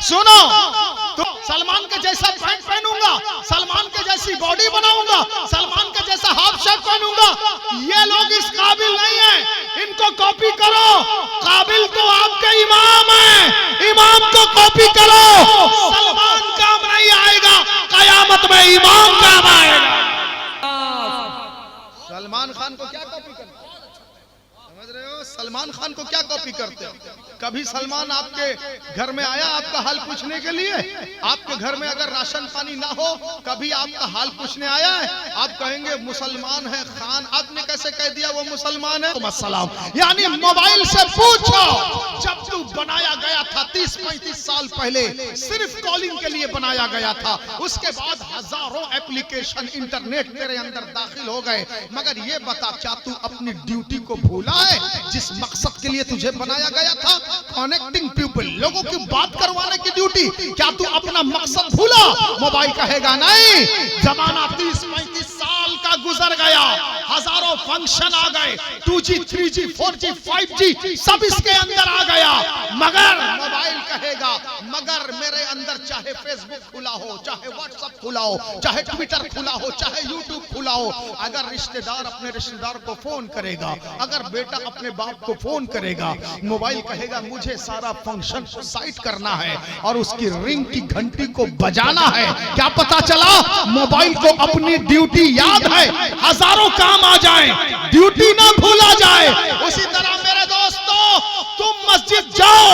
सुनो, तो सलमान के जैसा पैंट पहनूंगा, सलमान के जैसी बॉडी बनाऊंगा, सलमान के जैसा हाफ शर्ट पहनूंगा। ये लोग इस काबिल नहीं है, इनको कॉपी करो। काबिल तो आपके इमाम है, इमाम को कॉपी करो। सलमान काम नहीं आएगा, कयामत में इमाम काम आएगा। सलमान खान को क्या कॉपी करते हो? समझ रहे हो? सलमान खान को क्या कॉपी करते हो? कभी सलमान आपके घर में आया आपका हाल पूछने के लिए? आपके घर में अगर राशन पानी ना हो, कभी आपका हाल पूछने आया है? आप कहेंगे मुसलमान है खान, आपने कैसे कह दिया वो मुसलमान है? मसलाम, यानी मोबाइल से पूछो, जब तू बनाया गया था 30-35 साल पहले सिर्फ कॉलिंग के लिए बनाया गया था, उसके बाद हजारों एप्लीकेशन इंटरनेट तेरे अंदर दाखिल हो गए, मगर ये बता क्या तू अपनी ड्यूटी को भूला है जिस मकसद के लिए तुझे बनाया गया था? कनेक्टिंग पीपल, लोगों की बात करवाने की ड्यूटी। क्या तू अपना मकसद भूला? मोबाइल कहेगा नहीं। जमाना 30-35 साल का गुजर गया, हजारों फंक्शन आ गए, 2G 3G 4G 5G सब इसके अंदर आ गया, मगर मोबाइल कहेगा मगर मेरे अंदर चाहे फेसबुक खुला हो, चाहे व्हाट्सएप खुला हो, चाहे ट्विटर खुला हो, चाहे यूट्यूब खुला हो, अगर रिश्तेदार अपने रिश्तेदार को फोन करेगा, अगर बेटा अपने बाप को फोन करेगा, मोबाइल कहेगा मुझे सारा फंक्शन साइट करना है और उसकी रिंग की घंटी को बजाना है। क्या पता चला? मोबाइल को अपनी ड्यूटी याद है, हजारों काम आ जाए, ड्यूटी ना भूला जाए। उसी तरह मेरे दोस्तों, तुम मस्जिद जाओ,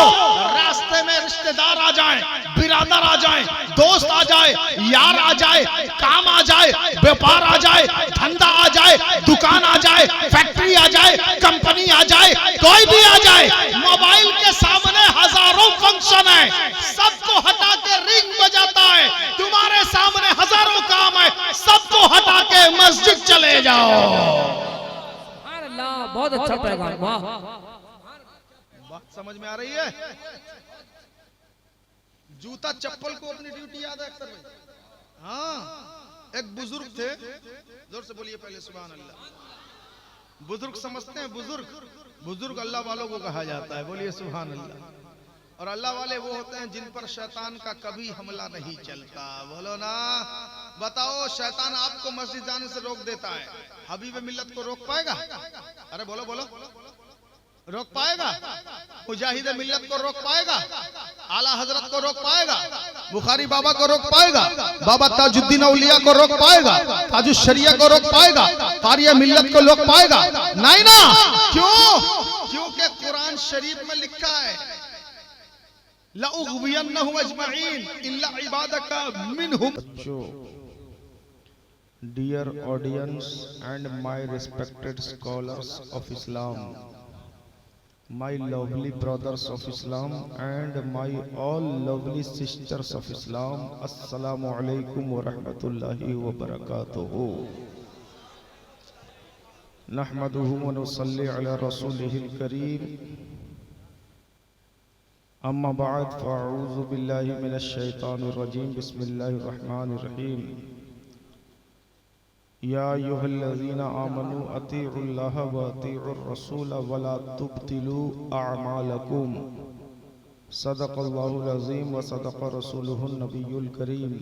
रास्ते में रिश्तेदार आ जाए, बिरादर आ जाए, दोस्त आ जाए, यार आ जाए, काम आ जाए, व्यापार आ जाए, धंधा आ जाए, दुकान आ जाए, फैक्ट्री आ जाए, कंपनी आ जाए, कोई भी आ जाए, मोबाइल के सामने हजारों फंक्शन है, सबको हटा के रिंग बजाता है। तुम्हारे सामने हजारों काम है, सबको हटा के मस्जिद चले जाओ। अल्लाह, बहुत अच्छा पैगाम। वाह, बात समझ में आ रही है? जूता चप्पल को अपनी ड्यूटी याद है अक्सर भाई। हाँ, एक बुजुर्ग थे, जोर से बोलिए पहले सुभान अल्लाह। बुजुर्ग समझते हैं? बुजुर्ग अल्लाह वालों को कहा जाता है, बोलिए सुभान अल्लाह। और अल्लाह वाले वो होते हैं जिन पर शैतान का कभी हमला नहीं चलता। बोलो ना, बताओ, शैतान आपको मस्जिद जाने से रोक देता है, हबीब मिल्लत को रोक पाएगा? अरे बोलो बोलो, रोक पाएगा? मुजाहिद मिल्लत को रोक पाएगा? आला हजरत को रोक पाएगा? बुखारी बाबा को रोक पाएगा? बाबा ताजुद्दीन औलिया को रोक पाएगा? ताजुश शरिया को रोक पाएगा? तारिया मिल्लत को रोक पाएगा? नहीं ना। क्यों? क्योंकि कुरान शरीफ में लिखा है लउग़वियन्नहुम अजमईन इल्ला इबादका मिनहुम। Dear audience and my respected scholars of Islam, my lovely brothers of Islam and my all lovely sisters of Islam, Assalamu alaikum wa rahmatullahi wa barakatuhu. Nahmaduhu wa nusalli ala rasulihil kareem. Amma ba'd, fa'a'udhu billahi minash shaitanir rajim. Bismillahir rahmanir rahim. या अय्युहल्लज़ीना आमनू अतीउल्लाह व अतीउर रसूल व ला तुब्तिलू अअमालकुम। सदक़ल्लाहुल अज़ीम व सदक़ रसूलुहुन नबियुल करीम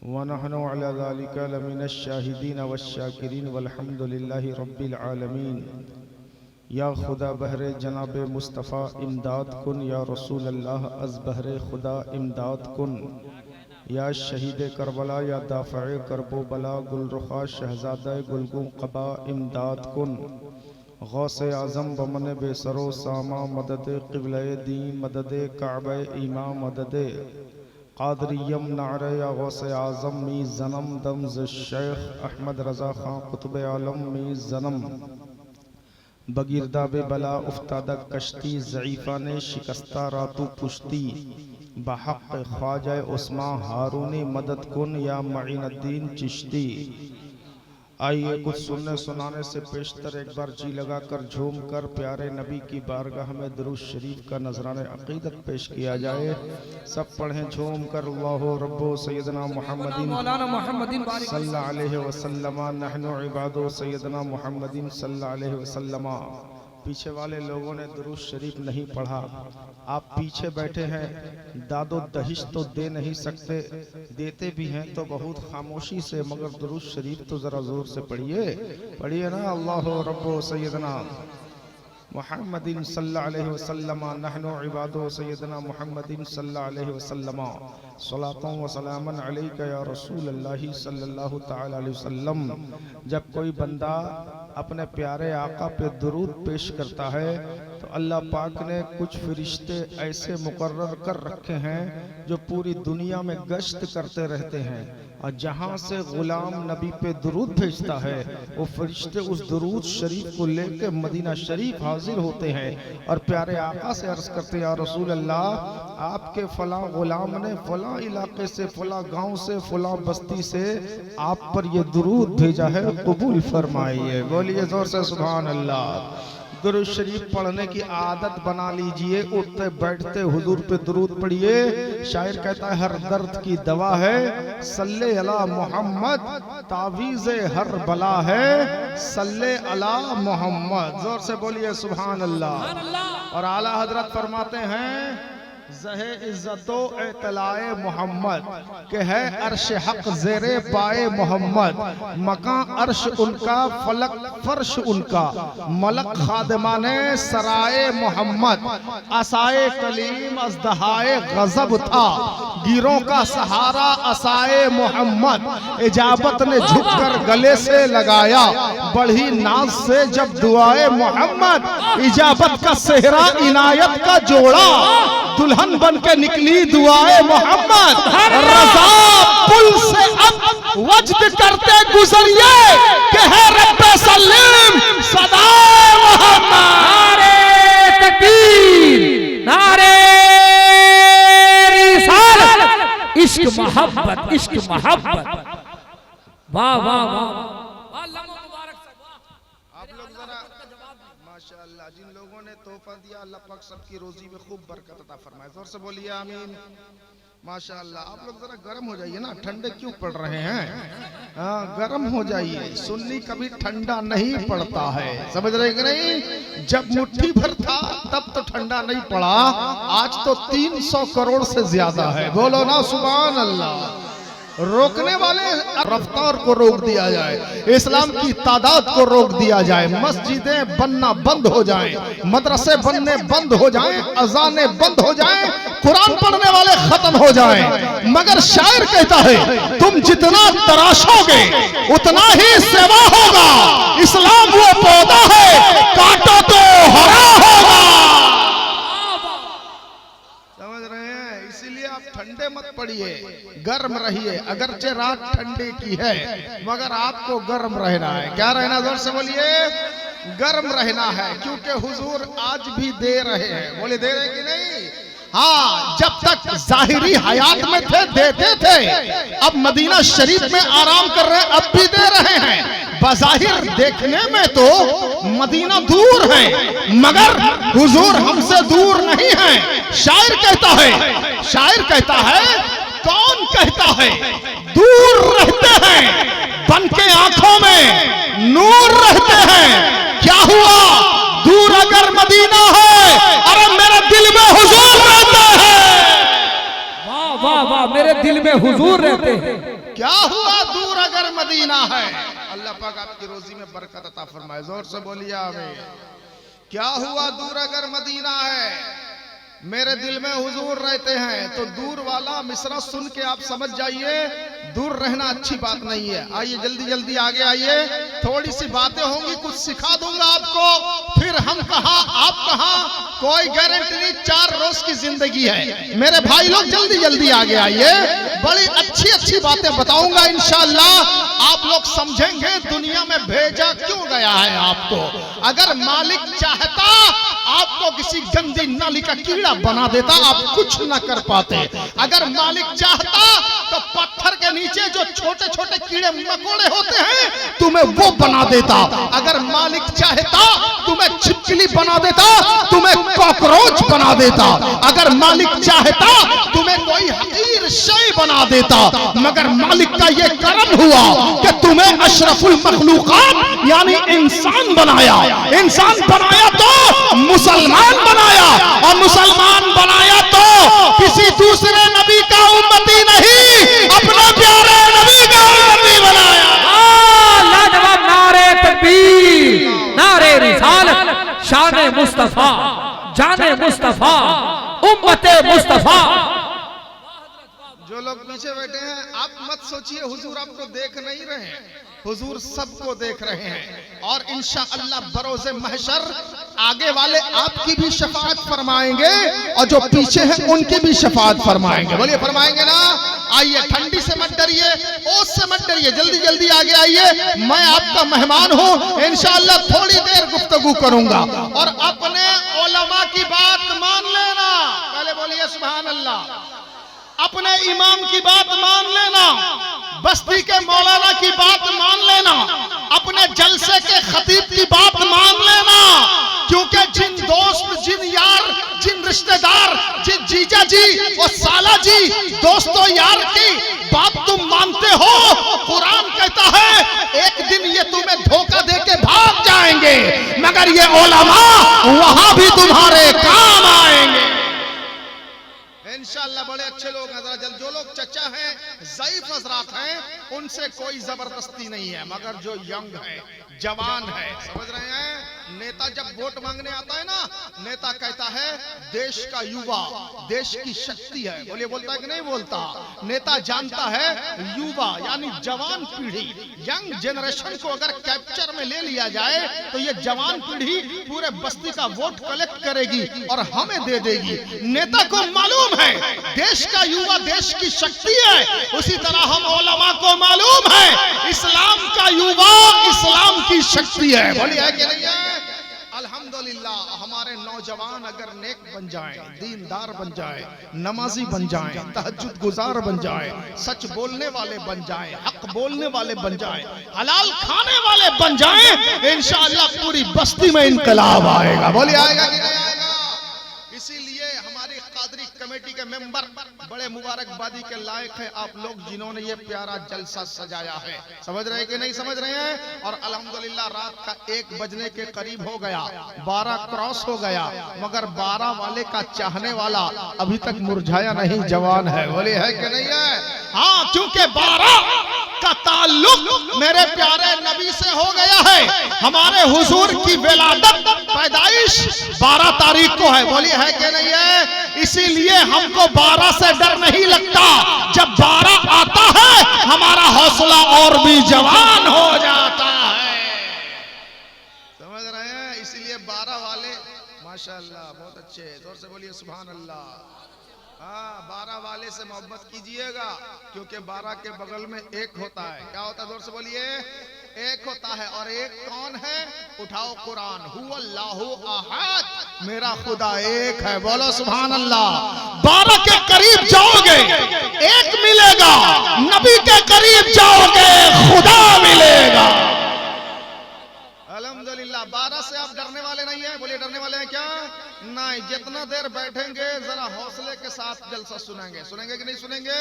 व नहनु अला ज़ालिका लमिनश शाहिदीन वश्शाकिरीन वल्हम्दुलिल्लाहि रब्बिल आलमीन। या खुदा बहरे जनाब मुस्तफ़ा इमदाद कुन, या रसूल अल्लाह अज़ बहरे खुदा इमदाद कुन। या शहीद करबला, या दाफ़े करबो बला, गुलरुखा शहज़ादा गुलगुम कबा इमदाद कुन। गौसे आज़म बमन बेसरो सामा मदद क़िबले दी, मदद काबे ईमा मदद क़ादरियम नारे, या गौसे आज़म मी ज़नम दम शेख अहमद रज़ा खां कुतुब आलम मी ज़नम। बगिरदा बे बला उफ्तादा कश्ती, ज़ईफ़ा ने शिकस्ता रातू पुश्ती। बहक़ ख्वाजा उस्मा हारूनी मदद कुन, या मईनुद्दीन चिश्ती। आइए कुछ सुनने सुनाने से पेशतर एक बार जी लगाकर झूम कर प्यारे नबी की बारगाह में दुरूद शरीफ का नजराने अक़ीदत पेश किया जाए। सब पढ़ें झूम कर। अल्लाहु रब्बु सय्यदना मुहम्मदिन सल्लल्लाहु अलैहि वसल्लम, नहनु इबादु सय्यदना मुहम्मदिन सल्लल्लाहु अलैहि वसल्लम। पीछे वाले लोगों ने दुरूद शरीफ नहीं पढ़ा, आप पीछे बैठे हैं, दादो दहिश तो दे नहीं सकते, देते भी हैं तो बहुत खामोशी से, मगर दुरूद शरीफ तो जरा जोर से पढ़िए ना। अल्लाह रब्बो सैयदना मुहम्मदिन सल्लल्लाहु अलैहि वसल्लम नहनु इबादो सैयदना मुहम्मदिन सल्लल्लाहु अलैहि वसल्लम सलातों व सलामन अलैका या रसूल अल्लाह सल्लल्लाहु तआला अलैहि वसल्लम। जब कोई बंदा अपने प्यारे आका पे दुरूद पेश करता है तो अल्लाह पाक ने कुछ फरिश्ते ऐसे मुकर्रर कर रखे हैं जो पूरी दुनिया में गश्त करते रहते हैं, और जहाँ से गुलाम नबी पे दुरूद भेजता है वो फरिश्ते उस दुरूद शरीफ को लेकर मदीना शरीफ हाजिर होते हैं और प्यारे आका से अर्ज करते हैं, या रसूल अल्लाह, आपके फला गुलाम ने फला इलाके से, फला गांव से, फला बस्ती से आप पर ये दुरूद भेजा है, कबूल फरमाइए। बोलिए जोर से सुभान अल्लाह। दुरूद शरीफ पढ़ने की आदत बना लीजिए, उठते बैठते हुजूर पे दुरूद पढ़िए। शायर कहता है हर दर्द की दवा है सल्ले अला मोहम्मद, तावीज़े हर बला है सल्ले अला मोहम्मद। जोर से बोलिए सुभान अल्लाह। और आला हजरत फरमाते हैं ज़हे इज़्ज़तो एतलाए मोहम्मद के है अर्श हक ज़ेरे पाए मोहम्मद, मकान अर्श उनका फलक फर्श उनका, मलक खादिमाने सराए मोहम्मद, असाए कलीम अज़दहाए गज़ब था, गिरों का सहारा असाए मोहम्मद, इजाबत ने झुककर गले से लगाया, बढ़ी नाज से जब दुआए मोहम्मद, इजाबत का सेहरा इनायत का जोड़ा, दुल्हन बन के निकली दुआए मोहम्मद, रज़ा पुल से अब वज्द करते गुजरिए कि है रब्बे सलीम सदाए मोहम्मद। नारे तकबीर, नारे रिसालत, इश्क मोहब्बत, इश्क मोहब्बत। वाह वाह वाह। आप लोग जरा माशाअल्लाह, जिन लोगों ने तोहफा दिया अल्लाह पाक सबकी रोजी में खूब बरकत अता फरमाए। जोर से बोलिए आमीन। माशाअल्लाह। आप लोग जरा गर्म हो जाइए ना, ठंडे क्यों पड़ रहे हैं? हाँ, गर्म हो जाइए। सुन्नी कभी ठंडा नहीं पड़ता है, समझ रहे कि नहीं? जब मुट्ठी भर था तब तो ठंडा नहीं पड़ा, आज तो 300 करोड़ से ज्यादा है। बोलो ना सुभान अल्लाह। रोकने वाले रफ्तार को रोक दिया जाए, इस्लाम की तादाद को रोक दिया जाए, मस्जिदें बनना बंद हो जाएं, मदरसे बनने बंद हो जाएं, अजाने बंद हो जाएं, कुरान पढ़ने वाले खत्म हो जाएं। मगर शायर कहता है तुम जितना तराशोगे उतना ही सेवा होगा, इस्लाम वो पौधा है काटो तो हरा होगा। समझ रहे हैं? इसीलिए आप ठंडे मत पड़िए, गर्म रहिए। अगरचे रात ठंडी की है मगर आपको गर्म रहना है। क्या रहना? जोर से बोलिए। गर्म रहना है, क्योंकि हुजूर आज भी दे रहे हैं। बोले दे रहे कि नहीं? हाँ, जब तक जाहिरी हयात में थे देते थे, अब मदीना शरीफ में आराम कर रहे हैं, अब भी दे रहे हैं। बज़ाहिर देखने में तो मदीना दूर है मगर हुजूर हमसे दूर नहीं है। शायर कहता है कौन कहता है दूर रहते हैं, बन के आंखों में नूर रहते हैं। क्या हुआ दूर अगर मदीना है, अरे मेरे दिल में हुजूर रहते हैं। वाह वाह वाह, मेरे दिल में हुजूर रहते हैं। क्या हुआ दूर अगर मदीना है? अल्लाह पाक आपकी रोजी में बरकत अता फरमाए। जोर से बोलिए आमीन। क्या हुआ दूर अगर मदीना है, मेरे दिल में हुजूर रहते हैं। तो दूर वाला मिसरा सुन के आप समझ जाइए दूर रहना अच्छी बात नहीं है। आइए जल्दी जल्दी आगे आइए, थोड़ी सी बातें होंगी, कुछ सिखा दूंगा आपको, फिर हम कहां आप कहां, कोई गारंटी नहीं। 4 रोज की जिंदगी है मेरे भाई लोग, जल्दी जल्दी आगे आइए। बड़ी अच्छी अच्छी बातें बताऊंगा इंशाअल्लाह, आप लोग समझेंगे दुनिया में भेजा क्यों गया है आपको। अगर मालिक चाहता आपको किसी गंदी नाली का कीड़ा बना देता, आप कुछ न कर पाते। अगर मालिक चाहता तो पत्थर के नीचे जो छोटे छोटे कीड़े मकोड़े होते हैं तुम्हें वो बना देता। अगर मालिक चाहता तुम्हें छिपकली बना देता, तुम्हें कॉकरोच बना देता। अगर मालिक चाहता तुम्हें कोई हकीर शय बना देता, मगर मालिक का ये करम हुआ कि तुम्हें अशरफुल मखलूकात यानी इंसान बनाया। इंसान बनाया तो मुसलमान बनाया, और मुसलमान बनाया तो किसी दूसरे नबी का उम्मती नहीं, अपने प्यारे नबी का उम्मती बनाया। लाजवाब नारे तकबीर, नारे रिसालत, शान मुस्तफा, जाने मुस्तफा, उम्मते मुस्तफा। जो लोग पीछे बैठे हैं, आप मत सोचिए हुजूर आपको देख नहीं रहे हैं, हुजूर सबको देख रहे हैं, और इंशाअल्लाह बरोज़े महशर आगे वाले आपकी भी शफाअत फरमाएंगे, और जो पीछे हैं उनकी भी शफाअत फरमाएंगे। बोलिए फरमाएंगे ना? आइए, ठंडी से मत डरिए, ओस से मत डरिए, जल्दी जल्दी आगे आइए। मैं आपका मेहमान हूं, इंशाअल्लाह थोड़ी देर गुफ्तगू करूंगा, और अपने उलमा की बात मान लेना। पहले बोलिए सुभान अल्लाह। अपने इमाम की बात मान लेना, बस्ती के मौलाना की बात मान लेना, अपने जलसे के खतीब की बात मान लेना, क्योंकि जिन दोस्त, जिन यार, जिन रिश्तेदार, जिन जीजा जी और साला जी, दोस्तों यार की बात तुम मानते हो, कुरान कहता है एक दिन ये तुम्हें धोखा देके भाग जाएंगे, मगर ये उलमा वहां भी तुम्हारे काम आएंगे इंशाअल्लाह। बड़े अच्छे लोग हैं, जो लोग चचा हैं, ज़ईफ हज़रात हैं, उनसे कोई जबरदस्ती नहीं है, मगर जो यंग है, जवान है, समझ रहे हैं? नेता जब वोट मांगने आता है ना, नेता कहता है देश का युवा देश की शक्ति है। बोलिए, बोलता है कि नहीं बोलता? नेता जानता है युवा यानी जवान पीढ़ी, यंग जनरेशन को अगर कैप्चर में ले लिया जाए तो ये जवान पीढ़ी पूरे बस्ती का वोट कलेक्ट करेगी और हमें दे देगी। नेता को मालूम है देश का युवा देश की शक्ति है, उसी तरह हम उलमा को मालूम है इस्लाम का युवा इस्लाम की शक्ति है। बोलिए, है कि नहीं है? अल्हम्दुलिल्लाह, हमारे नौजवान अगर नेक बन जाएं, दीनदार बन जाएं, नमाजी बन जाएं, तहज्जुद गुजार बन जाएं, सच बोलने वाले बन जाएं, हक बोलने वाले बन जाएं, हलाल खाने वाले बन जाएं, इंशाअल्लाह पूरी बस्ती में इनकलाब आएगा। बोलिए, आएगा कि नहीं आएगा? इसीलिए हमारी कादरी कमेटी के मेंबर बड़े मुबारकबादी के लायक है आप लोग, जिन्होंने ये प्यारा जलसा सजाया है। समझ रहे हैं कि नहीं समझ रहे हैं? और अल्हम्दुलिल्लाह रात का 1 बजने के करीब हो गया, 12 क्रॉस हो गया, मगर 12 वाले का चाहने वाला अभी तक मुरझाया नहीं, जवान है। बोले, है कि नहीं है? हाँ, क्योंकि 12 का ताल्लुक मेरे प्यारे नबी से हो गया है। हमारे हुजूर की विलादत पैदाइश 12 तारीख को है। बोलिए, है कि नहीं है? इसीलिए हमको 12 से डर नहीं लगता, जब 12 आता है हमारा हौसला और भी जवान हो जाता है। समझ रहे हैं? इसीलिए 12 वाले माशाअल्लाह बहुत अच्छे, जोर से बोलिए सुभान अल्लाह। हाँ, 12 वाले से मोहब्बत कीजिएगा, क्योंकि 12 के बगल में एक होता है। क्या होता है? जोर से बोलिए, एक होता है। और एक कौन है? उठाओ कुरान, हुवल्लाहु अहद, मेरा खुदा एक है। बोलो सुभान अल्लाह। 12 के करीब जाओगे एक मिलेगा, नबी के करीब जाओगे खुदा मिलेगा। अल्हम्दुलिल्लाह, 12 से आप डरने वाले नहीं हैं। बोलिए, डरने वाले हैं क्या? नहीं। जितना देर बैठेंगे जरा हौसले के साथ जलसा सुनेंगे। सुनेंगे कि नहीं सुनेंगे?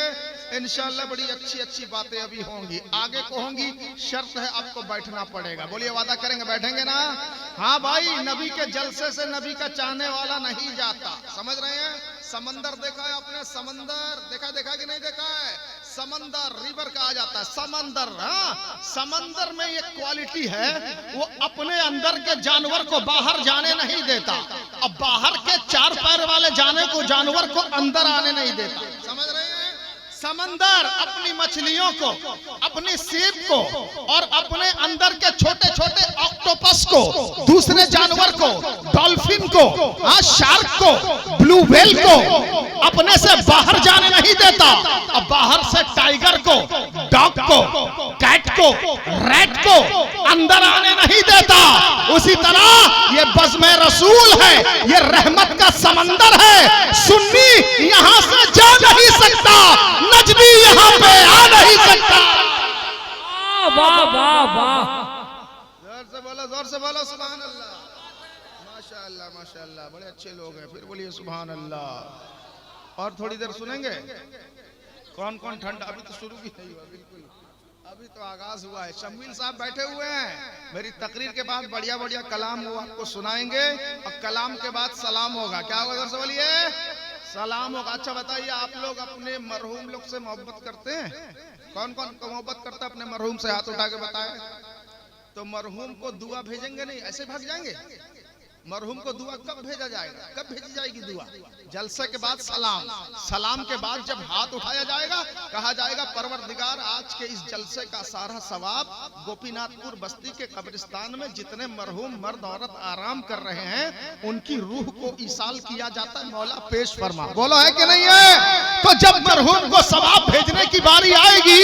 इंशाअल्लाह बड़ी अच्छी अच्छी बातें अभी होंगी, आगे को होंगी। शर्त है आपको बैठना पड़ेगा। बोलिए, वादा करेंगे बैठेंगे ना? हाँ भाई, नबी के जलसे से नबी का चाहने वाला नहीं जाता। समझ रहे हैं? समंदर देखा है आपने? समंदर देखा कि नहीं देखा है? समंदर, रिवर कहा जाता है समंदर। हाँ, समंदर में एक क्वालिटी है, वो अपने अंदर के जानवर को बाहर जाने नहीं देता, अब बाहर के 4 पैर वाले जानवर को अंदर आने नहीं देता। समझ रहे हैं? समंदर अपनी मछलियों को, अपनी सीप को और अपने अंदर के छोटे छोटे ऑक्टोपस को, दूसरे जानवर को, डॉल्फिन को, शार्क को, ब्लू व्हेल को अपने से बाहर जाने नहीं देता। अब बाहर से टाइगर को, डॉग को, कैट को, रैट को अंदर आने नहीं देता। उसी तरह ये बज़्म रसूल है, ये रहमत का समंदर है। सुन्नी यहां से जा नहीं सकता, नजदी यहाँ पे आ नहीं सकता। वाह वाह वाह, जोर से बोलो सुभान अल्लाह। माशाअल्लाह माशाअल्लाह, बड़े अच्छे लोग हैं। फिर बोलिए सुभान अल्लाह। और थोड़ी देर सुनेंगे कौन कौन ठंडा, अभी तो शुरू भी नहीं हुआ। बिल्कुल अभी तो आगाज हुआ है। शम्मील साहब बैठे हुए हैं, मेरी तकरीर के बाद बढ़िया बढ़िया कलाम वो आपको सुनाएंगे और कलाम के बाद सलाम होगा। क्या होगा से बोलिए? सलाम होगा। अच्छा बताइए, आप लोग अपने मरहूम लोग से मोहब्बत करते हैं? कौन कौन मोहब्बत करता है अपने मरहूम से? हाथ उठा के बताए। तो मरहूम को दुआ भेजेंगे नहीं, ऐसे भाग जाएंगे? मरहूम को दुआ कब भेजा जाएगा? कब भेजी जाएगी दुआ? जलसे के बाद सलाम, सलाम के बाद जब हाथ उठाया जाएगा, कहा जाएगा परवरदिगार आज के इस जलसे का सारा सवाब गोपीनाथपुर बस्ती के कब्रिस्तान में जितने मरहूम मर्द औरत आराम कर रहे हैं उनकी रूह को ईसाल किया जाता है, मौला पेश फरमा। बोलो है कि नहीं है? तो जब मरहूम को सवाब भेजने की बारी आएगी,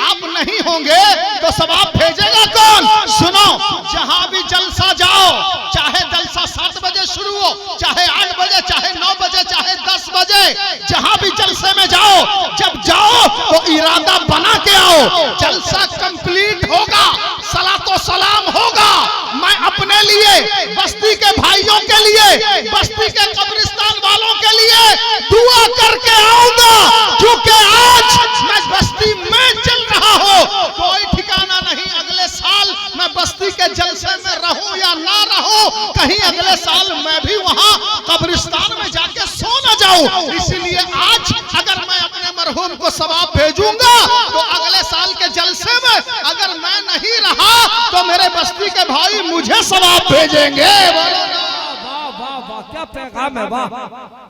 आप नहीं होंगे तो सवाब भेजेगा कौन? सुनो, जहां भी जलसा जाओ, चाहे जलसा 7 बजे शुरू हो, चाहे 8 बजे, चाहे 9 बजे, चाहे 10 बजे, जहां भी जलसे में जाओ, जब जाओ तो इरादा बना के आओ। जलसा कंप्लीट होगा, सलातो सलाम होगा। मैं अपने लिए, बस्ती के भाइयों के लिए, बस्ती के कब्रिस्तान वालों के लिए दुआ करके आऊंगा, क्योंकि आज मैं बस्ती में चल रहा हूं। कोई ठिकाना नहीं अगले साल मैं बस्ती के जलसे में रहूं या ना रहूं, कहीं अगले साल मैं भी वहां कब्रिस्तान में जाके सो न जाऊं। इसीलिए आज अगर मैं अपने मरहूम को सवाब भेजूंगा तो अगले साल के जलसे में अगर मैं नहीं रहा तो मेरे बस्ती के भाई मुझे सवाब भेजेंगे। वाह वाह वाह, क्या पैगाम है, वाह।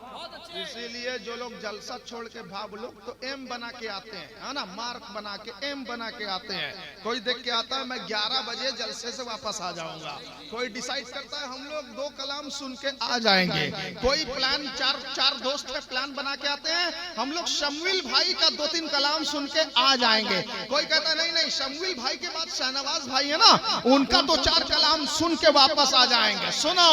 इसीलिए जो लोग जलसा छोड़ के भाव लोग तो एम बना के आते हैं, है ना, मार्क बना के, एम बना के आते हैं। कोई देख के आता है मैं 11 बजे जलसे से वापस आ जाऊंगा। कोई डिसाइड करता है हम लोग 2 कलाम सुन के आ जाएंगे। कोई प्लान, चार दोस्त है प्लान बना के आते हैं हम लोग शम्मील भाई का 2-3 कलाम सुन के आ जाएंगे। कोई कहता है नहीं नहीं, शम्मील भाई के बाद शाहनवाज भाई है ना, उनका 2-4 कलाम सुन के वापस आ जाएंगे। सुनो,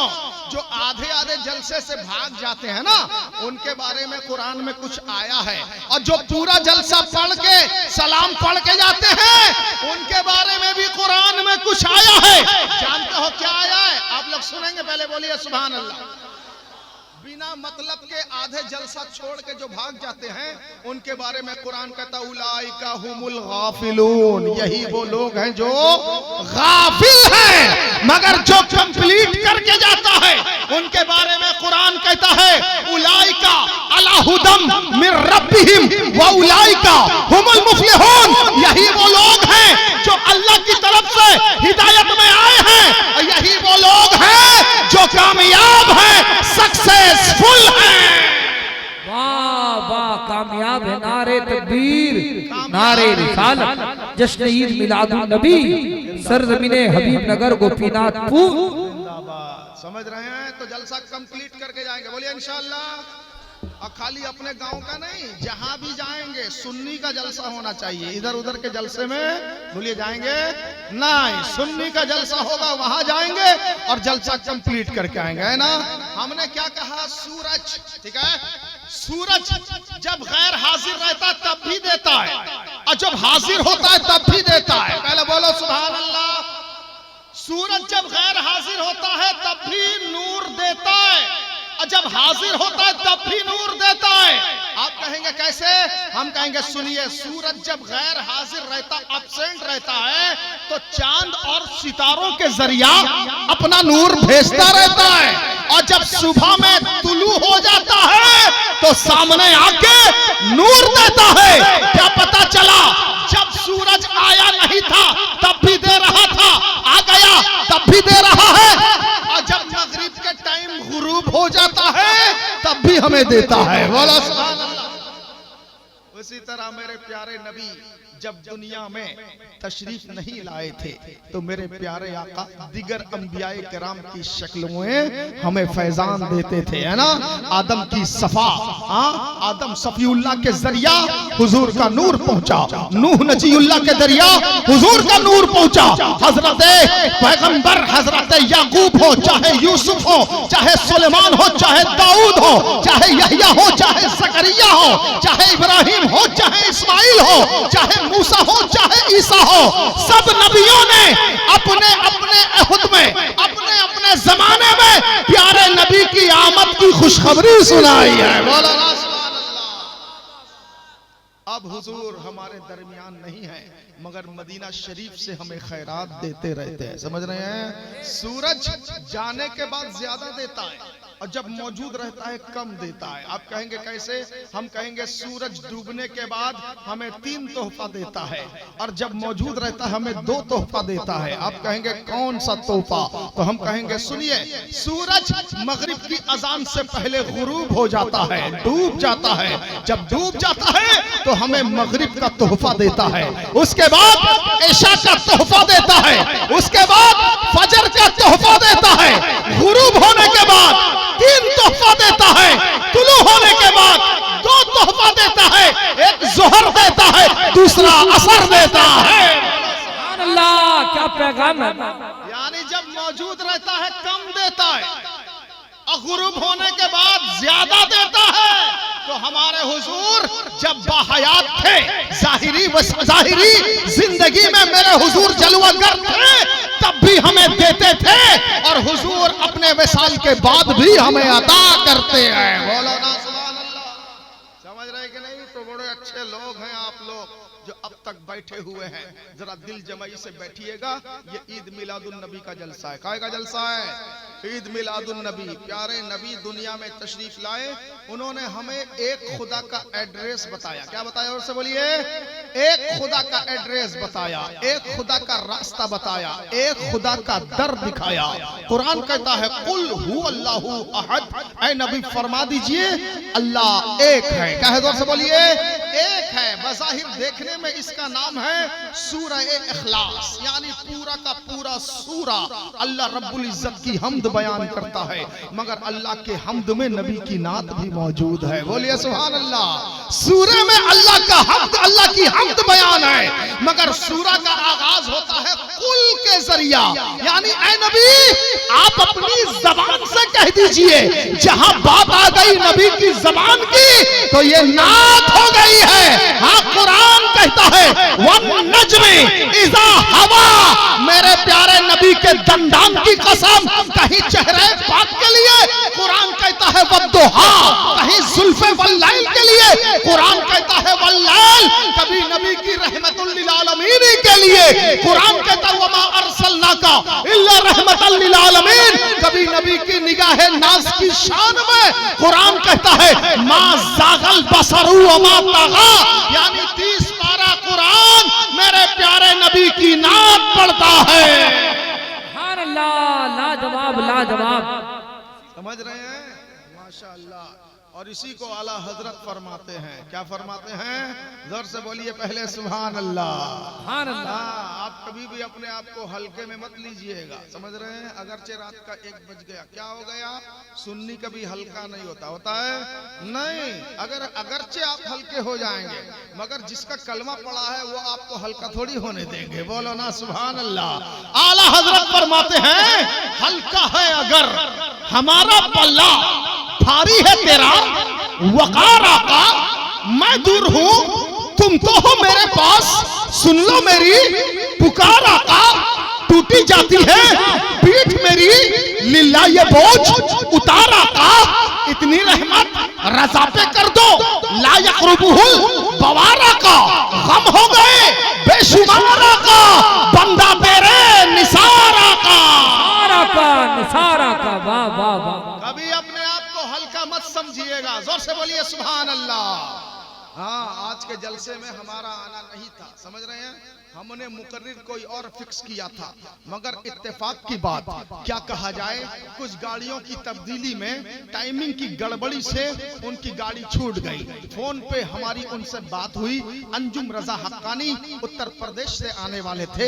जो आधे आधे जलसे से भाग जाते हैं ना, उनके बारे में कुरान में कुछ आया है, और जो पूरा जलसा पढ़ के सलाम पढ़ के जाते हैं उनके बारे में भी कुरान में कुछ आया है। जानते हो क्या आया है? आप लोग सुनेंगे, पहले बोलिए सुभान अल्लाह। बिना मतलब के आधे जलसा छोड़ के जो भाग जाते हैं उनके बारे में कुरान कहता उलाइका हुमुल गाफिलून, यही वो लोग हैं जो गाफिल हैं। मगर जो कंप्लीट करके जाता है उनके बारे में कुरान कहता है उलाइका अला हुदम मिन रब्बिहिम व उलाइका हुमुल मुफलिहून, यही वो लोग हैं जो अल्लाह की तरफ से हिदायत में आए हैं, और यही वो लोग हैं जो कामयाब हैं, सक्सेसफुल हैं। वाह वाह, कामयाब है। नारे तकबीर, नारे रिसालत, जश्न ईद मिलादुन नबी, सरजमीने हबीबनगर गोपीनाथपुर। समझ रहे हैं? तो जलसा कंप्लीट करके जाएंगे, बोलिए इंशाअल्लाह। और खाली अपने गांव का नहीं, जहां भी जाएंगे सुन्नी का जलसा होना चाहिए। इधर उधर के जलसे में बोलिए जाएंगे नहीं, सुन्नी का जलसा होगा, वहां जाएंगे और जलसा कंप्लीट करके आएंगे, है ना। हमने क्या कहा? सूरज, ठीक है, सूरज जब गैर हाजिर रहता है तब भी देता है, और जब हाजिर होता है तब भी देता है। पहले बोलो सुभान अल्लाह। सूरज जब गैर हाजिर होता है तब भी नूर देता है, और जब हाजिर होता है तब भी नूर देता है। आप कहेंगे कैसे? हम कहेंगे सुनिए, सूरज जब गैर हाजिर रहता, एब्सेंट रहता है, तो चांद और सितारों के जरिया अपना नूर भेजता रहता है, और जब सुबह में तुलू हो जाता है तो सामने आके नूर देता है। क्या पता चला? जब सूरज आया नहीं था तब भी दे रहा था, आ गया तब भी दे रहा है, और जब मगरिब के टाइम गुरूब हो जाता है तब भी हमें देता है। बोलो सुभान अल्लाह। उसी तरह मेरे प्यारे नबी जब दुनिया में तशरीफ नहीं लाए थे तो मेरे प्यारे आका दिगर अंबियाए किराम की शक्ल में हमें फैजान देते थे, है ना। आदम की सफा, आदम सफीउल्लाह के जरिया हुजूर का नूर पहुंचा, नूह नजीउल्लाह के जरिया हुजूर का नूर पहुंचा। हजरत पैगंबर हजरत याकूब हो, चाहे यूसुफ हो, चाहे सुलेमान हो, चाहे दाऊद हो, चाहे यहया हो, चाहे जकरिया हो, चाहे इब्राहिम हो, चाहे इस्माइल हो, चाहे मूसा हो, चाहे ईसा हो, सब नबियों ने अपने अपने अहद में, अपने अपने जमाने में प्यारे नबी की आमद की खुशखबरी सुनाई है। अब अब हुजूर हमारे दरमियान नहीं है, मगर मदीना शरीफ से हमें खैरात देते रहते हैं। समझ रहे हैं? सूरज जाने के बाद ज्यादा देता है और जब मौजूद रहता है कम देता है। आप कहेंगे कैसे? हम कहेंगे सूरज डूबने के बाद हमें 3 तोहफा देता है और जब मौजूद रहता है हमें 2 तोहफा देता है। आप कहेंगे कौन सा तोहफा? तो हम कहेंगे सुनिए, सूरज मगरिब की अजान से पहले गुरूब हो जाता है, डूब जाता है। जब डूब जाता है तो हमें मगरिब का तोहफा देता है, उसके बाद इशा का तोहफा देता है, उसके बाद फजर का तोहफा देता है, गुरूब होने के बाद 3 तोहफा देता है, तुलू होने के बाद 2 तोहफा देता है, एक जोहर देता है, दूसरा असर देता है। अल्लाह क्या पैगाम है। यानी जब मौजूद रहता है कम देता है और गुरूब होने के बाद ज्यादा देता है। तो हमारे हुजूर जब बाहयात थे, जाहिरी जिंदगी में मेरे हुजूर जलवागर थे, तब भी हमें देते थे और हुजूर अपने विसाल के बाद भी हमें अता करते हैं। बोलो ना सुभान अल्लाह। समझ रहे कि नहीं? तो बड़े अच्छे लोग हैं आप लोग जो अब तक बैठे हुए हैं। जरा दिल जमाई से बैठिएगा। ये ईद मिलादुन नबी का जलसा है। काय का जलसा है? ईद मिलादुन नबी। प्यारे नबी दुनिया में तशरीफ लाए, उन्होंने हमें एक खुदा का एड्रेस बताया। क्या बताया? और से बोलिए। एक खुदा का एड्रेस बताया, एक खुदा का रास्ता बताया, एक खुदा का दर दिखाया। कुरान कहता है कुल हु अल्लाहु अहद। ऐ नबी फरमा दीजिए अल्लाह एक है। क्या है? जोर से बोलिए। एक है। बज़ाहिर देखने में इसका नाम है सूरह इखलास, यानी पूरा का पूरा सूरा अल्लाह रब्बुल इज्जत की हम्द बयान करता है, मगर अल्लाह के हम्द में नबी की नात भी मौजूद है। बोलिए सुभान अल्लाह। सूरह में अल्लाह का हम्द, अल्लाह की हम्द बयान है, मगर सूरह का आगाज होता है कुल के जरिया, यानी ऐ नबी आप अपनी जबान से कह दीजिए। जहां बात आ गई नबी की जबान की तो ये नात हो गई है। हाँ, कुरान कहता है वन नज्मी इज़ा हवा। मेरे प्यारे नबी के दंदान की कसम, कहीं चेहरे पाक के लिए कुरान कहता है वद्दुहा, कहीं जुल्फे वल्लैल के लिए कुरान कहता है वल्लैल, कभी नबी की रहमतुल लिल आलमीन के लिए कुरान कहता है वमा अरसलनाका इल्ला रहमतल लिल आलमीन, कभी नबी की निगाहे नाज की शान में कुरान कहता है मा ज़ागल बसरु वमा तगा, यानी 30 पारा कुरान मेरे प्यारे नबी की नात पढ़ता है। सुभान अल्लाह, लाजवाब लाजवाब। समझ रहे हैं? माशाअल्लाह। और इसी को आला हजरत फरमाते हैं। क्या फरमाते हैं? जोर से बोलिए पहले सुभान अल्लाह। सुभान अल्लाह। आप कभी भी अपने आप को हल्के में मत लीजिएगा। समझ रहे हैं? अगरचे रात का 1 बज गया, क्या हो गया? सुन्नी कभी हल्का नहीं होता, होता है नहीं। अगरचे आप हल्के हो जाएंगे, मगर जिसका कलमा पड़ा है वो आपको हल्का थोड़ी होने देंगे। बोलो ना सुभान अल्लाह। आला हजरत फरमाते हैं हल्का है अगर हमारा पल्ला, भारी है तेरा वकार आका, मैं दूर हूं तुम तो हो मेरे पास, सुन लो मेरी पुकार आका। टूटी जाती है पीठ मेरी, लिल्ला ये बोझ उतार आका। इतनी रहमत रज़ा पे कर दो, ला यक़रुबुहुल बवार आका। गम हो गए बेशुमार आका, बंदा तेरे निसार आका। निसार आका। वाह वाह वाह। कभी अपने आप को हल्का मत समझिएगा। जोर से बोलिए सुभान अल्लाह। हाँ, आज के जलसे में हमारा आना नहीं था। समझ रहे हैं? हमने मुकर्रिर कोई और फिक्स किया था, मगर इत्तेफाक की बात क्या कहा जाए, कुछ गाड़ियों की तब्दीली में टाइमिंग की गड़बड़ी से उनकी गाड़ी छूट गई। फोन पे हमारी उनसे बात हुई। अंजुम रजा हक्कानी उत्तर प्रदेश से आने वाले थे।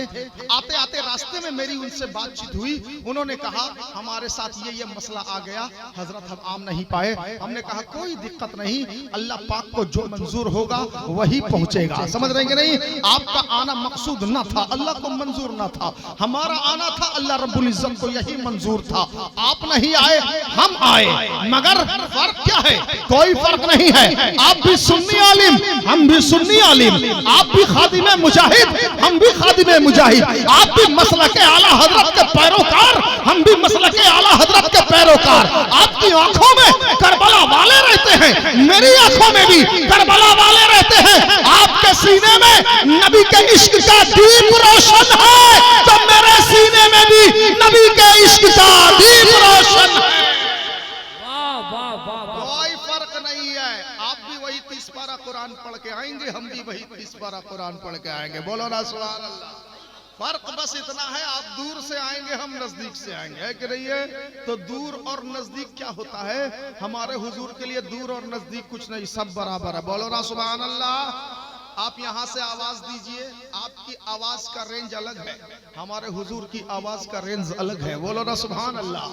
आते आते रास्ते में मेरी उनसे बातचीत हुई। उन्होंने कहा हमारे साथ ये मसला आ गया हजरत, हम आम नहीं पाए। हमने कहा कोई दिक्कत नहीं, अल्लाह पाक को जो मंजूर होगा वही पहुंचेगा। समझ रहे हैं कि नहीं? आपका आना मकसूद ना था, अल्लाह को मंजूर ना था। हमारा आना था, अल्लाह रब्बुल इज्जत को यही मंजूर था। आप नहीं आए, हम आए, मगर फर्क क्या है? कोई फर्क नहीं है। आप भी सुन्नी आलिम, हम भी सुन्नी आलिम। आप भी खादिम मुजाहिद, हम भी खादिम मुजाहिद। आप भी मसलक आला हजरत के पैरोकार, हम भी मसलक आला हजरत के पैरोकार। आपकी आंखों में करबला वाले रहते हैं, मेरी आंखों में भी करबला वाले रहते हैं। आप सीने में नबी के इश्क का दीप रोशन है तो मेरे सीने में भी नबी के इश्क का दीप रोशन है। वाह वाह वाह वाह। कोई फर्क नहीं है, आप भी वही 30 पारा कुरान पढ़ के आएंगे, हम भी वही 30 पारा कुरान पढ़ के आएंगे। बोलो ना सुभान अल्लाह। फर्क बस इतना है, आप दूर से आएंगे, हम नजदीक से आएंगे, है कि नहीं है? तो दूर और नजदीक क्या होता है? हमारे हुजूर के लिए दूर और नजदीक कुछ नहीं, सब बराबर है। बोलो ना सुभान अल्लाह। आप यहां से आवाज दीजिए, आपकी आवाज का रेंज अलग है, हमारे हुजूर की आवाज का रेंज अलग है। बोलो ना सुभान अल्लाह।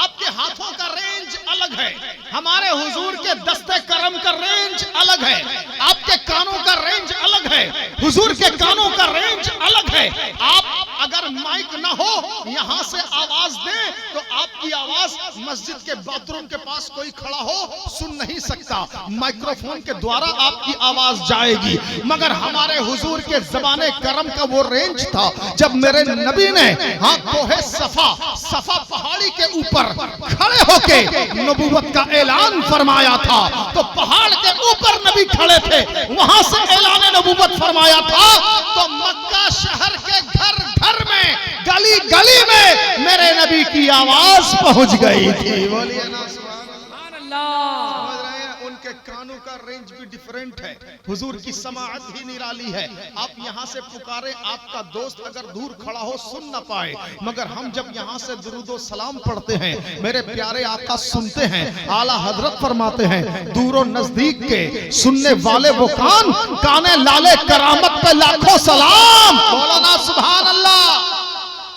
आपके हाथों का रेंज अलग है, हमारे हुजूर के दस्ते करम का रेंज अलग है। आपके कानों का रेंज अलग है, हुजूर के कानों का रेंज अलग है। आप अगर माइक ना हो यहां से आवाज दें तो आपकी आवाज मस्जिद के बाथरूम के पास कोई खड़ा हो सुन नहीं सकता, माइक्रोफोन के द्वारा आपकी आवाज जाएगी। मगर हमारे हुजूर के ज़बाने करम का वो रेंज था, जब मेरे नबी ने कोहे सफा पहाड़ी के ऊपर खड़े होके नबूवत का ऐलान फरमाया था, तो पहाड़ के ऊपर नबी खड़े थे, वहां से ऐलान नबूवत फरमाया था, तो मक्का शहर के घर घर में, गली गली में मेरे नबी की आवाज पहुंच गई थी। बोलिए ना सुभान अल्लाह। समझ रहे हैं? उनके कानों का रेंज भी डिफरेंट है, हुजूर की समाअत ही निराली है। आप यहां से पुकारे, आपका दोस्त अगर दूर खड़ा हो सुन ना पाए, मगर हम जब यहां से दुरूदो सलाम पढ़ते हैं, मेरे प्यारे आका सुनते हैं। आला हजरत फरमाते हैं, दूर नजदीक के सुनने वाले वो काने लाले करामत पे लाखों सलाम। बोलो ना सुभान अल्लाह।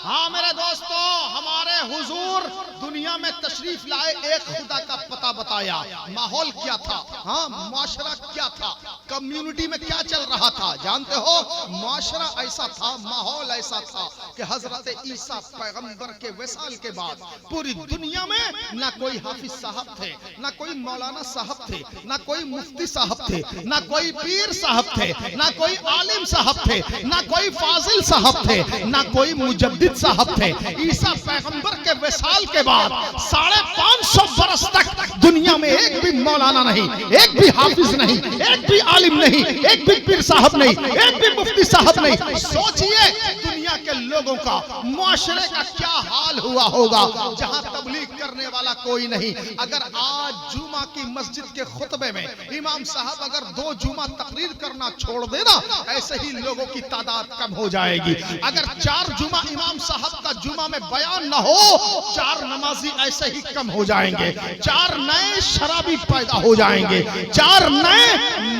हाँ मेरे दोस्तों, हमारे हुजूर दुनिया में तशरीफ लाए, एक खुदा का पता बताया। माहौल क्या था? हाँ, माशरा क्या था? कम्युनिटी में क्या चल रहा था? जानते हो, माशरा ऐसा था, माहौल ऐसा था कि हजरत ईसा पैगंबर के विसाल के बाद पूरी दुनिया में ना कोई हाफिज साहब थे, ना कोई मौलाना साहब थे, ना कोई मुफ्ती साहब थे, ना कोई पीर साहब थे, ना कोई आलिम साहब थे, ना कोई फाजिल साहब थे, ना कोई मुजद्दिद साहब थे। ईसा पैगंबर के विसाल के बाद 550 बरस तक दुनिया में एक भी मौलाना नहीं, एक भी हाफिज नहीं, एक भी आलिम नहीं, एक भी पीर साहब नहीं, एक भी मुफ्ती साहब नहीं। सोचिए दुनिया के लोगों का, मुआशरे का क्या हाल हुआ होगा जहां तबलीग करने वाला कोई नहीं। अगर आज जुमा की मस्जिद के खुतबे में इमाम साहब अगर 2 जुमा तकरीर करना छोड़ देना, ऐसे ही लोगों की तादाद कम हो जाएगी। अगर 4 जुमा इमाम साहब का जुमा में बयान न हो, 4 नमाजी ऐसे ही कम हो जाएंगे, 4 नए शराबी पैदा हो जाएंगे, 4 नए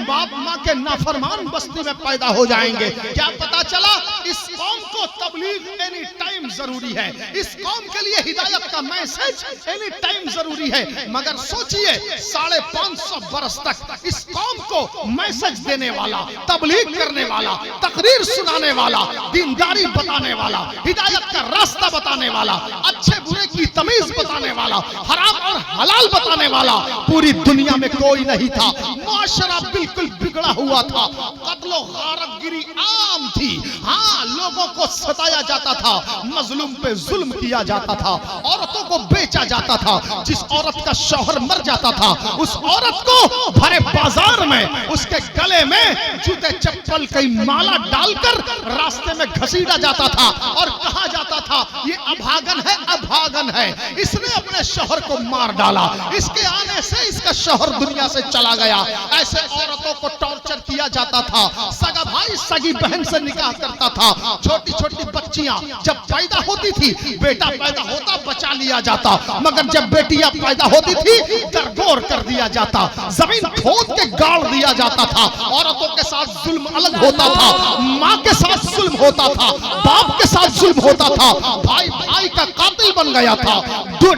बाप माँ के नाफरमान बस्ती में पैदा हो जाएंगे। क्या पता चला? इस कौम को तबलीग एनी टाइम जरूरी है, इस कौम के लिए हिदायत का मैसेज एनी टाइम जरूरी है। मगर सोचिए 550 बरस तक इस कौम को मैसेज देने वाला, तबलीग करने वाला, तकरीर सुनाने वाला, दीनदारी बताने वाला, हिदायत का रास्ता बताने वाला, अच्छे बुरे की तमीज बताने वाला, हराम और हलाल बताने वाला पूरी दुनिया में कोई नहीं था। मुआशरा बिल्कुल बिगड़ा हुआ था, कत्लो गारतगिरी आम थी। हाँ, लोगों को सताया जाता था, मजलूम पे जुल्म किया जाता था, औरतों को बेचा जाता था। जिस औरत का शौहर मर जाता था, उस औरत को भरे बाजार में उसके गले में जूते चप्पल की माला डालकर रास्ते में घसीटा जाता था और कहा जाता था ये अभागन है, अभागन है, इसने अपने शौहर को मार डाला, इसके आने से इसका शौहर दुनिया से चला गया। ऐसे औरतों को टॉर्चर किया जाता था, सगा भाई सगी बहन से निकाह करता था। छोटी छोटी बच्चियां जब पैदा होती थी, बेटा पैदा होता बचा लिया जाता, मगर जब बेटियां पैदा होती थी दरगोर कर दिया जाता, जमीन खोद के गाड़ दिया जाता था। औरतों के साथ जुल्म अलग होता था, माँ के साथ जुल्म होता था, बाप के साथ जुल्म होता था, भाई भाई का कातिल बन गया था।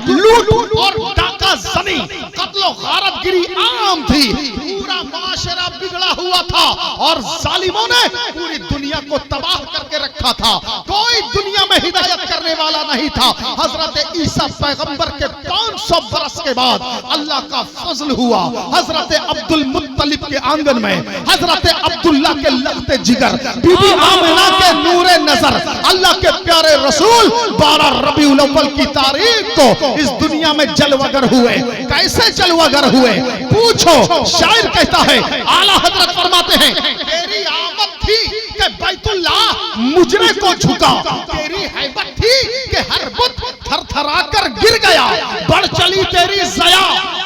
लूट और डाका जनी, कत्लो गारतगिरी आम थी, पूरा माशरा बिगड़ा हुआ था और जालिमों ने पूरी दुनिया को तबाह करके रखा था। कोई दुनिया में हिदायत करने वाला नहीं था। हजरत ईसा पैगंबर के 500 बरस के बाद अल्लाह का फजल हुआ। हजरत अब्दुल मुत्तलिब के आंगन में, हजरत अब्दुल्ला के लगते जिगर, बीबी आमिना के नूरे नजर, अल्लाह के प्यारे रसूल 12 रबीउल अव्वल की तारीख को इस दुनिया में जलवागर हुए। कैसे जलवागर हुए? पूछो। शायर कहता है, आला हजरत फरमाते हैं, तेरी आमद के बैतुल्लाह मुजरे को झुका, तेरी हैबत थी कि हर बुत थरथरा कर गिर गया, बढ़ चली तेरी ज़या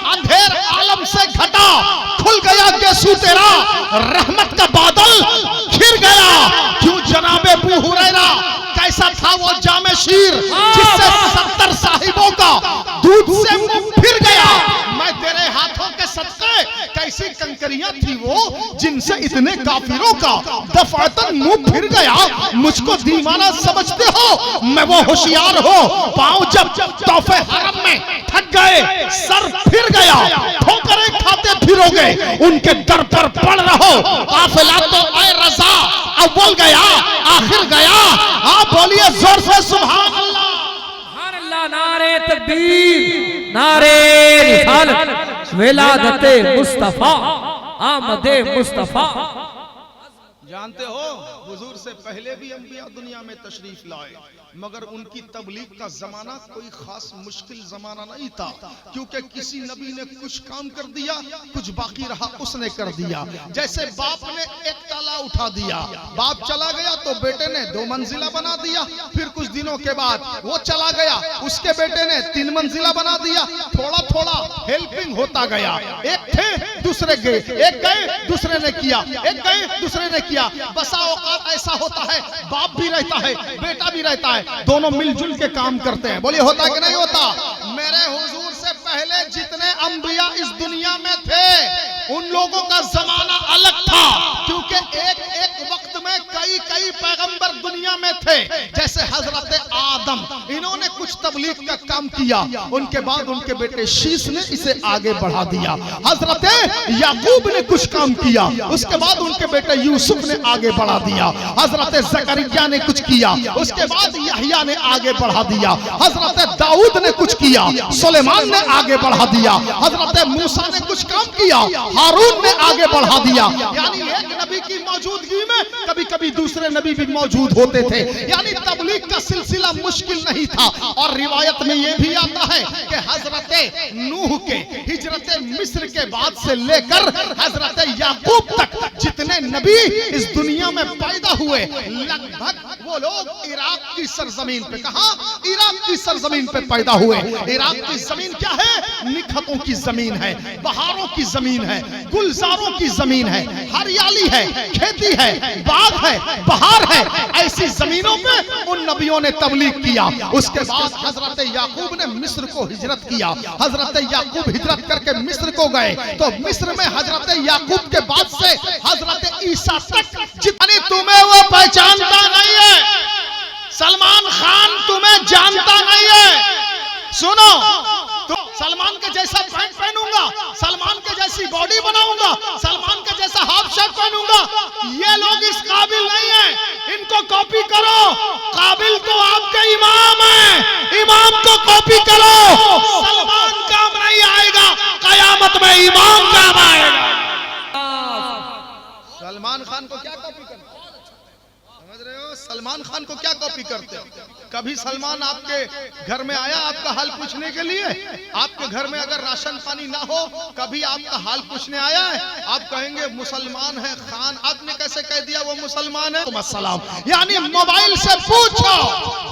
अंधेर आलम से घटा, खुल गया गेसू तेरा रहमत का बादल घिर गया। क्यों जनाबे अबू हुरैरा कैसा था वो जामे शीर जिससे 70 साहिबों का दूध से मुंह फिर गया। मैं तेरे हाथों के सदके कैसी कंकरियां थी वो जिनसे इतने काफिरों का दफातन मुंह फिर गया। मुझको दीवाना समझते हो, मैं वो होशियार हो, पांव जब तोहफे हरम में थक गए सर फिर गया, ठोकरें खाते फिरोगे उनके दर पर पड़ रहो। काफिला तो ऐ रज़ा अव्वल गया आखिर गया। आप बोलिए जोर से सुभान अल्लाह। सुभान अल्लाह। नारे तकबीर, नारे रिसालत, विलादते मुस्तफा, आमदे मुस्तफा। जानते हो हुजूर से पहले भी अंबिया दुनिया में तशरीफ लाए, मगर उनकी तबलीग का जमाना कोई खास मुश्किल जमाना नहीं था, क्योंकि किसी नबी ने कुछ काम कर दिया, कुछ बाकी रहा उसने कर दिया। जैसे बाप ने एक ताला उठा दिया, बाप चला गया तो बेटे ने 2 मंजिला बना दिया, फिर कुछ दिनों के बाद वो चला गया, उसके बेटे ने 3 मंजिला बना दिया। थोड़ा थोड़ा हेल्पिंग होता गया, एक थे दूसरे गए, एक गए दूसरे ने किया, एक गए दूसरे ने किया। बसा औकात ऐसा होता है, बाप भी रहता है बेटा भी रहता है, दोनों मिलजुल के काम करते हैं। बोलिए होता कि नहीं होता? मेरे हुजूर से पहले जितने अंबिया इस दुनिया में थे उन लोगों का जमाना अलग था, क्योंकि एक एक वक्त में कई कई पैगंबर दुनिया में थे। जैसे हजरत आदम, इन्होंने कुछ तबलीग का काम किया, उनके बाद उनके बेटे शीश ने इसे आगे बढ़ा दिया। हजरत याकूब ने कुछ काम किया, उसके बाद उनके बेटे यूसुफ ने आगे बढ़ा दिया। हजरत जकरिया ने कुछ किया, उसके बाद यहया ने आगे बढ़ा दिया। हजरत दाऊद ने कुछ किया, सुलेमान ने आगे बढ़ा दिया। हजरत मूसा ने कुछ काम किया, हारून ने आगे बढ़ा दिया। यानी एक नबी की मौजूदगी में कभी कभी दूसरे नबी भी मौजूद होते थे। यानी तबलीग का सिलसिला मुश्किल नहीं था। और रिवायत में यह भी आता है कि हजरत नूह के हिजरत मिस्र के बाद से लेकर हजरत याकूब तक जितने नबी इस दुनिया में पैदा हुए, लगभग वो लोग इराक की सरजमीन पे, कहा इराक की सरजमीन पे पैदा हुए। इराक की जमीन क्या है? निखतों की जमीन है, बहारों की जमीन है, गुलजारों की जमीन है, हरियाली है, खेती है, बाग है, बहार है। ऐसी जमीनों पे उन नबियों ने तबलीग किया। उसके बाद हजरत याकूब ने मिस्र को हिजरत किया। हजरत याकूब हिजरत करके मिस्र को गए, तो मिस्र में हजरत याकूब के बाद से हजरत ईसा तक जितनी तुम्हें वो पहचानता नहीं है, सलमान खान तुम्हें जानता नहीं है। सुनो, तो सलमान के जैसा पैंट पहनूंगा, सलमान के जैसी बॉडी बनाऊंगा, सलमान के जैसा हाफ शर्ट पहनूंगा, ये लोग इस काबिल नहीं है, इनको कॉपी करो। काबिल तो आपके इमाम है, इमाम को कॉपी करो। सलमान काम नहीं आएगा, कयामत में इमाम काम आएगा। सलमान खान को क्या कॉपी करते हो? समझ रहे हो? सलमान खान को क्या कॉपी करते हो? कभी सलमान आपके घर में आया आपका हाल पूछने के लिए? आपके घर में अगर राशन पानी ना हो, कभी आपका हाल पूछने आया है? आप कहेंगे मुसलमान है खान, आपने कैसे कह दिया वो मुसलमान है? मसलाम। यानी मोबाइल से पूछो,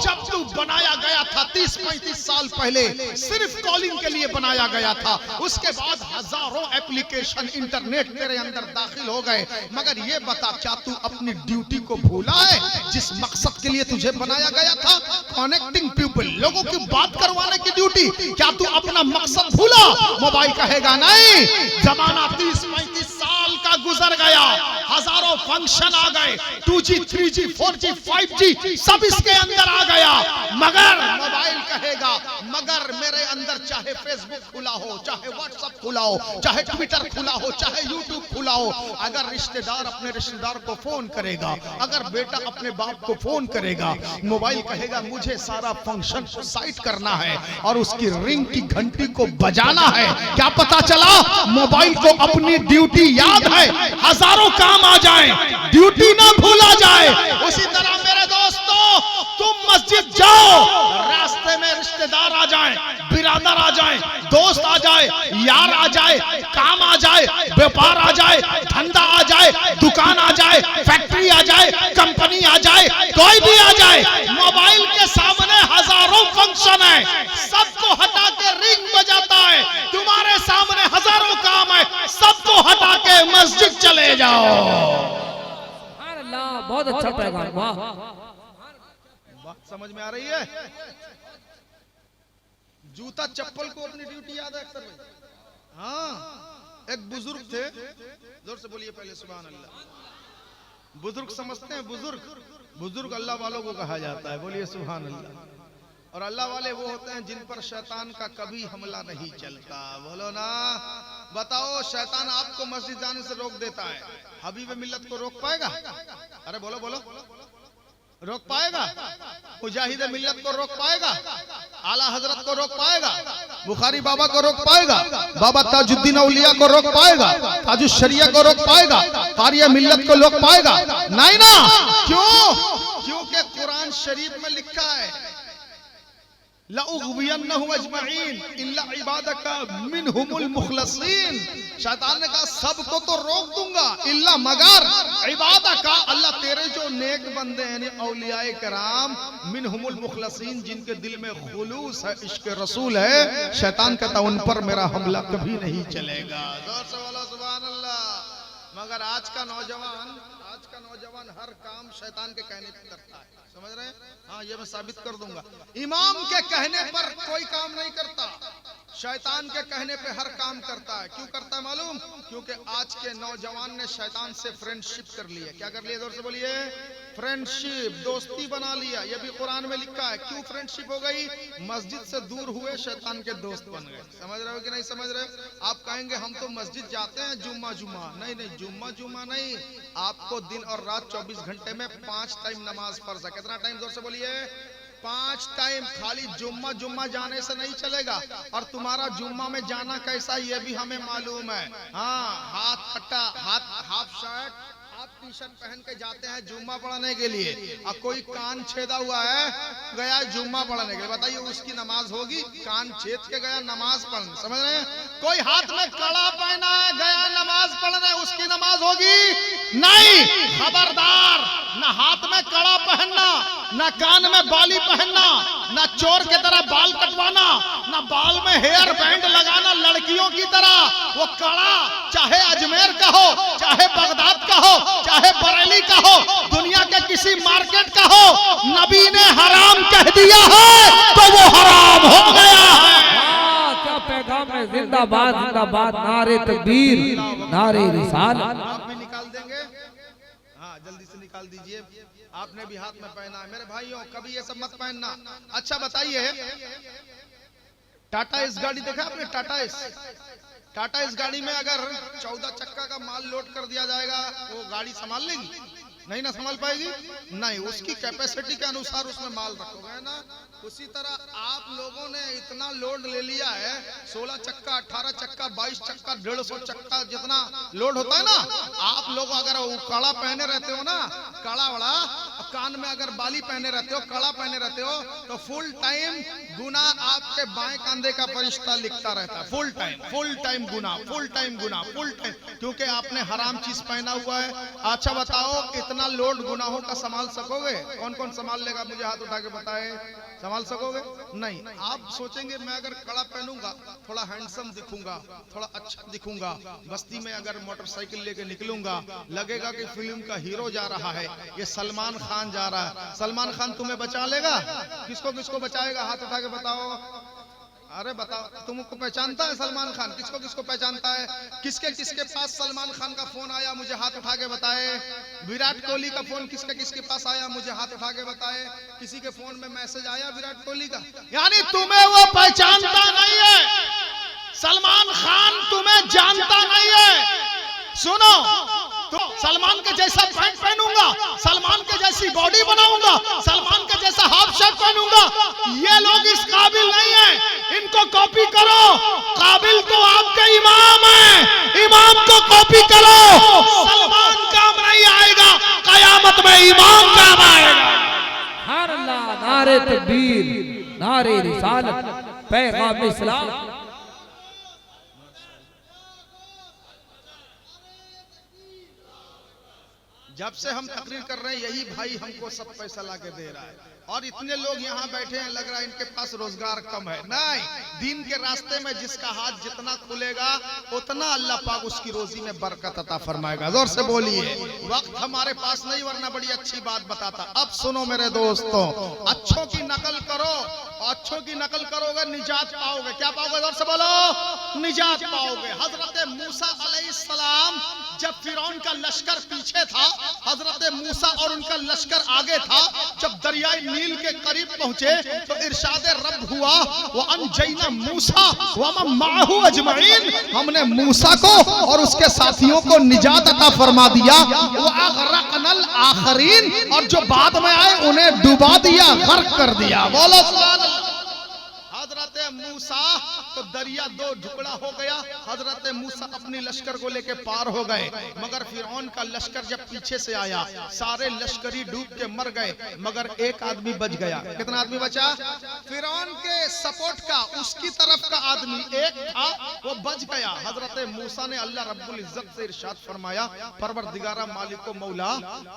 जब तू बनाया गया था 30-35 साल पहले सिर्फ कॉलिंग के लिए बनाया गया था, उसके बाद हजारों एप्लीकेशन इंटरनेट तेरे अंदर दाखिल हो गए, मगर ये बता क्या तू अपनी ड्यूटी को भूला है जिस मकसद के लिए तुझे बनाया गया था? कनेक्टिंग पीपल, लोगों की बात करवाने की ड्यूटी। क्या तू अपना मकसद भूला? मोबाइल कहेगा नहीं। जमाना 30-35 साल का गुजर गया, हजारों फंक्शन आ गए, 2G 3G 4G 5G सब इसके अंदर आ गया, मगर मोबाइल कहेगा मगर मेरे अंदर चाहे फेसबुक खुला हो, चाहे व्हाट्सएप खुला हो, चाहे ट्विटर खुला हो, चाहे यूट्यूब खुला हो, अगर रिश्तेदार अपने रिश्तेदार को फोन करेगा, अगर बेटा अपने बाप को फोन करेगा, मोबाइल कहेगा मुझे सारा फंक्शन साइट करना है और उसकी रिंग की घंटी को बजाना है। क्या पता चला? मोबाइल को अपनी ड्यूटी याद है, हजारों काम आ जाए, ड्यूटी ना भूला जाए। उसी तरह मेरे दोस्तों, तुम मस्जिद जाओ, रास्ते में रिश्तेदार आ जाए, बिरादर आ जाए, दोस्त आ जाए, यार आ जाए, काम आ जाए, व्यापार आ जाए, धंधा आ जाए, दुकान आ जाए, फैक्ट्री आ जाए, कोई भी आ जाए, मोबाइल के सामने हजारों फंक्शन है, सबको हटा के रिंग बजाता है, तुम्हारे सामने हजारों काम है, सबको हटा के मस्जिद चले जाओ। अल्लाह, बहुत अच्छा पैगाम, वाह। बात समझ में आ रही है? जूता चप्पल को अपनी ड्यूटी याद है अक्सर भाई। हाँ, एक बुजुर्ग थे, जोर से बोलिए पहले सुभान अल्लाह। बुजुर्ग समझते हैं, बुजुर्ग अल्लाह वालों को कहा जाता है, बोलिए सुभान अल्लाह। और अल्लाह वाले वो होते हैं जिन पर शैतान का कभी हमला नहीं चलता। बोलो ना, बताओ शैतान आपको मस्जिद जाने से रोक देता है, हबीब मिल्लत को रोक पाएगा? अरे बोलो बोलो, रोक पाएगा? मुजाहिद मिल्लत को रोक पाएगा? आला हजरत को रोक पाएगा? बुखारी बाबा को रोक पाएगा? बाबा ताजुद्दीन औलिया को रोक पाएगा? ताजुश शरिया को रोक पाएगा? कारिया मिल्लत को रोक पाएगा? नहीं ना। क्यों? क्योंकि कुरान शरीफ में लिखा है लउग़वियन्नहुम अजमईन इल्ला इबादका मिनहुमुल मुखलसीन। शैतान ने कहा सबको तो रोक दूंगा इल्ला मगर इबादका, अल्लाह तेरे जो नेक बंदे हैं यानी औलियाए कराम, मिनहुमुल मुखलसीन, जिनके दिल में खुलूस है, इश्क रसूल है, शैतान कहता उन पर मेरा हमला कभी नहीं चलेगा। जोर से बोलो सुभान अल्लाह। मगर आज का नौजवान हर काम शैतान के कहने पे करता है, समझ रहे हैं? हाँ, ये मैं साबित कर दूंगा। इमाम के कहने पर कोई काम नहीं करता, शैतान के कहने पे हर काम करता है। क्यों करता है मालूम? क्योंकि आज के नौजवान ने शैतान से फ्रेंडशिप कर ली है। क्या कर लिया? जोर से बोलिए, फ्रेंडशिप, दोस्ती बना लिया। ये भी कुरान में लिखा है। क्यों फ्रेंडशिप हो गई? मस्जिद से दूर हुए, शैतान के दोस्त बन गए। समझ रहे हो कि नहीं समझ रहे? आप कहेंगे हम तो मस्जिद जाते हैं जुम्मा नहीं, जुम्मा नहीं, आपको दिन और रात 24 घंटे में 5 टाइम नमाज फर्ज है। कितना टाइम? जोर से बोलिए, 5 टाइम। खाली जुम्मा जाने से नहीं चलेगा, और तुम्हारा जुम्मा में जाना कैसा ये भी हमें मालूम है। हाँ, हाथ फटा, half shirt, half T shirt पहन के जाते हैं जुम्मा पढ़ने के लिए, और कोई कान छेदा हुआ है गया जुम्मा पढ़ने के लिए, बताइए उसकी नमाज होगी? कान छेद के गया नमाज पढ़ने, समझ रहे हैं? कोई हाथ में कड़ा पहना है गया नमाज पढ़ने, उसकी नमाज होगी? नहीं। खबरदार, ना हाथ में कड़ा पहनना, ना कान में बाली पहनना, ना चोर की तरह बाल कटवाना, ना बाल में हेयर बैंड लगाना लड़कियों की तरह। वो कड़ा चाहे अजमेर का हो, चाहे बगदाद का हो, चाहे बरेली का हो, दुनिया के किसी मार्केट का हो, नबी ने हराम कह दिया है तो वो हराम हो गया है। क्या पैगाम है, जिंदाबाद जिंदाबाद, नारे तकबीर, नारे रिसालत। आप भी निकाल देंगे? हाँ, जल्दी से निकाल दीजिए। आपने भी हाथ में पहना है। मेरे भाइयों, कभी ये सब मत पहनना। अच्छा बताइए, टाटा इस गाड़ी देखा आपने? टाटा इस गाड़ी में अगर 14 चक्का का माल लोड कर दिया जाएगा, वो गाड़ी संभाल लेगी? नहीं ना संभाल पाएगी। नहीं, उसकी कैपेसिटी के अनुसार उसमें माल रखोगे ना। उसी तरह आप लोगों ने इतना लोड ले लिया है, 16 चक्का, 18 चक्का, 22 चक्का, 150 चक्का जितना लोड होता है ना, आप लोग अगर वो कड़ा पहने रहते हो ना, कड़ा वड़ा, कान में अगर बाली पहने रहते हो, कड़ा पहने रहते हो, तो फुल टाइम गुना आपके बाएं कंधे का फरिश्ता लिखता रहता है। फुल टाइम गुना, क्योंकि आपने हराम चीज पहना हुआ है। अच्छा बताओ, इतना लोड गुनाहों का संभाल सकोगे? कौन कौन संभाल लेगा? मुझे हाथ उठा के बताए, संभाल सकोगे? नहीं। आप सोचेंगे मैं अगर कड़ा पहनूंगा थोड़ा हैंडसम दिखूंगा, थोड़ा अच्छा दिखूंगा, बस्ती में अगर मोटरसाइकिल लेके निकलूंगा लगेगा कि फिल्म का हीरो जा रहा है, ये सलमान खान जा रहा है। सलमान खान तुम्हें बचा लेगा? किसको किसको बचाएगा? हाथ उठा के बताओ। अरे बताओ, तुमको पहचानता है सलमान खान? किसको किसको पहचानता है? किसके किसके पास सलमान खान का फोन आया? मुझे हाथ उठा के बताए। विराट कोहली का फोन किसके किसके पास आया? मुझे हाथ उठा के बताए। किसी के फोन में मैसेज आया विराट कोहली का? यानी तुम्हें वो पहचानता नहीं है। सलमान खान तुम्हें जानता नहीं है। सुनो, तो सलमान के जैसा पैंट पहनूंगा, सलमान के जैसी बॉडी बनाऊंगा, सलमान के जैसा हाफ शर्ट पहनूंगा, ये लोग इस काबिल नहीं है। इनको कॉपी करो। काबिल तो आपके इमाम है, इमाम को कॉपी करो। सलमान काम नहीं आएगा, कयामत में इमाम काम आएगा। हर अल्लाह, नारे तकबीर, नारे रिसालत, पैगाम इस्लाम। जब से हम तकरीर कर रहे हैं यही भाई हमको सब पैसा ला के दे रहा है, और इतने लोग यहाँ बैठे हैं, लग रहा है इनके पास रोजगार कम है। नहीं, दीन के रास्ते में जिसका हाथ जितना खुलेगा उतना अल्लाह पाक उसकी रोजी में बरकत अता फरमाएगा। जोर से बोलिए। वक्त हमारे पास नहीं, वरना बड़ी अच्छी बात बताता। अब सुनो मेरे दोस्तों, अच्छों की नकल करो, अच्छों की नकल करोगे निजात पाओगे। क्या पाओगे? जोर से बोलो, निजात पाओगे। हजरत मूसा अलैहिस्सलाम जब फिरौन का लश्कर पीछे था, हजरत मूसा और उनका लश्कर आगे था, जब दरियाई नील के करीब पहुंचे तो इरशाद रब हुआ, वो अनजैना मूसा व मन माअहू अजमईन, हमने मूसा को और उसके साथियों को निजात अता फरमा दिया। वो अगरकनल आखरीन, और जो बाद में आए उन्हें डुबा दिया, गर्क कर दिया। बोलो सुभान अल्लाह। हजरत मूसा तो दरिया दो टुकड़ा हो गया, हजरत मूसा अपनी लश्कर को लेके पार हो गए, मगर फिरौन का लश्कर जब पीछे से आया सारे लश्करी डूब के मर गए, मगर एक आदमी बच गया। कितना आदमी बचा? फिरौन के सपोर्ट का, उसकी तरफ का आदमी एक था, वो बच गया। हजरत मूसा ने अल्लाह रब्बुल इज्जत से इरशाद फरमाया, परवरदिगारा मालिको मौला,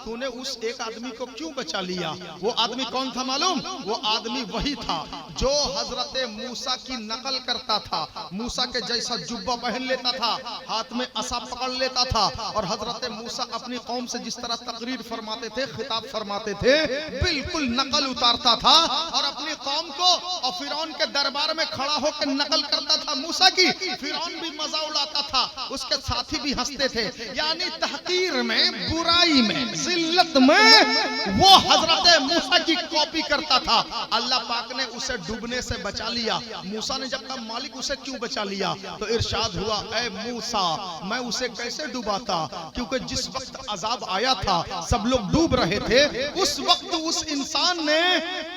तूने उस एक आदमी को क्यों बचा लिया? वो आदमी कौन था मालूम? वो आदमी वही था जो हजरत मूसा की नकल करता था, मूसा के जैसा जुब्बा पहन लेता था, हाथ में असा पकड़ लेता था, और हजरत मूसा अपनी कौम से जिस तरह तकरीर फरमाते थे, खिताब फरमाते थे, बिल्कुल नकल उतारता था और अपनी कौम को और फिरौन के दरबार में खड़ा होकर नकल करता था मूसा की। फिरौन भी मजा उड़ाता था, उसके साथी भी हंसते थे। यानी तहकीर में, बुराई में, जिल्लत में वो हजरत मूसा की कॉपी करता था। अल्लाह पाक ने उसे डूबने से बचा लिया। मूसा ने जब कहा मालिक उसे क्यों बचा लिया, तो इरशाद हुआ, ऐ मूसा, मैं उसे कैसे डुबाता, क्योंकि जिस वक्त अजाब आया था सब लोग डूब रहे थे, उस वक्त उस इंसान ने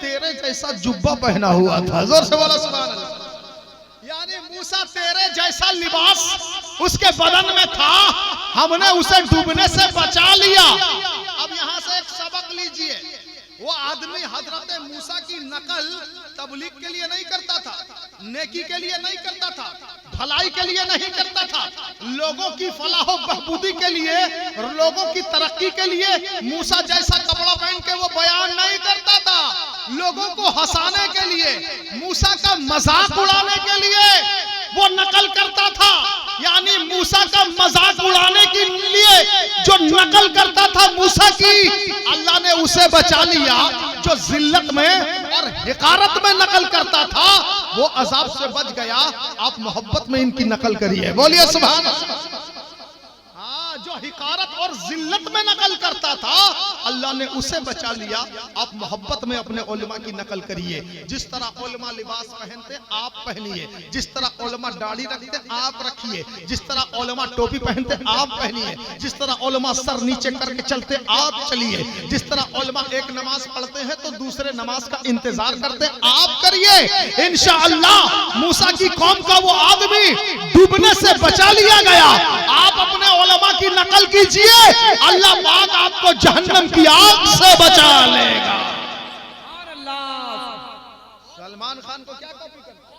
तेरे जैसा जुब्बा पहना हुआ था। जोर से बोलो सुभान अल्लाह। यानी मूसा तेरे जैसा लिबास उसके बदन में था, हमने उसे डूबने से बचा लिया। अब यहाँ से एक सबक लीजिए, वो आदमी हजरत मूसा की नकल तबलीग के लिए नहीं करता था, नेकी के लिए नहीं करता था, भलाई के लिए नहीं करता था, लोगों की फलाह बहबूदी के लिए, लोगों की तरक्की के लिए मूसा जैसा कपड़ा पहन के वो बयान नहीं करता था। लोगों को हंसाने के लिए, मूसा का मजाक उड़ाने के लिए वो नकल करता था। यानी मूसा का मजाक उड़ाने के लिए जो नकल करता था मूसा की, अल्लाह ने उसे बचा लिया। जो जिल्लत में और हिकारत में नकल करता था वो अजाब से बच गया। आप मोहब्बत में इनकी नकल करिए, बोलिए सुभान अल्लाह। जो हिकारत और जिल्लत में नकल करता था अल्लाह ने उसे बचा लिया। आप मोहब्बत में अपने उलमा की नकल करिए। जिस तरह उलमा लिबास पहनते आप पहनिए, जिस तरह उलमा दाढ़ी रखते आप रखिए, जिस तरह उलमा टोपी पहनते आप पहनिए, जिस तरह उलमा सर नीचे करके चलते आप चलिए, जिस तरह उलमा एक नमाज पढ़ते हैं तो दूसरे नमाज का इंतजार करते आप करिए। इंशाअल्लाह मूसा की कौम का वो आदमी डूबने से बचा लिया गया। आप अपने उलमा की नकल कीजिए, अल्लाह पाक आपको जहन्नम की आग से बचा लेगा। सलमान खान को क्या कॉपी करते हो?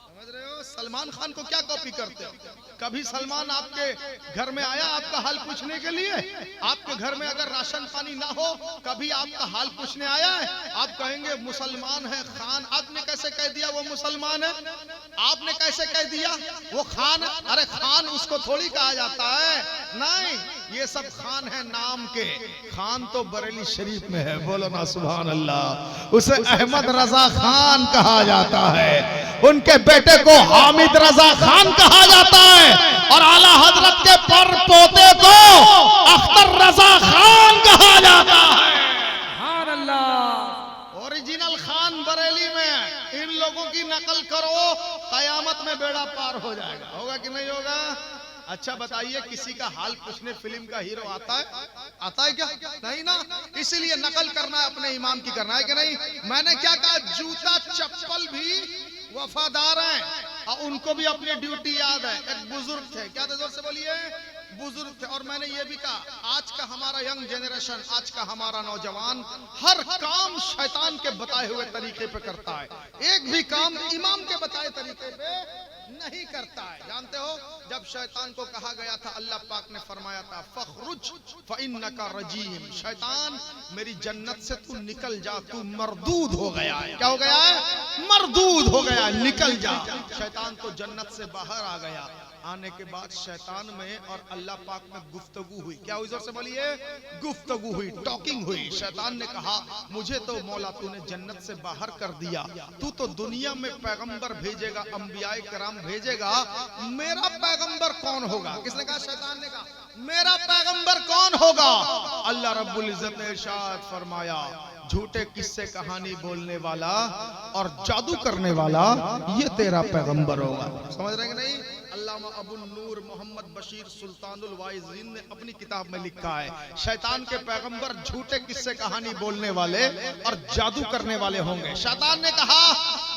समझ रहे हो? सलमान खान को क्या कॉपी करते हो? कभी सलमान आपके घर में आया आपका हाल पूछने के लिए? आपके घर में अगर राशन पानी ना हो, कभी आपका हाल पूछने आया है? आप कहेंगे मुसलमान है खान। आपने कैसे कह दिया वो मुसलमान है? आपने कैसे कह दिया वो खान? अरे खान उसको थोड़ी कहा जाता है, नहीं, ये सब खान है नाम के। खान तो बरेली शरीफ में है, बोलो ना सुभान अल्लाह। उसे अहमद रजा खान कहा जाता है, उनके बेटे को हामिद रजा खान कहा जाता है, और आला हजरत के पर पोते को अख्तर रजा खान कहा जाता है। सुभान अल्लाह। ओरिजिनल खान बरेली में। इन लोगों की नकल करो, कयामत में बेड़ा पार हो जाएगा। होगा कि नहीं होगा? अच्छा बताइए, किसी का हाल पूछने फिल्म का हीरो आता है? आता है क्या? नहीं ना। इसीलिए नकल करना है, अपने इमाम की करना है कि नहीं? मैंने क्या कहा, जूता चप्पल भी वफादार हैं और उनको भी अपनी ड्यूटी याद है। एक बुजुर्ग थे, क्या थे? जोर से बोलिए। बुजुर्ग थे, और मैंने ये भी कहा, आज का हमारा यंग जनरेशन, आज का हमारा नौजवान हर काम शैतान के बताए हुए तरीके पे करता है। एक भी काम इमाम के बताए तरीके पे नहीं करता है। जानते हो जब शैतान को कहा गया था, अल्लाह पाक ने फरमाया था फखरुज फइन्नका रजीम, शैतान मेरी जन्नत से तू निकल जा, तू मरदूद हो गया है। क्या हो गया है? मरदूद हो गया, निकल जा। शैतान तो जन्नत से बाहर आ गया। आने के बाद शैतान में और अल्लाह पाक में गुफ्तगू हुई। क्या हुई? जोर से बोलिए। गुफ्तगू हुई, टॉकिंग हुई। शैतान ने कहा मुझे तो मौला तूने जन्नत से बाहर कर दिया, तू तो दुनिया में पैगंबर भेजेगा, अंबियाए किराम भेजेगा, मेरा पैगंबर कौन होगा? किसने कहा? शैतान ने कहा मेरा पैगंबर कौन होगा? अल्लाह रब्बुल इज्जत ने इरशाद फरमाया झूठे किस्से कहानी बोलने वाला और जादू करने वाला ये तेरा पैगंबर होगा। समझ रहे हैं कि नहीं? अल्लामा अबू नूर मोहम्मद बशीर सुल्तानुल वाइज़ीन ने अपनी किताब में लिखा है शैतान के पैगंबर झूठे किस्से कहानी बोलने वाले और जादू करने वाले होंगे। शैतान ने कहा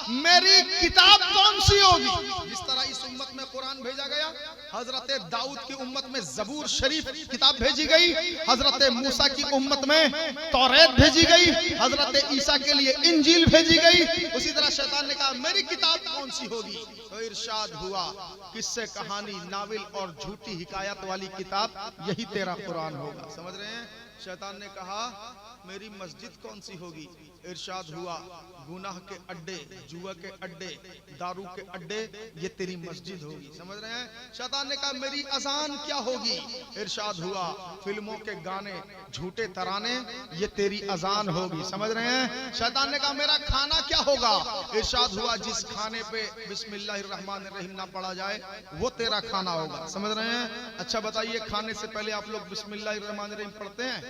मेरी किताब कौन सी होगी? जिस तरह इस उम्मत में कुरान भेजा गया, हजरत दाऊद की उम्मत में जबूर शरीफ किताब भेजी गई, हजरत मूसा की उम्मत में तौरात भेजी गई, हजरत ईसा के लिए इंजील भेजी गई, उसी तरह शैतान ने कहा मेरी किताब कौन सी होगी? तो इरशाद हुआ किस्से कहानी, नाविल और झूठी हिकायत वाली किताब यही तेरा कुरान होगा। समझ रहे हैं? शैतान ने कहा मेरी मस्जिद कौन सी होगी? इरशाद हुआ गुनाह के अड्डे, जुआ के अड्डे, दारू के अड्डे, ये तेरी मस्जिद होगी। समझ रहे हैं? शैतान ने कहा मेरी अजान क्या होगी? इरशाद हुआ फिल्मों के गाने, झूठे तराने, ये तेरी अजान होगी। समझ रहे हैं? शैतान ने कहा मेरा खाना क्या होगा? इरशाद हुआ जिस खाने पे बिस्मिल्लाहिर्रहमानिर्रहीम ना पढ़ा जाए वो तेरा खाना होगा। समझ रहे हैं? अच्छा बताइए, खाने से पहले आप लोग बिस्मिल्लाहिर्रहमानिर्रहीम पढ़ते हैं?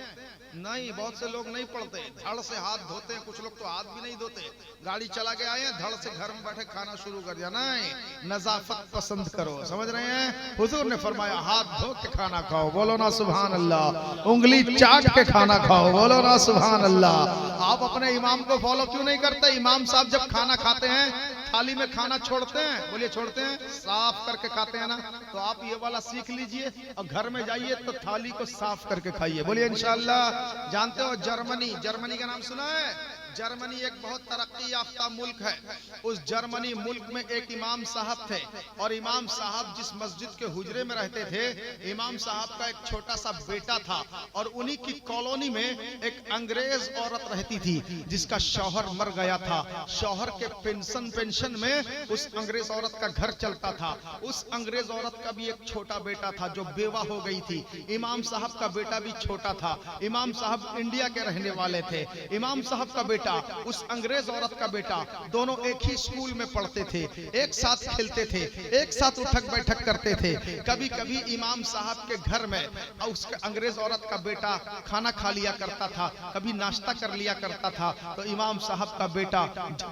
नहीं, बहुत से लोग नहीं पढ़ते, धड़ से हाथ धोते हैं, कुछ लोग तो हाथ भी नहीं धोते, गाड़ी चला के आए हैं, धड़ से घर में बैठे खाना शुरू कर दिया। नहीं, नजाफत पसंद करो। समझ रहे हैं? हुजूर ने फरमाया हाथ धो के खाना खाओ, बोलो ना सुभान अल्लाह। उंगली चाट के खाना खाओ, बोलो ना सुभान अल्लाह। आप अपने इमाम को फॉलो क्यों नहीं करते? इमाम साहब जब खाना खाते हैं थाली में खाना छोड़ते हैं, बोलिए छोड़ते हैं, साफ करके खाते हैं ना? तो आप ये वाला सीख लीजिए और घर में जाइए तो थाली को साफ करके खाइए। बोलिए इंशाअल्लाह। जानते हो जर्मनी का नाम सुना है? जर्मनी एक बहुत तरक्की याफ्ता मुल्क है। उस जर्मनी मुल्क में एक इमाम साहब थे और इमाम साहब जिस मस्जिद के हुजरे में रहते थे, इमाम साहब का एक छोटा सा बेटा था और उन्हीं की कॉलोनी में एक अंग्रेज औरत रहती थी जिसका शौहर मर गया था। शौहर के पेंशन में उस अंग्रेज औरत का घर चलता था। उस अंग्रेज औरत का भी एक छोटा बेटा था जो बेवा हो गई थी। इमाम साहब का बेटा भी छोटा था। इमाम साहब इंडिया के रहने वाले थे। इमाम साहब का बेटा, उस अंग्रेज औरत का बेटा, दोनों एक ही स्कूल में पढ़ते थे, एक साथ खेलते थे, एक साथ उठक बैठक करते थे। कभी कभी इमाम साहब के घर में उस अंग्रेज औरत का बेटा खाना खा लिया करता था, कभी नाश्ता कर लिया करता था। तो इमाम साहब का बेटा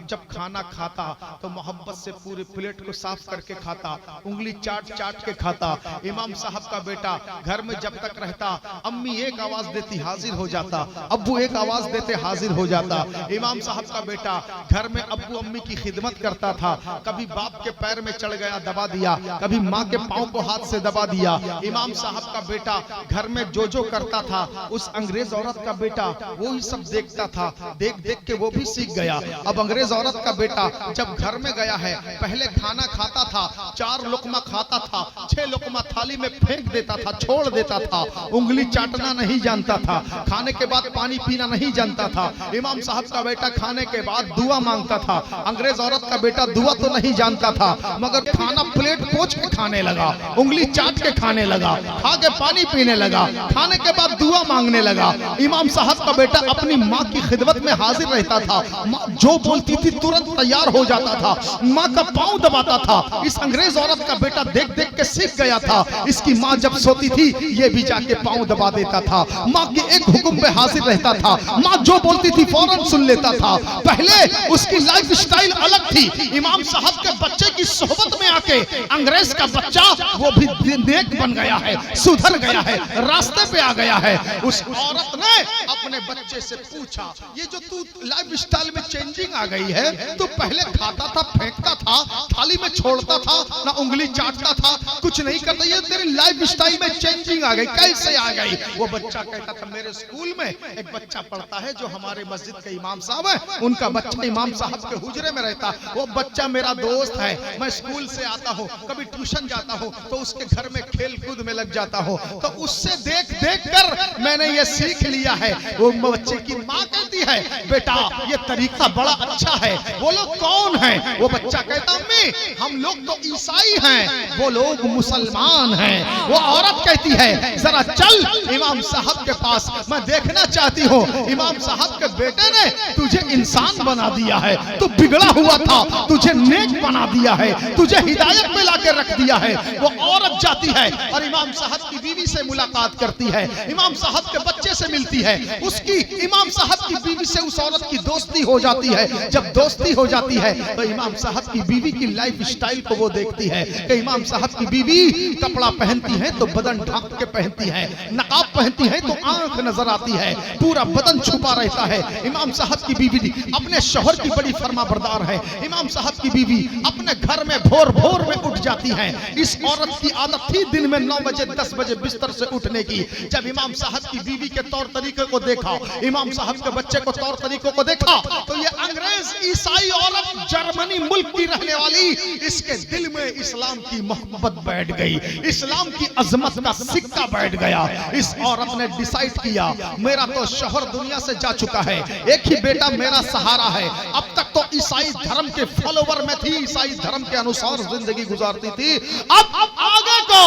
जब खाना खाता तो मोहब्बत से पूरे प्लेट को साफ करके खाता, उंगली चाट चाट के खाता। इमाम साहब का बेटा घर में जब तक रहता, अम्मी एक आवाज देती हाजिर हो जाता, अब्बू एक आवाज देते हाजिर हो जाता। इमाम साहब का बेटा घर में अब्बू अम्मी की खिदमत करता था। कभी बाप के पैर में चढ़ गया, दबा दिया, कभी माँ के पाँव को हाथ से दबा दिया। इमाम साहब का बेटा घर में जो जो करता था उस अंग्रेज औरत का बेटा वो ही सब देखता था। देख देख के वो भी सीख गया। अब अंग्रेज औरत का बेटा जब घर में गया है, पहले खाना खाता था, 4 लुकमा खाता था, 6 लुकमा थाली में फेंक देता था, छोड़ देता था, उंगली चाटना नहीं जानता था, खाने के बाद पानी पीना नहीं जानता था। इमाम साहब का बेटा खाने के बाद दुआ मांगता था। अंग्रेज औरत का बेटा दुआ तो नहीं जानता था मगर खाना प्लेट पोंछ के खाने लगा, उंगली चाट के खाने लगा, खा के पानी पीने लगा, खाने के बाद दुआ मांगने लगा। इमाम साहब का बेटा अपनी माँ की खिदमत में हाजिर रहता था, माँ जो बोलती थी तुरंत तैयार हो जाता था, माँ का पाँव दबाता था। इस अंग्रेज औरत का बेटा देख देख के सीख गया था। इसकी माँ जब सोती थी ये भी जाके पाँव दबा देता था, माँ के एक हुक्म पे हाजिर रहता था, माँ जो बोलती थी फौरन सुन लेता था। पहले उसकी लाइफ स्टाइल अलग थी। इमाम साहब के बच्चे की सोहबत में आके अंग्रेज का बच्चा वो भी नेक बन गया है, सुधर गया है, रास्ते पे आ गया है। उस औरत ने अपने मैंने बच्चे से पूछा, ये जो तू लाइफ स्टाइल में चेंजिंग आ गई है, तो पहले खाता था, फेंकता था, थाली में छोड़ता था, ना उंगली चाटता था, कुछ नहीं करता, ये तेरी लाइफ स्टाइल में चेंजिंग आ गई, कैसे आ गई? वो बच्चा कहता था, मेरे स्कूल में एक बच्चा पढ़ता है जो हमारे मस्जिद के इमाम साहब है, उनका बच्चा इमाम साहब के हुजरे में रहता, वो बच्चा मेरा दोस्त है, मैं स्कूल से आता हूँ, कभी ट्यूशन जाता हूँ तो उसके घर में खेल कूद में लग जाता हूँ, तो उससे देख देख कर मैंने ये सीख लिया है। वो बच्चे की माँ कहती है, बेटा ये तरीका बड़ा अच्छा है। वो लोग कौन है? वो बच्चा कहता, अम्मी हम लोग तो ईसाई हैं, वो लोग मुसलमान हैं। वो औरत कहती है, जरा चल इमाम साहब के पास, मैं देखना चाहती हूँ, इमाम साहब के बेटे ने तुझे इंसान बना दिया है, तू बिगड़ा हुआ था, तुझे नेक बना दिया है, तुझे हिदायत में लाके रख दिया है। वो औरत जाती है और इमाम साहब की बीवी से मुलाकात करती है, इमाम साहब के बच्चे से मिलती है, उसकी इमाम साहब की बीवी से उस औरत की दोस्ती हो जाती है। जब दोस्ती हो जाती है तो इमाम साहब की बीवी की लाइफ स्टाइल को वो देखती है कि इमाम साहब की बीवी कपड़ा पहनती है तो बदन ढक के पहनती है, नकाब पहनती है तो आंख नजर आती है, पूरा बदन छुपा रहता है। इमाम साहब की बीवी अपने शौहर की बड़ी फरमाबरदार है। इमाम साहब की बीवी अपने घर में भोर भोर में उठ जाती है। इस औरत की आदत थी दिन में 9 बजे 10 बजे बिस्तर से उठने की। जब इमाम साहब की बीवी के तौर तरीके को देखा, इमाम साहब के बच्चे को तौर तरीकों को देखा, तो ये अंग्रेज ईसाई औरत जर्मनी मुल्क की रहने वाली, इसके दिल में इस्लाम की मोहब्बत बैठ गई, इस्लाम की अजमत का सिक्का बैठ गया। इस औरत ने डिसाइड किया, मेरा तो शौहर दुनिया से जा चुका है, एक ही बेटा मेरा सहारा है। अब तक तो ईसाई धर्म के फॉलोवर में थी, ईसाई धर्म के अनुसार जिंदगी गुजारती थी, अब आगे को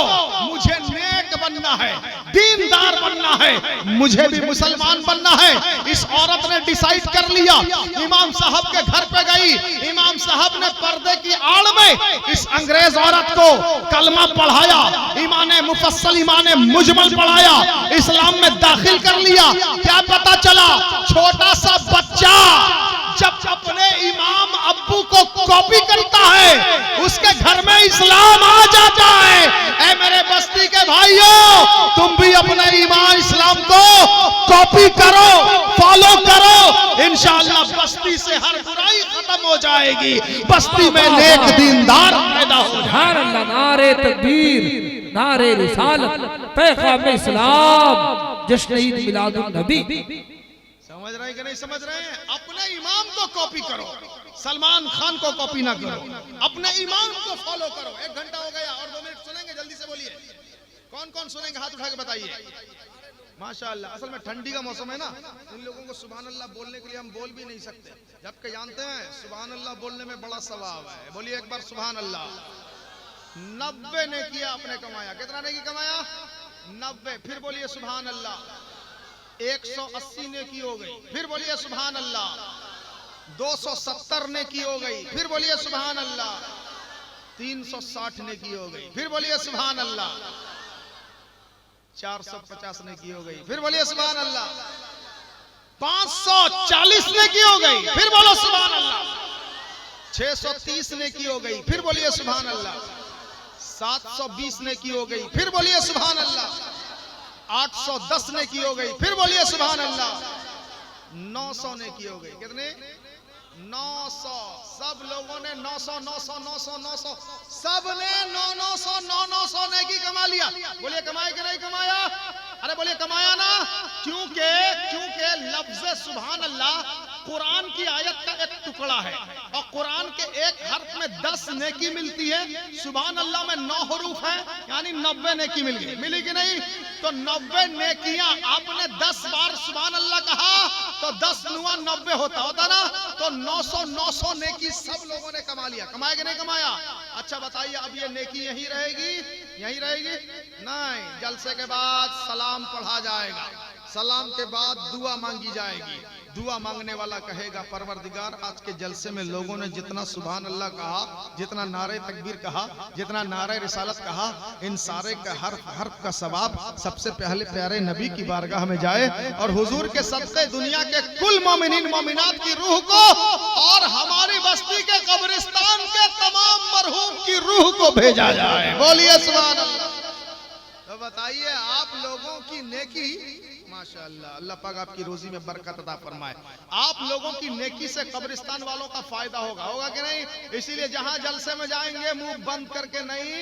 मुझे नेक बनना है, दीनदार बनना है, मुझे भी मुसलमान बनना है। इस औरत ने डिसाइड कर लिया, इमाम साहब के घर पे गई, इमाम साहब ने पर्दे की आड़ में इस अंग्रेज औरत को कलमा पढ़ाया, ईमाने मुफस्सल ईमाने मुजमल पढ़ाया, इस्लाम में दाखिल कर लिया। क्या पता चला, छोटा सा बच्चा जब अपने इमाम अब्बू को कॉपी करता है, उसके घर में इस्लाम आ जाता है। ऐ मेरे बस्ती के भाइयों, तुम भी अपने ईमान इस्लाम को कॉपी करो, फॉलो करो, इंशाअल्लाह बस्ती से हर बुराई खत्म हो जाएगी, बस्ती में नेक दीनदार पैदा हो जाएगा। नारे तकबीर, नारे रिसालत, पैगाम इस्लाम, जश्न ईद मिलादुन नबी। समझ रहे हैं कि नहीं समझ रहे हैं? अपने इमाम को कॉपी करो, सलमान खान को कॉपी ना करो, अपने इमाम को फॉलो करो। 1 घंटा हो गया और 2 मिनट सुनेंगे, जल्दी से बोलिए, कौन कौन सुनेंगे हाथ उठा के बताइए। माशाअल्लाह, असल में ठंडी का मौसम है ना, इन लोगों को सुभान अल्लाह बोलने के लिए हम बोल भी नहीं सकते, जबकि जानते हैं सुभान अल्लाह बोलने में बड़ा सवाब है। बोलिए एक बार सुभान अल्लाह। 90 ने किया, आपने कमाया, कितना ने की कमाया? 90। फिर बोलिए सुभान अल्लाह। 180 ने की हो गई, फिर बोलिए सुभान अल्लाह। 270 ने की हो गई, फिर बोलिए सुभान अल्लाह। 360 ने की हो गई, फिर बोलिए सुभान अल्लाह। 450 ने की हो गई, फिर बोलिए सुभान अल्लाह। 540 ने की हो गई, फिर बोलो सुभान अल्लाह। 630 ने की हो गई, फिर बोलिए सुभान अल्लाह। 720 ने की हो गई, फिर बोलिए सुभान अल्लाह। 810 ने की हो गई, फिर बोलिए सुभान अल्लाह। 900 ने की हो गई, कितने? 900। सब लोगों ने 900 900 900 900 सबने 900 900 ने की कमा लिया। बोलिए कमाया कि नहीं कमाया? अरे बोलिए कमाया ना। क्योंकि लफ्ज सुभान अल्लाह कुरान की आयत का एक टुकड़ा है और कुरान के एक हर्फ में 10 नेकी मिलती है। सुभान अल्लाह में 9 हरूफ है, यानी 90 नेकी मिल गई, मिली कि नहीं? तो 90 नेकियां, आपने 10 बार सुभान अल्लाह कहा तो 10 नुआ 90 होता ना, तो 900 नेकी सब लोगों ने कमा लिया। कमाया कि नहीं कमाया? अच्छा बताइए, अब ये नेकी यही रहेगी? यही रहेगी नहीं, जलसे के बाद सलाम पढ़ा जाएगा, सलाम के बाद दुआ मांगी जाएगी। दुआ मांगने वाला कहेगा, परवरदिगार आज के जलसे में लोगों ने जितना सुभान अल्लाह कहा, जितना नारे तकबीर कहा, जितना नारे रिसालत कहा, इन सारे का हर्फ का सवाब सबसे पहले प्यारे नबी की बारगाह में जाए और हुजूर के सदक़े दुनिया के कुल मोमिनीन मोमिनात की रूह को और हमारी बस्ती के कब्रिस्तान के तमाम मरहूम की रूह को भेजा जाए। बोलिए सुभान अल्लाह। तो बताइए आप लोगों की नेकी माशाअल्लाह, अल्लाह पाक आपकी रोजी में बरकत अता फरमाए। आप लोगों की नेकी से कब्रिस्तान वालों का फायदा होगा कि नहीं? इसीलिए जहां जलसे में जाएंगे मुंह बंद करके नहीं,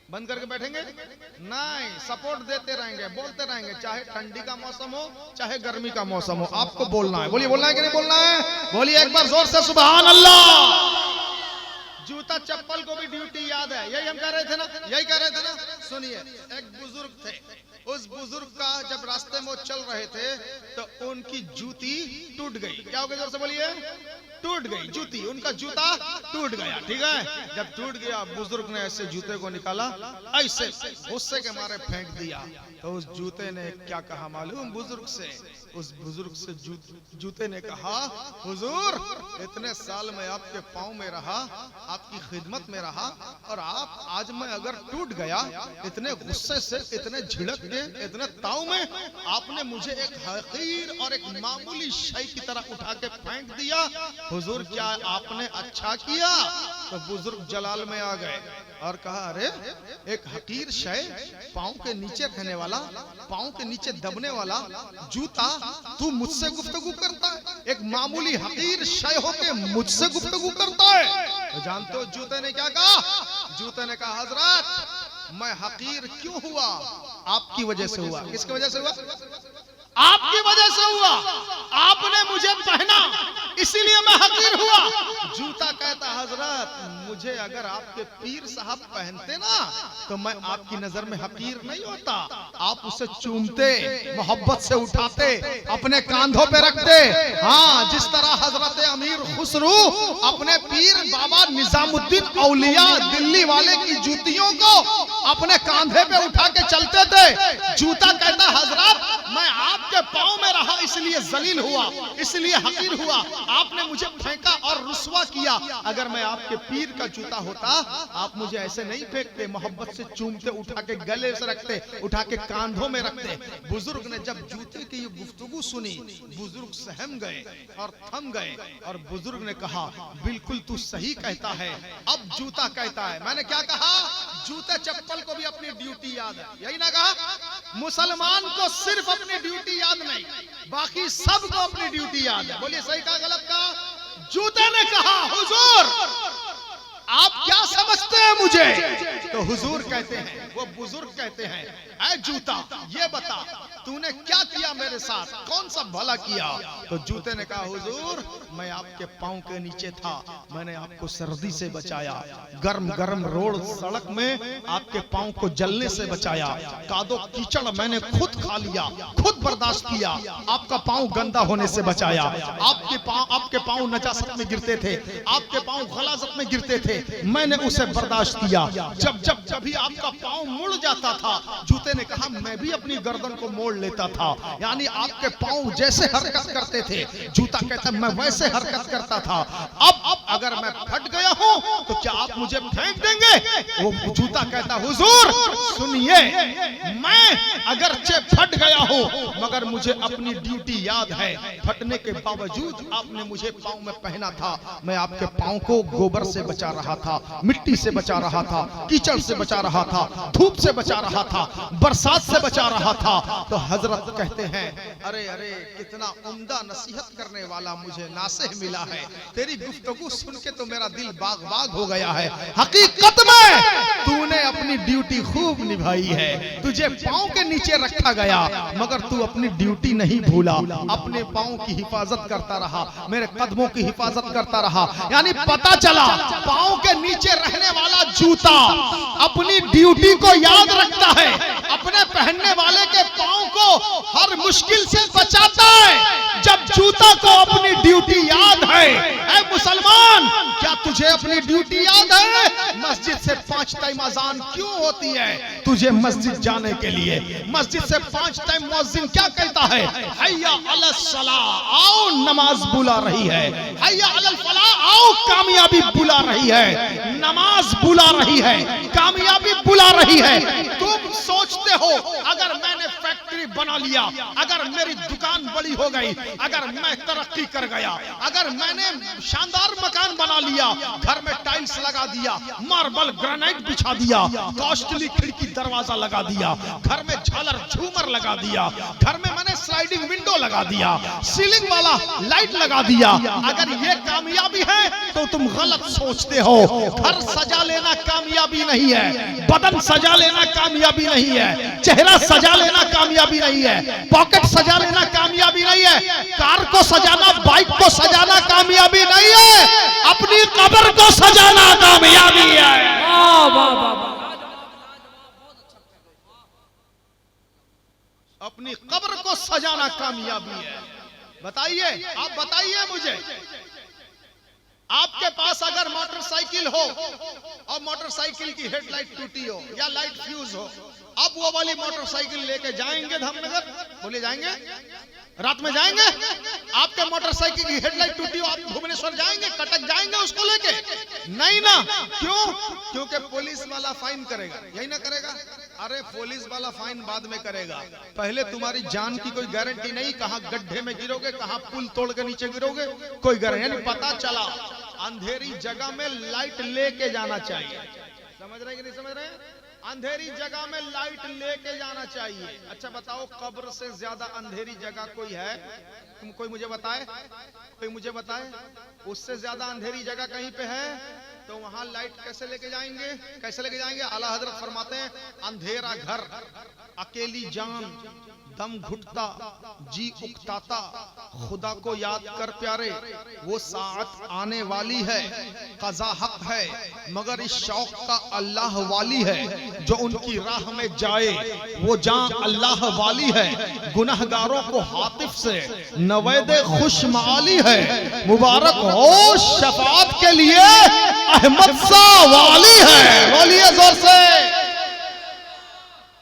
बंद करके बैठेंगे नहीं, सपोर्ट देते रहेंगे, बोलते रहेंगे, चाहे ठंडी का मौसम हो चाहे गर्मी का मौसम हो, आपको बोलना है। बोलिए, बोलना है कि नहीं बोलना है? बोलिए एक बार जोर से सुभान अल्लाह। जूता चप्पल को भी ड्यूटी याद है, यही हम कह रहे थे ना, यही कह रहे थे ना। सुनिए, एक बुजुर्ग थे, उस बुजुर्ग का जब रास्ते में वो चल रहे थे तो उनकी जूती टूट गई। क्या हो गया? जोर से बोलिए। टूट गई जूती, उनका जूता टूट गया। ठीक है, जब टूट गया बुजुर्ग ने ऐसे जूते को निकाला, ऐसे गुस्से के मारे फेंक दिया। तो उस जूते ने क्या कहा मालूम? बुजुर्ग से, उस बुजुर्ग से जूते ने कहा, हुजूर इतने साल में आपके पाँव में रहा, आपकी खिदमत में रहा, और आप आज मैं अगर टूट गया, इतने गुस्से से, इतने झिड़क के, इतने ताव में आपने मुझे एक हकीर और एक मामूली शय की तरह उठा के फेंक दिया। हुजूर क्या आपने अच्छा किया? तो बुजुर्ग जलाल में आ गए और कहा, अरे एक हकीर शय, पाँव के नीचे रहने वाला, पाँव के नीचे दबने वाला जूता, तू मुझसे गुफ्तगू करता है? एक मामूली हकीर शय होके मुझसे गुफ्तगू करता है? तो जानते हो जूते ने क्या कहा? जूते ने कहा, हजरत मैं हकीर क्यों हुआ? आपकी वजह से हुआ। किसकी वजह से हुआ? आपकी वजह से हुआ। आपने मुझे पहना, इसीलिए मैं हकीर हुआ। जूता कहता, हजरत मुझे अगर आपके पीर साहब पहनते ना तो मैं आपकी नजर में हकीर नहीं होता। आप उसे चूमते, मोहब्बत से उठाते, अपने कांधों पे रखते। हाँ, जिस तरह हजरत अमीर खुसरू अपने पीर बाबा निजामुद्दीन औलिया दिल्ली वाले की जूतियों को अपने कांधे पे उठा के चलते थे। जूता कहता, हजरत मैं आपके पाँव में रहा इसलिए जलील हुआ, इसलिए हकीर हुआ। आपने मुझे फेंका और रुस्वा किया। अगर मैं आपके पीर का जूता होता, आप मुझे ऐसे नहीं फेंकते, मोहब्बत से चूमते, उठा के गले से रखते, उठा के कांधों में रखते। बुजुर्ग ने जब जूते की ये गुफ्तगू सुनी, बुजुर्ग सहम गए और थम गए। और बुजुर्ग ने कहा, बिल्कुल तू सही कहता है। अब जूता कहता है, मैंने क्या कहा? जूते चप्पल को भी अपनी ड्यूटी याद है, यही ना कहा? मुसलमान को सिर्फ अपनी ड्यूटी याद नहीं, बाकी सबको अपनी ड्यूटी याद है। बोलिए सही कहा गलत कहा? जूते ने कहा, हुजूर आप क्या समझते हैं मुझे? तो हुजूर कहते हैं, वो बुजुर्ग कहते हैं, ऐ जूता ये बता तूने क्या किया मेरे साथ, कौन सा भला किया? तो जूते ने कहा, हुजूर मैं आपके पाँव के नीचे था, मैंने आपको सर्दी से बचाया, गर्म गर्म रोड सड़क में आपके पाँव को जलने से बचाया, कादो कीचड़ मैंने खुद खा लिया, खुद बर्दाश्त किया, आपका पाँव गंदा होने से बचाया। आपके पाँव नजासत में गिरते थे, आपके पाँव गलाजत में गिरते थे, मैंने उसे बर्दाश्त किया। जब भी आपका पाँव मुड़ जाता था, जूते ने कहा मैं भी अपनी गर्दन को मोड़ लेता था। यानी आपके पाँव जैसे हरकत करते थे, जूता कहता मैं वैसे हरकत करता था। अब अगर मैं फट गया हूं तो क्या आप मुझे फेंक देंगे? वो जूता कहता, हुजूर सुनिए, मैं अगरचे फट गया हूं मगर मुझे अपनी ड्यूटी याद है। फटने के बावजूद आपने मुझे पाँव में पहना था, मैं आपके पाँव को गोबर से बचा रहा था, मिट्टी से बचा रहा था, कीचड़ से बचा रहा था, धूप से बचा रहा था, बरसात से बचा रहा था। तो हजरत कहते हैं, अरे अरे कितना उम्दा नसीहत करने वाला मुझे नासिह मिला है। तेरी गुफ्तगू सुन के तो मेरा दिल बाग बाग हो गया है। हकीकत में तूने अपनी ड्यूटी खूब निभाई है। तुझे पाँव के नीचे रखा गया मगर तू अपनी ड्यूटी नहीं भूला, अपने पाँव की हिफाजत करता रहा, मेरे कदमों की हिफाजत करता रहा। यानी पता चला पाँव के नीचे रहने वाला जूता अपनी ड्यूटी को याद रखता है, अपने पहनने वाले के पाँव को हर मुश्किल से बचाता है। जब जूता को अपनी ड्यूटी याद है, ऐ मुसलमान क्या तुझे अपनी ड्यूटी याद है? मस्जिद से 5 टाइम अजान क्यों होती है? तुझे मस्जिद जाने के लिए। मस्जिद से 5 टाइम मुअज्जिन क्या कहता है? हय्या अलस सलाह, आओ नमाज बुला रही है। हय्या अलल फलाह, आओ कामयाबी बुला रही है। नमाज बुला रही है, कामयाबी बुला रही है। तुम सोचते हो अगर मैंने फैक्ट्री फैक्ट्री बना लिया, अगर मेरी दुकान बड़ी हो गई, अगर मैं तरक्की कर गया, अगर मैंने शानदार मकान बना लिया, घर में टाइल्स लगा दिया, मार्बल ग्रेनाइट बिछा दिया, कॉस्टली खिड़की दरवाजा लगा दिया, घर में झालर झूमर लगा दिया, घर में मैंने स्लाइडिंग विंडो लगा दिया, सीलिंग वाला लाइट लगा दिया, अगर ये कामयाबी है तो तुम गलत सोचते हो। घर सजा लेना कामयाबी नहीं है, बदन सजा लेना कामयाबी नहीं है, चेहरा सजा लेना कामयाबी नहीं है, पॉकेट सजा लेना कामयाबी नहीं है, कार को सजाना, बाइक को सजाना कामयाबी नहीं है, अपनी कब्र को सजाना कामयाबी है। अपनी कब्र को सजाना कामयाबी है। बताइए, आप बताइए मुझे, आपके पास अगर मोटरसाइकिल हो और मोटरसाइकिल की हेडलाइट टूटी हो या लाइट फ्यूज हो, अब वो वाली मोटरसाइकिल लेके जाएंगे धामनगर? बोले जाएंगे? रात में जाएंगे? आपके मोटरसाइकिल की हेडलाइट टूटी हो, आप भुवनेश्वर जाएंगे, कटक जाएंगे उसको लेके? नहीं ना। क्यों? क्योंकि पुलिस वाला फाइन करेगा, यही ना करेगा? अरे पुलिस वाला फाइन बाद में करेगा, पहले तुम्हारी जान की कोई गारंटी नहीं, कहां गड्ढे में गिरोगे, कहां पुल तोड़ के नीचे गिरोगे, कोई गारंटी नहीं। पता चला अंधेरी जगह में लाइट लेके जाना चाहिए। समझ रहे कि नहीं समझ रहे? अंधेरी जगह में लाइट लेके जाना चाहिए। अच्छा बताओ, कब्र से ज्यादा अंधेरी जगह कोई है? तुम कोई मुझे बताए, कोई मुझे बताए उससे ज्यादा अंधेरी जगह कहीं पे है? तो वहां लाइट कैसे लेके जाएंगे? कैसे लेके जाएंगे? आला हजरत फरमाते हैं, अंधेरा घर, अकेली जान, दम घुटता, जी उकताता, खुदा को याद कर प्यारे, वो साथ आने वाली है, कज़ा हक है, मगर इस शौक का अल्लाह वाली है, जो उनकी राह में जाए वो जान अल्लाह वाली है, गुनहगारों को हातिफ से नवैदे खुश माली है, मुबारक हो शफाअत के लिए अहमद सा वाली है। बोलिए जोर से।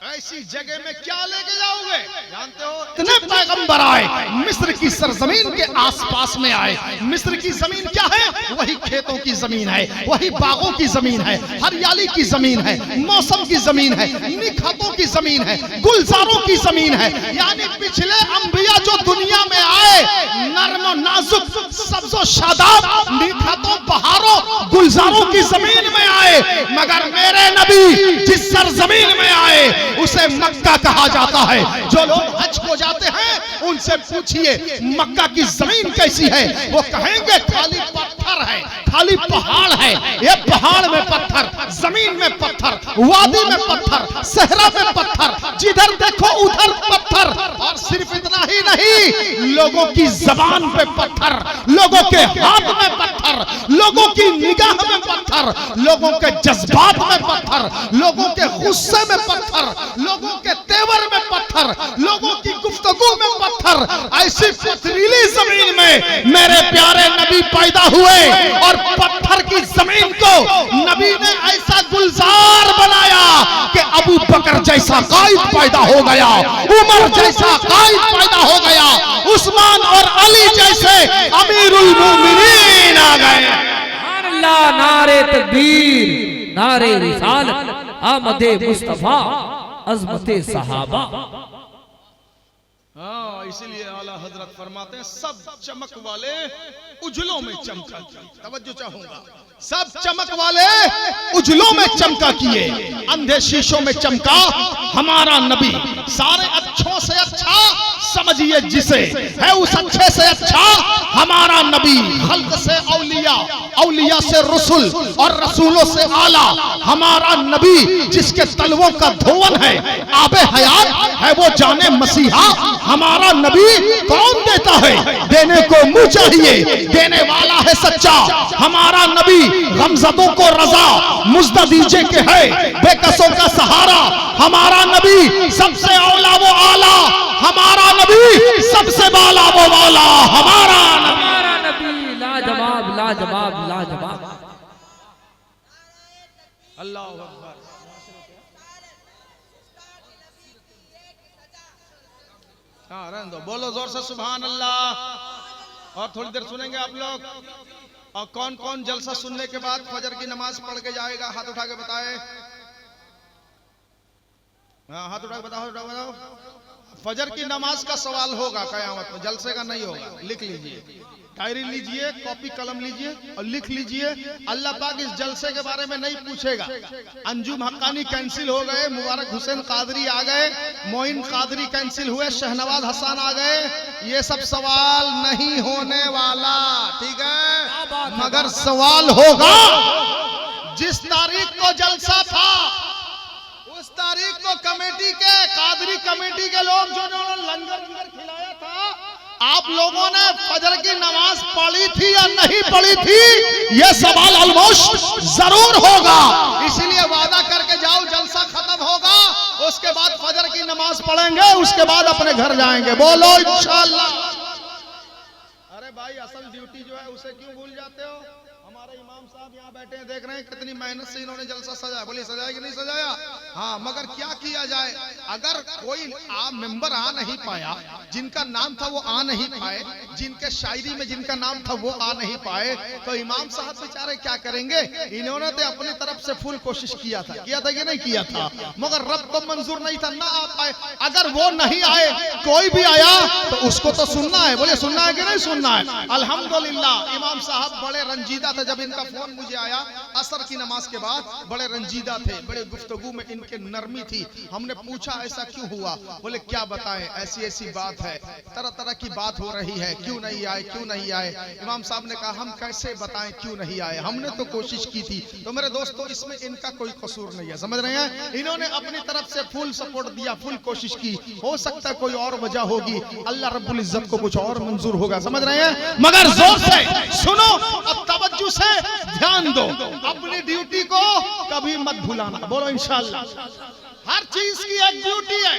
ऐसी जगह में क्या लेके जाओगे? जानते हो, इतने पैगंबर आए, मिस्र की सरजमीन के आसपास में आए। मिस्र की जमीन क्या है? वही खेतों की जमीन है, वही बागों की जमीन है, हरियाली की जमीन है, मौसम की जमीन है, निखातों की जमीन है, गुलजारों की जमीन है। यानी पिछले अंबिया जो दुनिया में आए, नर्म नाजुक, सब्जो शादाब, निखातों, बहारों, गुलजारों की जमीन में आए, मगर मेरे नबी जिस सरजमीन में आए उसे मक्का कहा जाता है। जो लोग हज को जाते हैं उनसे पूछिए मक्का की जमीन कैसी है, वो कहेंगे खाली पत्थर है, खाली पहाड़ है, ये पहाड़ में पत्थर, जमीन में पत्थर, वादी में पत्थर, सहरा में पत्थर, जिधर देखो उधर पत्थर। और सिर्फ इतना ही नहीं, लोगों की जबान पे पत्थर, लोगों के हाथ में पत्थर, लोगों की निगाह में पत्थर, लोगों के जज्बात में पत्थर, लोगों के गुस्से में पत्थर, लोगों के तेवर में पत्थर, लोगों की गुफ्तगू में पत्थर। ऐसी पथरीली जमीन में मेरे प्यारे नबी पैदा हुए और पत्थर की जमीन को नबी ने ऐसा गुलजार बनाया कि अबू बकर जैसा कायद पैदा हो गया, उमर जैसा कायद पैदा हो गया, उस्मान और अली जैसे अमीरुल मोमिनीन आ गए। अल्लाह, नारे तकबीर, नारे रिसालत, आमदे मुस्तफा, अज़मते सहाबा। हाँ, इसीलिए आला हजरत फरमाते हैं, सब चमक वाले उजलों में चमका। तवज्जो चाहूंगा, सब चमक वाले उजलों में चमका किए, अंधे शीशों में चमका हमारा नबी। सारे अच्छों से अच्छा समझिए जिसे है, उस अच्छे से अच्छा हमारा नबी। खल्क से औलिया, औलिया से रसूल और रसूलों से आला हमारा नबी, जिसके तलवों का धोवन है, आबे हयात है वो जाने मसीहा। हमारा नबी कौन देता है? देने को मुंह चाहिए, देने वाला है सच्चा। हमारा नबी गमज़दों को रजा मुज्दा दीजे के है, बेकसों का सहारा। हमारा नबी सबसे औला वो आला, हमारा नबी सबसे बाला वो वाला। हमारा नबी लाजवाब, लाजवाब, लाजवाब। अल्लाह अकबर। हाँ, रहने दो, बोलो जोर से सुभान अल्लाह। और थोड़ी देर सुनेंगे आप लोग। और कौन कौन जलसा सुनने के बाद फजर की नमाज पढ़ के जाएगा? हाथ उठा के बताए। हाथ उठा के बताओ, हाथ उठा के बताओ। फजर की नमाज का सवाल होगा कयामत में, जलसे का नहीं होगा। लिख लीजिए, डायरी लीजिए, कॉपी कलम लीजिए और लिख लीजिए। अल्लाह पाक इस जलसे के बारे में नहीं पूछेगा। अंजुम हक्कानी कैंसिल हो गए, मुबारक हुसैन कादरी आ गए, मोइन कादरी कैंसिल हुए, शहनवाज हसन आ गए, ये सब सवाल नहीं होने वाला, ठीक है। मगर सवाल होगा जिस तारीख को जलसा था उस तारीख को कमेटी के, कादरी कमेटी के लोग जो लंगर खिलाया था, आप लोगों ने फजर की नमाज पढ़ी थी या नहीं पढ़ी थी, यह सवाल ऑलमोस्ट जरूर होगा। इसीलिए वादा करके जाओ, जलसा खत्म होगा, उसके बाद फजर की नमाज पढ़ेंगे, उसके बाद अपने घर जाएंगे। बोलो इंशाअल्लाह। अरे भाई, असल ड्यूटी जो है उसे क्यों भूल जाते हो? हमारे इमाम साहब यहाँ बैठे हैं, देख रहे हैं कितनी मेहनत से इन्होंने जलसा सजाया। बोलिए सजाया कि नहीं सजाया? हाँ, मगर क्या किया जाए, अगर कोई मेंबर आ नहीं पाया, जिनका नाम था वो आ नहीं पाए, जिनके शायरी में जिनका नाम था वो आ नहीं पाए, तो इमाम साहब बेचारे क्या करेंगे? इन्होंने तो अपनी तरफ से फुल कोशिश किया था कि नहीं किया था, मगर रब को मंजूर नहीं था, ना आ पाए। अगर वो नहीं आए, कोई भी आया तो उसको तो सुनना है। बोले सुनना है कि नहीं सुनना है? अल्हम्दुलिल्लाह इमाम साहब बड़े रंजीदा थे। जब इनका फोन मुझे आया असर की नमाज के बाद, बड़े रंजीदा थे, बड़े गुफ्तगू में इनके नरमी थी। हमने पूछा ऐसा क्यों हुआ? बोले क्या बताएं, ऐसी ऐसी बात है, तरह तरह की बात हो रही है, क्यों नहीं आए, क्यों नहीं आए। इमाम साहब ने कहा हम कैसे बताएं क्यों नहीं आए, हमने तो कोशिश की थी। तो मेरे दोस्तों, इसमें इनका कोई कसूर नहीं है, समझ रहे हैं? इन्होंने अपनी तरफ से फुल सपोर्ट दिया, फुल कोशिश की। हो सकता है कोई और वजह होगी, अल्लाह रब्बुल इज्जत को कुछ और मंजूर होगा, समझ रहे हैं? मगर जोर से सुनो और तवज्जो से ध्यान दो, अपनी ड्यूटी को कभी मत भूलाना। बोलो इंशाअल्लाह। हर चीज की एक ड्यूटी है,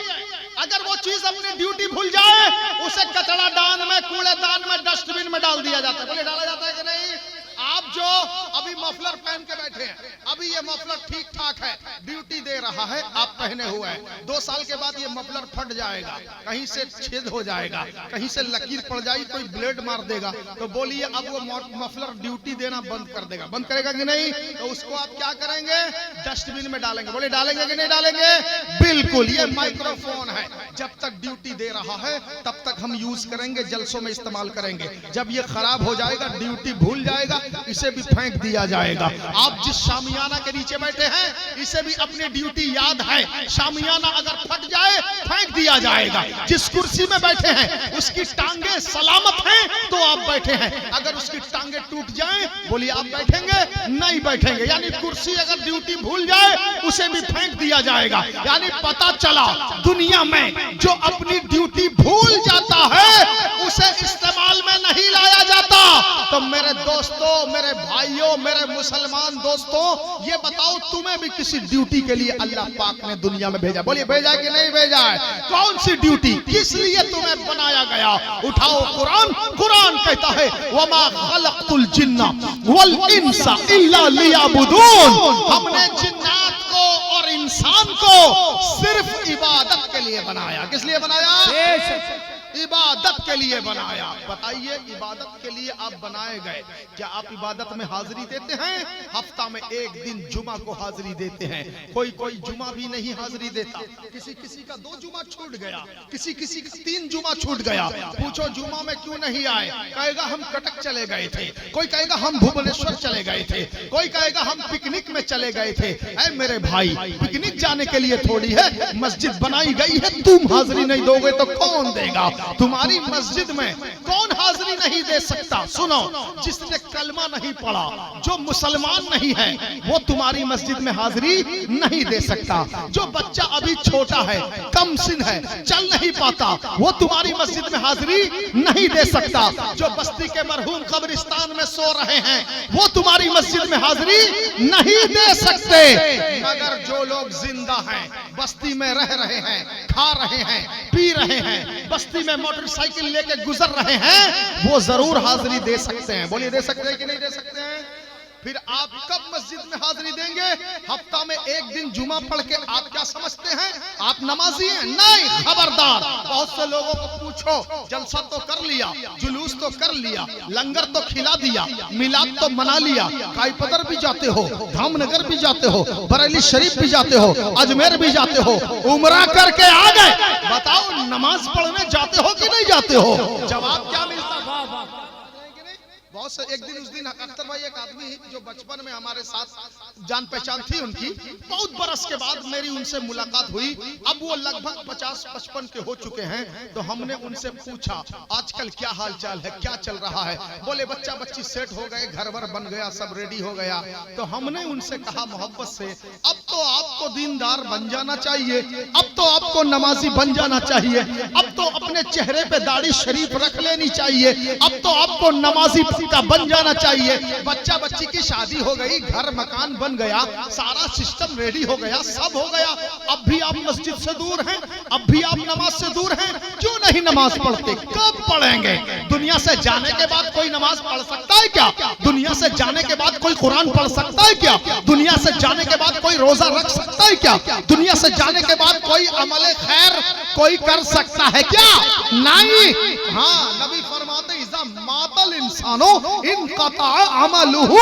अगर वो चीज अपनी ड्यूटी भूल जाए, उसे कचरा दान में, कूड़ेदान में, डस्टबिन में डाल दिया जाता है। बोले डाला जाता है कि नहीं? आप जो अभी मफलर पहन के बैठे हैं, अभी ये मफलर ठीक ठाक है, ड्यूटी दे रहा है, आप पहने हुए हैं। 2 साल के बाद ये मफलर फट जाएगा, कहीं से छेद हो जाएगा, कहीं से लकीर पड़ जाएगी, कोई ब्लेड मार देगा, तो बोलिए अब वो मफलर ड्यूटी देना बंद कर देगा, बंद करेगा कि नहीं? तो उसको आप क्या करेंगे? डस्टबिन में डालेंगे। बोले डालेंगे कि नहीं डालेंगे? बिल्कुल। ये माइक्रोफोन है, जब तक ड्यूटी दे रहा है तब तक हम यूज करेंगे, जलसों में इस्तेमाल करेंगे। जब ये खराब हो जाएगा, ड्यूटी भूल जाएगा, इसे भी फेंक दिया जाएगा। आप जिस शामियाना के नीचे बैठे हैं, इसे भी अपनी ड्यूटी याद है, शामियाना अगर फट जाए फेंक दिया जाएगा। जिस कुर्सी में बैठे हैं उसकी टांगे सलामत हैं तो आप बैठे हैं, अगर उसकी टांगे टूट जाएं, बोलिए आप बैठेंगे? नहीं बैठेंगे। यानी कुर्सी अगर ड्यूटी भूल जाए उसे भी फेंक दिया जाएगा। यानी पता चला दुनिया में जो अपनी ड्यूटी भूल जाता है उसे इस्तेमाल में नहीं लाया जाता। तो मेरे दोस्तों, मेरे भाइयों, मेरे मुसलमान दोस्तों, ये बताओ तुम्हें भी किसी ड्यूटी के लिए अल्लाह पाक ने दुनिया में भेजा? बोलिए भेजा कि नहीं भेजा है? कौन सी ड्यूटी, किस लिए तुम्हें बनाया गया? उठाओ कुरान। कुरान कहता है वमा खलक़तुल जिन्ना वल इंसा इल्ला लियअबुदून। हमने जिन्नात को और इंसान को सिर्फ इबादत के लिए बनाया। किस लिए बनाया? इबादत के लिए बनाया। बताइए, इबादत के लिए आप बनाए गए, क्या आप इबादत में हाजिरी देते हैं? हफ्ता में एक दिन जुमा को हाजिरी देते हैं। कोई कोई जुमा भी नहीं हाजिरी देता, किसी किसी का 2 जुमा छूट गया, किसी किसी का 3 जुमा छूट गया। पूछो जुमा में क्यों नहीं आए? कहेगा हम कटक चले गए थे, कोई कहेगा हम भुवनेश्वर चले गए थे, कोई कहेगा हम पिकनिक में चले गए थे। ऐ मेरे भाई, पिकनिक जाने के लिए थोड़ी है मस्जिद बनाई गई है, तुम हाजिरी नहीं दोगे तो कौन देगा? तुम्हारी मस्जिद में कौन हाजिरी नहीं दे सकता? सुनो, जिसने कलमा नहीं पढ़ा, जो मुसलमान नहीं है, वो तुम्हारी मस्जिद में हाजिरी नहीं दे सकता। जो बच्चा अभी छोटा है, कम सिन है, चल नहीं पाता, वो तुम्हारी मस्जिद में हाजिरी नहीं दे सकता। जो बस्ती के मरहूम कब्रिस्तान में सो रहे हैं, वो तुम्हारी मस्जिद में हाजिरी नहीं दे सकते। मगर जो लोग जिंदा हैं, बस्ती में रह रहे हैं, खा रहे हैं, पी रहे हैं, बस्ती में मोटरसाइकिल लेके गुजर रहे हैं, वो जरूर हाजिरी दे सकते हैं। बोलिए दे सकते हैं कि नहीं दे सकते हैं? फिर आप कब मस्जिद में हाजिरी देंगे? हफ्ता में एक दिन जुमा पढ़ के आप क्या समझते हैं? आप नमाजी हैं? नहीं, खबरदार। बहुत से लोगों को पूछो, जलसा तो कर लिया, जुलूस तो कर लिया, लंगर तो खिला दिया, मिलाद तो मना लिया, काईपदर भी जाते हो, धामनगर भी जाते हो, बरेली शरीफ भी जाते हो, अजमेर भी जाते हो, उमरा करके आ गए, बताओ नमाज पढ़ने जाते हो कि नहीं जाते हो? जवाब क्या मिलता? बहुत से एक दिन उस दिन अख्तर भाई एक आदमी जो बचपन में हमारे साथ जान पहचान थी उनकी, बहुत बरस के बाद मेरी उनसे मुलाकात हुई। अब वो लगभग 50-55 के हो चुके हैं। तो हमने उनसे पूछा आजकल क्या हाल चाल है, क्या चल रहा है? बोले बच्चा बच्ची सेट हो गए, घर वर बन गया, सब रेडी हो गया। तो हमने उनसे कहा मोहब्बत से, अब तो आपको दीनदार बन जाना चाहिए, अब तो आपको नमाजी बन जाना चाहिए, अब तो अपने चेहरे पे दाढ़ी शरीफ रख लेनी चाहिए, अब तो आपको नमाजी का बन जाना चाहिए। बच्चा बच्ची की शादी हो गई, घर मकान बन गया, सारा सिस्टम रेडी हो गया, सब हो गया। अब भी आप मस्जिद से दूर हैं, अब भी आप नमाज से दूर हैं। क्यों नहीं नमाज पढ़ते? कब पढ़ेंगे? दुनिया से जाने के बाद कोई नमाज पढ़ सकता है क्या? दुनिया से जाने के बाद कोई कुरान पढ़ सकता है क्या? दुनिया से जाने के बाद कोई रोजा रख सकता है क्या? दुनिया से जाने के बाद कोई अमले खैर कोई कर सकता है क्या? नहीं। हाँ, नबी फरमाते इज़ा मातल इंसानो इनक़ता अमलुहु,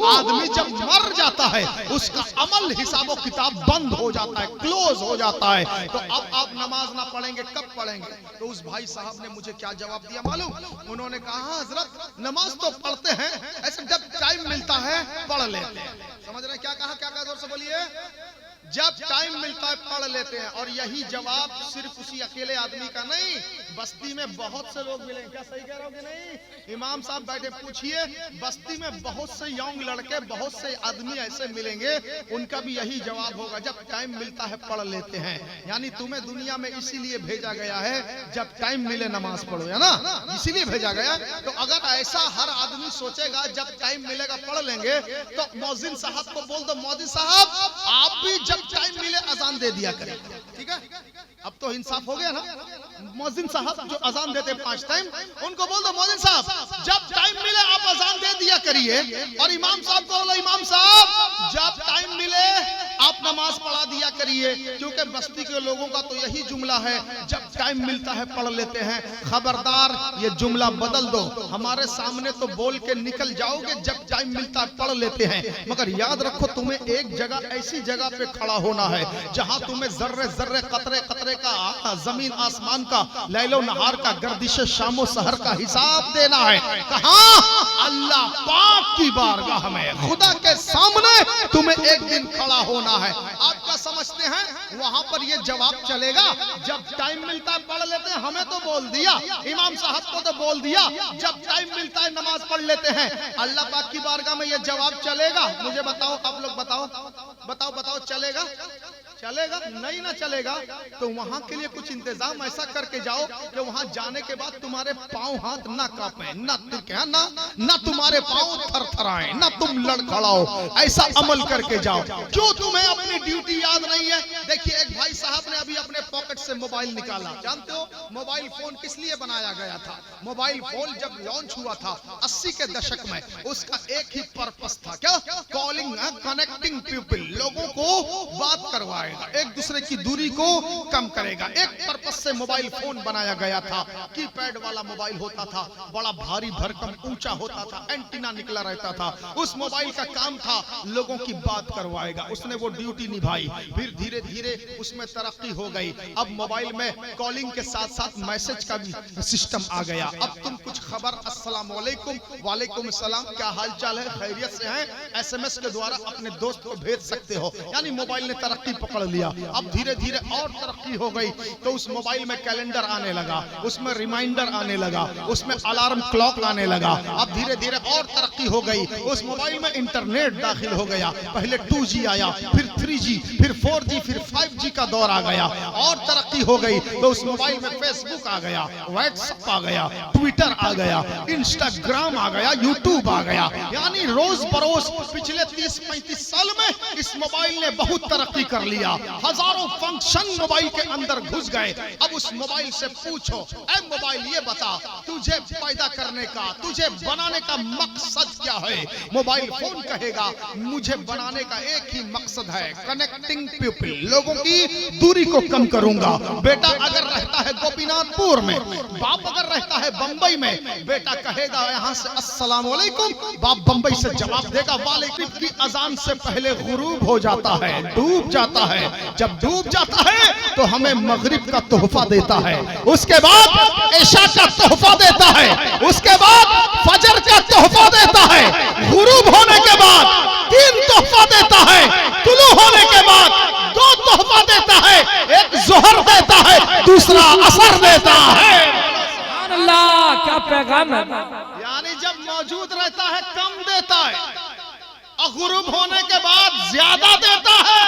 आदमी जब मर जाता है उसका अमल हिसाबो किताब बंद हो जाता है, क्लोज हो जाता है। तो अब आप नमाज ना पढ़ेंगे कब पढ़ेंगे? तो उस भाई साहब ने मुझे क्या जवाब दिया मालूम? उन्होंने कहा हजरत नमाज तो पढ़ते हैं, ऐसे जब टाइम मिलता है पढ़ लेते हैं। समझ रहे हैं क्या कहा? क्या कहा? जोर से बोलिए। जब टाइम मिलता है पढ़ लेते हैं। और यही जवाब सिर्फ उसी अकेले आदमी का नहीं, बस्ती में बहुत से लोग मिले। क्या सही कह रहे हो कि नहीं? इमाम साहब बैठे, पूछिए, बस्ती में बहुत से यंग लड़के, बहुत से आदमी ऐसे मिलेंगे, उनका भी यही जवाब होगा, जब टाइम मिलता है पढ़ लेते हैं। यानी तुम्हें दुनिया में इसीलिए भेजा गया है, जब टाइम मिले नमाज पढ़ो, है ना? इसीलिए भेजा गया। तो अगर ऐसा हर आदमी सोचेगा जब टाइम मिलेगा पढ़ लेंगे, तो मौजिन साहब को बोल दो, मौजिन साहब आप भी जब टाइम मिले अजान दे दिया करें। ठीक है? अब तो इंसाफ हो गया ना? मौजिन साहब जो अजान देते 5 टाइम, उनको बोल दो मौजिन साहब जब टाइम मिले आप अजान दे दिया करिए। और इमाम साहब को बोलो इमाम साहब जब टाइम मिले आप नमाज पढ़ा दिया करिए। क्योंकि बस्ती के लोगों का तो यही जुमला है, जब टाइम मिलता है पढ़ लेते हैं। खबरदार ये जुमला बदल दो। हमारे सामने तो बोल के निकल जाओगे जब टाइम मिलता है पढ़ लेते हैं, मगर याद रखो तुम्हें एक जगह ऐसी जगह पे खड़ा होना है जहां तुम्हें जर्रे जर्रे कतरे कतरे का, जमीन आसमान का, लैलो नहार का, गर्दिश शामो सहर का हिसाब देना है। कहां? अल्लाह पाक की बारगाह में, खुदा के सामने तुम्हें एक दिन खड़ा होना है। आप क्या समझते हैं वहां पर ये जवाब चलेगा? जब टाइम मिलता है पढ़ लेते हैं, हमें तो बोल दिया, इमाम साहब को तो बोल दिया जब टाइम मिलता है नमाज पढ़ लेते हैं। अल्लाह पाक की बारगाह में ये जवाब चलेगा? मुझे बताओ, आप लोग बताओ बताओ बताओ, चलेगा? चलेगा? नहीं ना चलेगा। तो वहां के लिए कुछ इंतजाम ऐसा करके जाओ कि वहां जाने के बाद तुम्हारे पांव हाथ ना कांपे, ना तुम्हारे पांव थरथराएं, ना तुम लड़खड़ाओ। ऐसा अमल करके जाओ। क्यों तुम्हें अपनी ड्यूटी याद नहीं है? देखिए एक भाई साहब ने अभी अपने पॉकेट से मोबाइल निकाला। जानते हो मोबाइल फोन किस लिए बनाया गया था? मोबाइल फोन जब लॉन्च हुआ था 80 के दशक में, उसका एक ही पर्पस था, क्या? कॉलिंग, कनेक्टिंग पीपल, लोगों को बात करवाएगा, एक दूसरे की दूरी को कम करेगा। एक पर्पस से मोबाइल फोन बनाया गया था। कीपैड वाला मोबाइल होता था, बड़ा भारी भरकम ऊंचा होता था, एंटीना निकला रहता था। उस मोबाइल का काम था लोगों की बात करवाएगा। उसने वो ड्यूटी निभाई। फिर धीरे धीरे उसमें तरक्की हो गई। अब मोबाइल में कॉलिंग के साथ साथ मैसेज का भी सिस्टम आ गया। अब तुम कुछ खबर अस्सलाम वालेकुम, वालेकुम सलाम, क्या हाल चाल है, खैरियत से हैं, SMS के द्वारा अपने दोस्त को भेज सकते हो। यानी मोबाइल ने तरक्की पकड़ लिया। अब धीरे धीरे और तरक्की हो गई। तो उस मोबाइल में कैलेंडर आने लगा, उसमें रिमाइंडर आने लगा, उसमें अलार्म क्लॉक आने लगा। अब धीरे धीरे और तरक्की हो गई। उस मोबाइल में इंटरनेट दाखिल हो गया। पहले 2G आया, फिर 3G, फिर 4G, फिर 5G का दौर आ गया। और तरक्की तरक्की हो गई तो उस मोबाइल में फेसबुक आ गया, व्हाट्सएप आ गया, ट्विटर आ गया, इंस्टाग्राम आ गया, यूट्यूब आ गया। यानी रोज बरोज पिछले 30-35 साल में इस मोबाइल ने बहुत तरक्की कर लिया। हजारों फंक्शन मोबाइल के अंदर घुस गए। अब उस मोबाइल से पूछो, ऐ मोबाइल ये बता, तुझे पैदा करने का, तुझे बनाने का मकसद क्या है? मोबाइल फोन कहेगा मुझे बनाने का एक ही मकसद है, कनेक्टिंग पीपल, लोगों की दूरी को कम करूंगा। बेटा अगर रहता है गोपीनाथपुर में, बाप अगर रहता है बंबई में, बेटा कहेगा यहां से अस्सलाम वालेकुम, बाप बंबई से जवाब देगा वालेकुम की अजान से पहले गुरूब हो जाता है, डूब जाता है। जब डूब जाता है तो हमें मगरिब का तोहफा देता है, उसके बाद इशा का तोहफा देता है, उसके बाद फजर का तोहफा देता है, गुरूब होने के बाद 3 तोहफा देता है, तुलू होने के बाद 2 तोहफा देता है, एक जोहर देता है, दूसरा असर देता है। अल्लाह क्या पैगाम है। यानी जब मौजूद रहता है कम देता है और गुरूब होने के बाद ज्यादा देता है।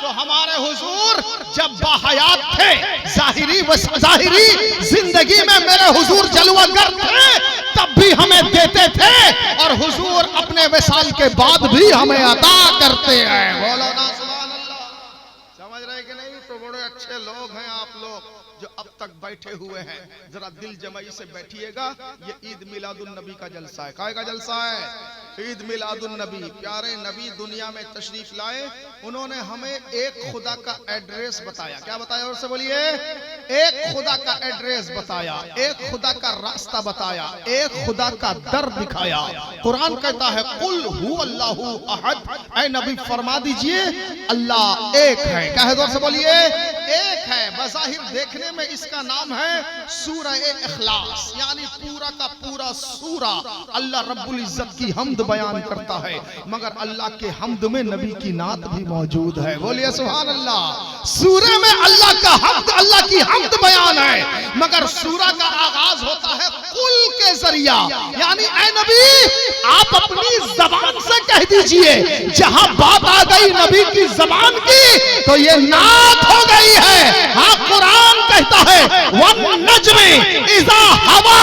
तो हमारे हुजूर जब बाहयात थे, जाहिरी जिंदगी में मेरे हुजूर जलवागर थे, तब भी हमें देते थे और हुजूर अपने विसाल के बाद भी हमें अता करते हैं। बोलो ना सुभान अल्लाह। समझ रहे कि नहीं? तो बड़े अच्छे लोग हैं आप लोग जो अब तक बैठे हुए हैं। जरा दिल जमाई से बैठिएगा। ये ईद मिलादुन नबी का जलसा है। काय का जलसा है? ईद मिलादुन नबी। प्यारे नबी दुनिया में तशरीफ लाए, उन्होंने हमें एक खुदा का एड्रेस बताया। क्या बताया? और से बोलिए। एक खुदा का एड्रेस बताया, एक खुदा का रास्ता बताया, एक खुदा का दर दिखाया। कुरान कहता है कुल हु अल्लाहु अहद, ऐ नबी फरमा दीजिए अल्लाह एक है। क्या है? जोर से बोलिए। एक है। बज़ाहिर देखने में इसका नाम है सूरह इखलास, यानी पूरा का पूरा सूरा अल्लाह रब्बुल इज्जत की हमद बयान करता है, मगर अल्लाह के हमद में नबी की नात भी मौजूद है। बोलिए सुभान अल्लाह। सूरह में अल्लाह का हमद, अल्लाह की हमद बयान है, मगर सूरह का आगाज होता है कुल के जरिया, यानी ऐ नबी आप अपनी जबान से कह दीजिए। जहां बात आ गई नबी की जबान की तो ये नात हो गई है। हाँ, कुरान कहता है वन नज्मी इज़ा हवा,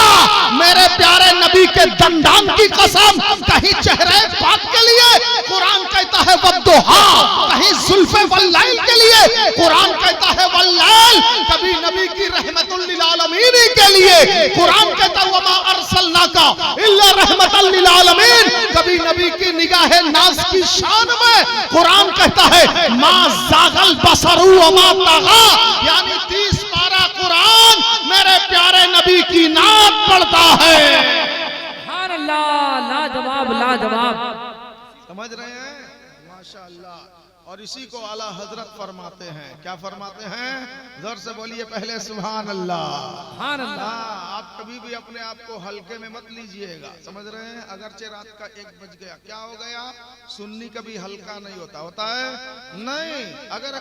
मेरे प्यारे नबी के दंदान की कसम, कहीं चेहरे पाक के लिए कुरान कहता है वद्दुहा, कहीं जुल्फे वल्लैल के लिए कुरान कहता है वल्लैल, कभी नबी की रहमतुल लिल आलमीन के लिए कुरान कहता है वमा अरसलनाका इल्ला रहमतल लिल आलमीन, कभी नबी की निगाहे नाज की शान में कुरान कहता है मा ज़ागल बसरु वमा तगा, यानी 30 पारा कुरान मेरे प्यारे नबी की नात पढ़ता है। सुभान अल्लाह, लाजवाब लाजवाब। समझ रहे हैं? माशाअल्लाह। और इसी को आला हजरत फरमाते हैं। क्या फरमाते हैं? जोर से बोलिए पहले सुभान अल्लाह। सुभान अल्लाह। आप कभी भी अपने आप को हल्के में मत लीजिएगा। समझ रहे हैं? अगरचे रात का 1 बज गया, क्या हो गया? सुन्नी कभी हल्का नहीं होता, होता है नहीं।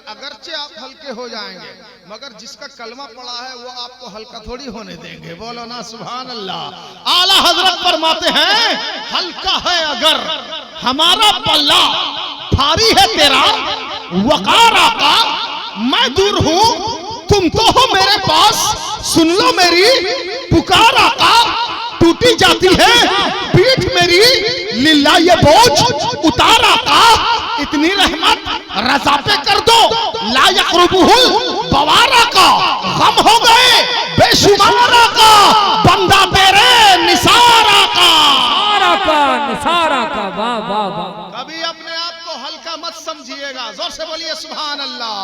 अगरचे आप हल्के हो जाएंगे, मगर जिसका कलमा पड़ा है वो आपको हल्का थोड़ी होने देंगे। बोलो ना सुभान अल्लाह। आला हजरत फरमाते हैं हल्का है अगर हमारा पल्ला, भारी है तेरा वकार आका, मैं दूर हूं तुम तो हो मेरे पास, सुन लो मेरी पुकार आका, टूटी जाती है पीठ मेरी, लिल्ला ये बोझ उतार आका, इतनी रहमत रजा पे कर दो, ला यक़रुबुहुल बवार आका, गम हो गए बेशुमार आका, बंदा तेरे निसार आका, निसार आका। वाह वाह वाह। कभी अपने आप को हल्का मत समझिएगा। जोर से बोलिए सुभान अल्लाह।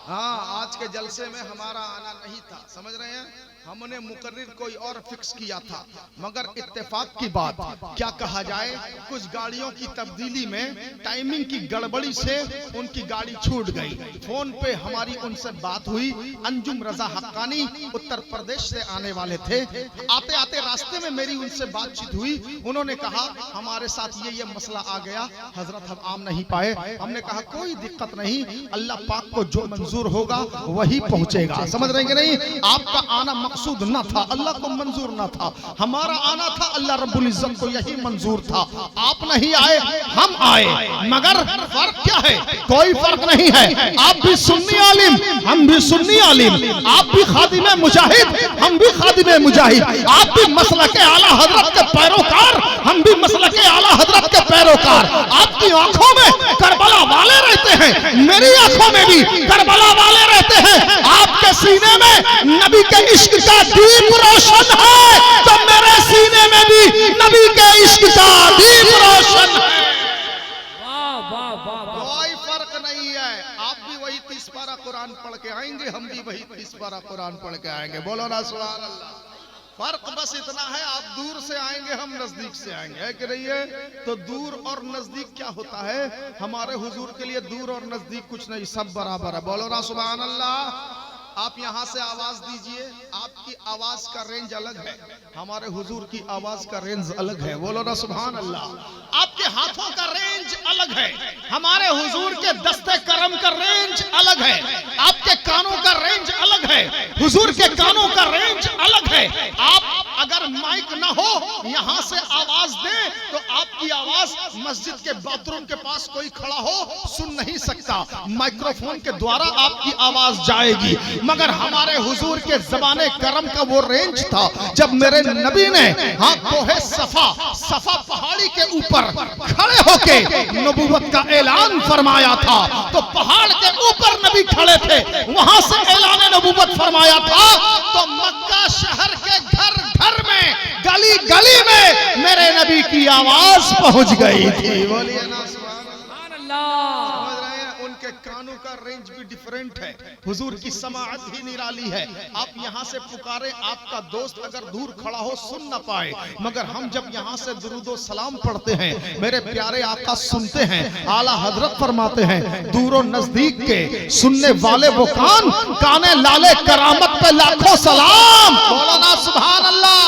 हाँ, आज के जलसे में हमारा आना नहीं था। समझ रहे हैं? हमने मुकर्रिर कोई और फिक्स किया था, मगर इत्तेफाक की बात क्या कहा जाए, कुछ गाड़ियों की तब्दीली में टाइमिंग की गड़बड़ी से उनकी गाड़ी छूट गई। फोन पे हमारी उनसे बात हुई। अंजुम रजा हक्कानी उत्तर प्रदेश से आने वाले थे। आते आते रास्ते में मेरी उनसे बातचीत हुई। उन्होंने कहा हमारे साथ ये मसला आ गया हजरत, हम आम नहीं पाए। हमने कहा कोई दिक्कत नहीं, अल्लाह पाक को जो मंजूर होगा वही पहुंचेगा। समझ रहे हैं कि नहीं? आपका आना मकसूद न था, अल्लाह को मंजूर न था। हमारा आना था, अल्लाह रब्बुल इज्जत को यही मंजूर था। आप नहीं आए, हम आए, मगर फर्क क्या है? कोई फर्क नहीं है। आप भी सुन्नी आलिम, हम भी सुन्नी आलिम। आप भी खादिम मुजाहिद, हम भी खादिम मुजाहिद। आप भी मसलके आला हजरत के पैरोकार, हम भी मसलके आला हजरत के पैरोकार। आपकी आंखों में करबला वाले रहते हैं, मेरी आंखों में भी करबला वाले रहते हैं। आपके सीने में नबी के इश्क का दीप रोशन है, तो मेरे सीने में भी नबी के इश्क का दीप रोशन है। कोई फर्क नहीं है। आप भी वही 30 पारा कुरान पढ़ के आएंगे, हम भी वही 30 पारा कुरान पढ़ के आएंगे। बोलो ना सुभान अल्लाह। फर्क बस इतना है, आप दूर से आएंगे, हम नजदीक से आएंगे, है कि नहीं है? तो दूर और नजदीक क्या होता है? हमारे हुजूर के लिए दूर और नजदीक कुछ नहीं, सब बराबर है। बोलो ना सुभान अल्लाह। आप यहां से आवाज दीजिए, आपकी आवाज का रेंज अलग है, हमारे हुजूर की आवाज का रेंज अलग है। बोलो ना सुभान अल्लाह। आपके हाथों का रेंज अलग है, हमारे हुजूर के दस्ते करम का रेंज अलग है। आपके कानों का रेंज अलग है, हुजूर के कानों का रेंज अलग है। आप अगर माइक ना हो, यहां से आवाज दें, तो आपकी आवाज मस्जिद के बाथरूम के पास कोई खड़ा हो सुन नहीं सकता। माइक्रोफोन के द्वारा आपकी आवाज जाएगी। मगर हमारे हुजूर के ज़बाने करम का वो रेंज था, जब मेरे नबी ने हाँ कोहे सफा पहाड़ी के ऊपर खड़े होके नबूवत का ऐलान फरमाया था, तो पहाड़ के ऊपर नबी खड़े थे, वहां से ऐलान नबूवत फरमाया था। तो मक्का शहर के घर घर में, गली गली में मेरे नबी की आवाज पहुंच गई थी। बोलिए ना सुभान अल्लाह। उनके कानों का रेंज भी डिफरेंट है, हुजूर की समाअत ही निराली है। आप यहाँ से पुकारे, आपका दोस्त अगर दूर खड़ा हो सुन ना पाए, मगर हम जब यहाँ से दुरूदो सलाम पढ़ते हैं, मेरे प्यारे आका सुनते हैं। आला हजरत फरमाते हैं, दूरो नजदीक के सुनने वाले वो कान, काने लाले करामत पे लाखों सलाम। बोलो ना सुभान अल्लाह।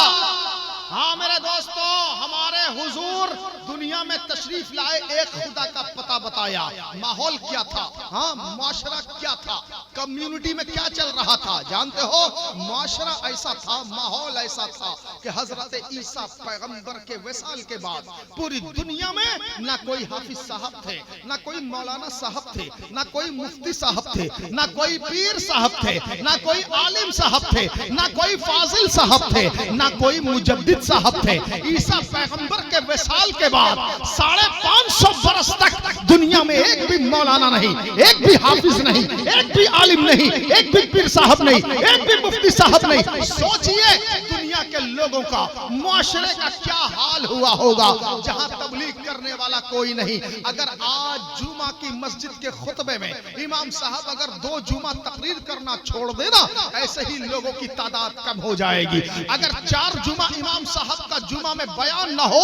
हाँ मेरे दोस्तों, हमारे हुजूर दुनिया में तशरीफ लाए, एक खुदा का पता बताया। माहौल क्या था? हाँ, माशरा क्या था? कम्युनिटी में क्या चल रहा था? जानते हो, माशरा ऐसा था, माहौल ऐसा था कि हजरत ईसा पैगंबर के विसाल के बाद पूरी दुनिया में ना कोई हाफिज साहब थे, ना कोई मौलाना साहब थे, ना कोई मुफ्ती साहब थे, ना कोई पीर साहब थे, ना कोई आलिम साहब थे, ना कोई फाजिल साहब थे, ना कोई मुजद्दिद साहब थे। ईसा पैगंबर के विसाल के बाद 550 बरस तक दुनिया में एक भी मौलाना नहीं, एक भी हाफिज नहीं, एक भी आलिम नहीं, एक भी पीर साहब नहीं, एक भी मुफ्ती साहब नहीं। सोचिए दुनिया के लोगों का, मुआशरे का क्या हाल हुआ होगा जहां तबलीग करने वाला कोई नहीं। अगर आज जुमा की मस्जिद के खुतबे में इमाम साहब अगर 2 जुमा तकरीर करना छोड़ देना, ऐसे ही लोगों की तादाद कम हो जाएगी। अगर 4 जुमा इमाम साहब का जुमा में बयान ना हो,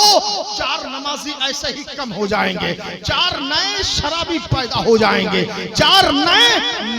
4 नमाजी ऐसे ही कम हो जाएंगे, 4 नए शराबी पैदा हो जाएंगे, 4 नए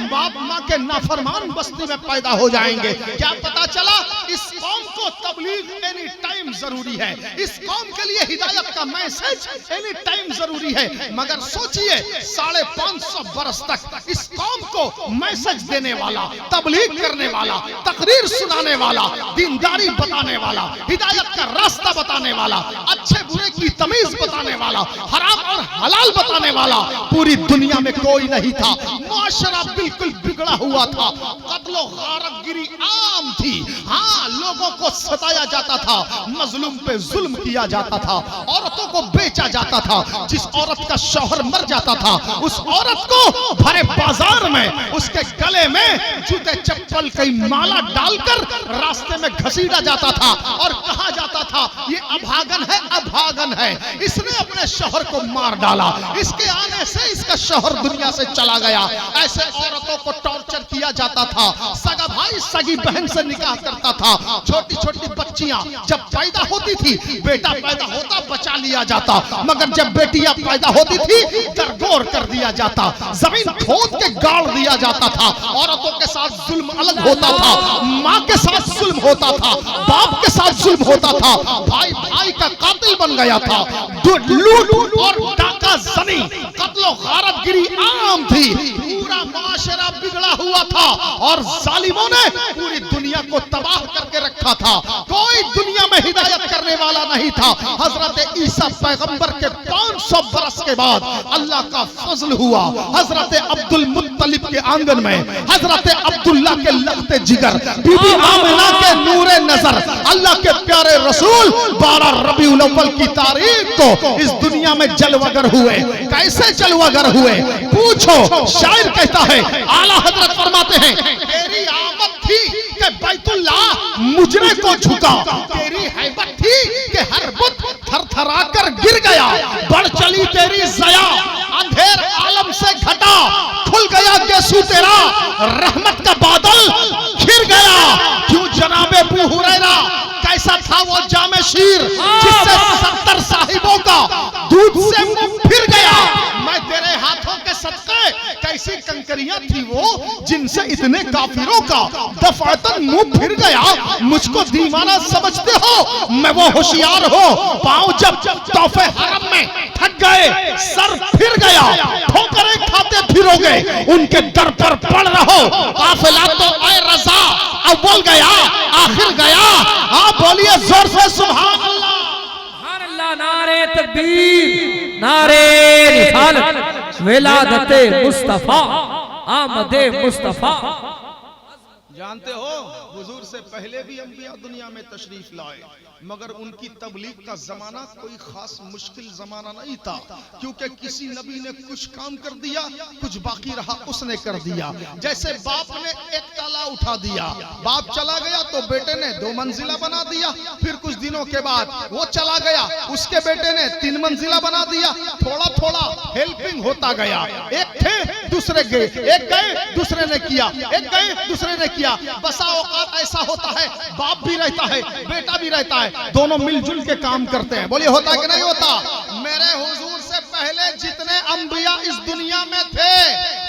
बाप माँ के नाफरमान बस्ती में पैदा हो जाएंगे। क्या पता चला? इस कौम को तबलीग एनी टाइम जरूरी है, इस कौम के लिए हिदायत का मैसेज एनी टाइम जरूरी है। मगर सोचिए 550 बरस तक इस कौम को मैसेज देने वाला, तबलीग करने वाला, तकरीर सुनाने वाला, दीनदारी बताने वाला, हिदायत का रास्ता बताने वाला, अच्छे बुरे की तमीज बताने वाला, हराम और हलाल बताने वाला पूरी दुनिया में कोई नहीं था। मुआशरा बिल्कुल बिगड़ा हुआ था, कत्लो गारतगिरी आम थी। हाँ, लोगों को सताया जाता था, मजलूम पे जुल्म किया जाता था, औरतों को बेचा जाता था। जिस औरत का शौहर मर जाता था, उस औरत को भरे बाजार में उसके गले में जूते चप्पल की माला डालकर रास्ते में घसीटा जाता था और कहा जाता था ये अभागन है, अभागन है, इसने अपने शौहर को मार डाला, इसके आने से इसका शौहर दुनिया से चला गया। ऐसे औरतों को टॉर्चर किया जाता था। सगा भाई सगी बहन से निकाह करता था। छोटी छोटी बच्चियां जब पैदा होती थी, बेटा पैदा होता बचा लिया जाता, मगर जब बेटियां पैदा होती थी दरगोर कर दिया जाता, जमीन खोद के गाड़ दिया जाता था। औरतों के साथ जुल्म अलग होता था, माँ के साथ जुल्म होता था, बाप के साथ जुल्म होता था, भाई भाई का कातिल बन गया था। लूट और डाका जनी, कत्लो गारतगिरी आम थी। पूरा माशरा बिगड़ा हुआ था। था और जालिमों ने पूरी दुनिया को तबाह करके रखा था। कोई दुनिया में हिदायत करने वाला नहीं था। हजरत ईसा पैगंबर के 500 बरस के बाद अल्लाह का फजल हुआ। हजरत अब्दुल मुत्तलिब के आंगन में हजरत अब्दुल्ला के लगते जिगर बीबी आमिना के नूरे नजर अल्लाह के प्यारे रसूल 12 रबीउल अव्वल की तारीख को इस दुनिया में जलवागर हुए। कैसे जलवागर हुए पूछो। शायर कहता है, आला हजरत फरमाते हैं, तेरी आमद थी कि बैतुल्लाह मुजरे को झुका, तेरी हैबत थी कि हर बुत थरथरा कर गिर गया। बढ़ चली तेरी ज़या अंधेर आलम से घटा, खुल गया गेसू तेरा रहमत का बादल घिर गया। क्यों जनाबे अबू हुरैरा कैसा था वो जामे शीर जिससे 70 साहिबों का दूध से मुंह फिर गया। मैं तेरे हाथों के सदके कैसी कंकरियां थी वो जिनसे इतने काफिरों का दफातन मुंह फिर गया। मुझको दीवाना समझते हो, मैं वो होशियार हो। पांव जब तोहफे हरम में थक गए, सर फिर गया, ठोकरें खाते फिरोगे, उनके दर पर पड़ रहो। काफिला तो ऐ रज़ा अव्वल गया आखिर गया। आप बोलिए जोर से सुभान अल्लाह। सुभान अल्लाह। नारे तकबीर, नारे रिसालत, विलादते मुस्तफा, आमदे मुस्तफा। जानते हो हुजूर से पहले भी अंबिया दुनिया में तशरीफ लाए, मगर उनकी तबलीग का जमाना कोई खास मुश्किल जमाना नहीं था, क्योंकि किसी नबी ने कुछ काम कर दिया, कुछ बाकी रहा उसने कर दिया। जैसे बाप ने एक ताला उठा दिया, बाप चला गया तो बेटे ने 2 मंजिला बना दिया। फिर कुछ दिनों के बाद वो चला गया, उसके बेटे ने 3 मंजिला बना दिया। थोड़ा थोड़ा हेल्पिंग होता गया। एक थे दूसरे गए, एक गए दूसरे ने किया, एक गए दूसरे ने किया। बसा औकात ऐसा होता है, बाप भी रहता है बेटा भी रहता है, दोनों मिलजुल के काम करते हैं। बोलिए होता है कि नहीं होता? मेरे हुजूर से पहले जितने अंबिया इस दुनिया में थे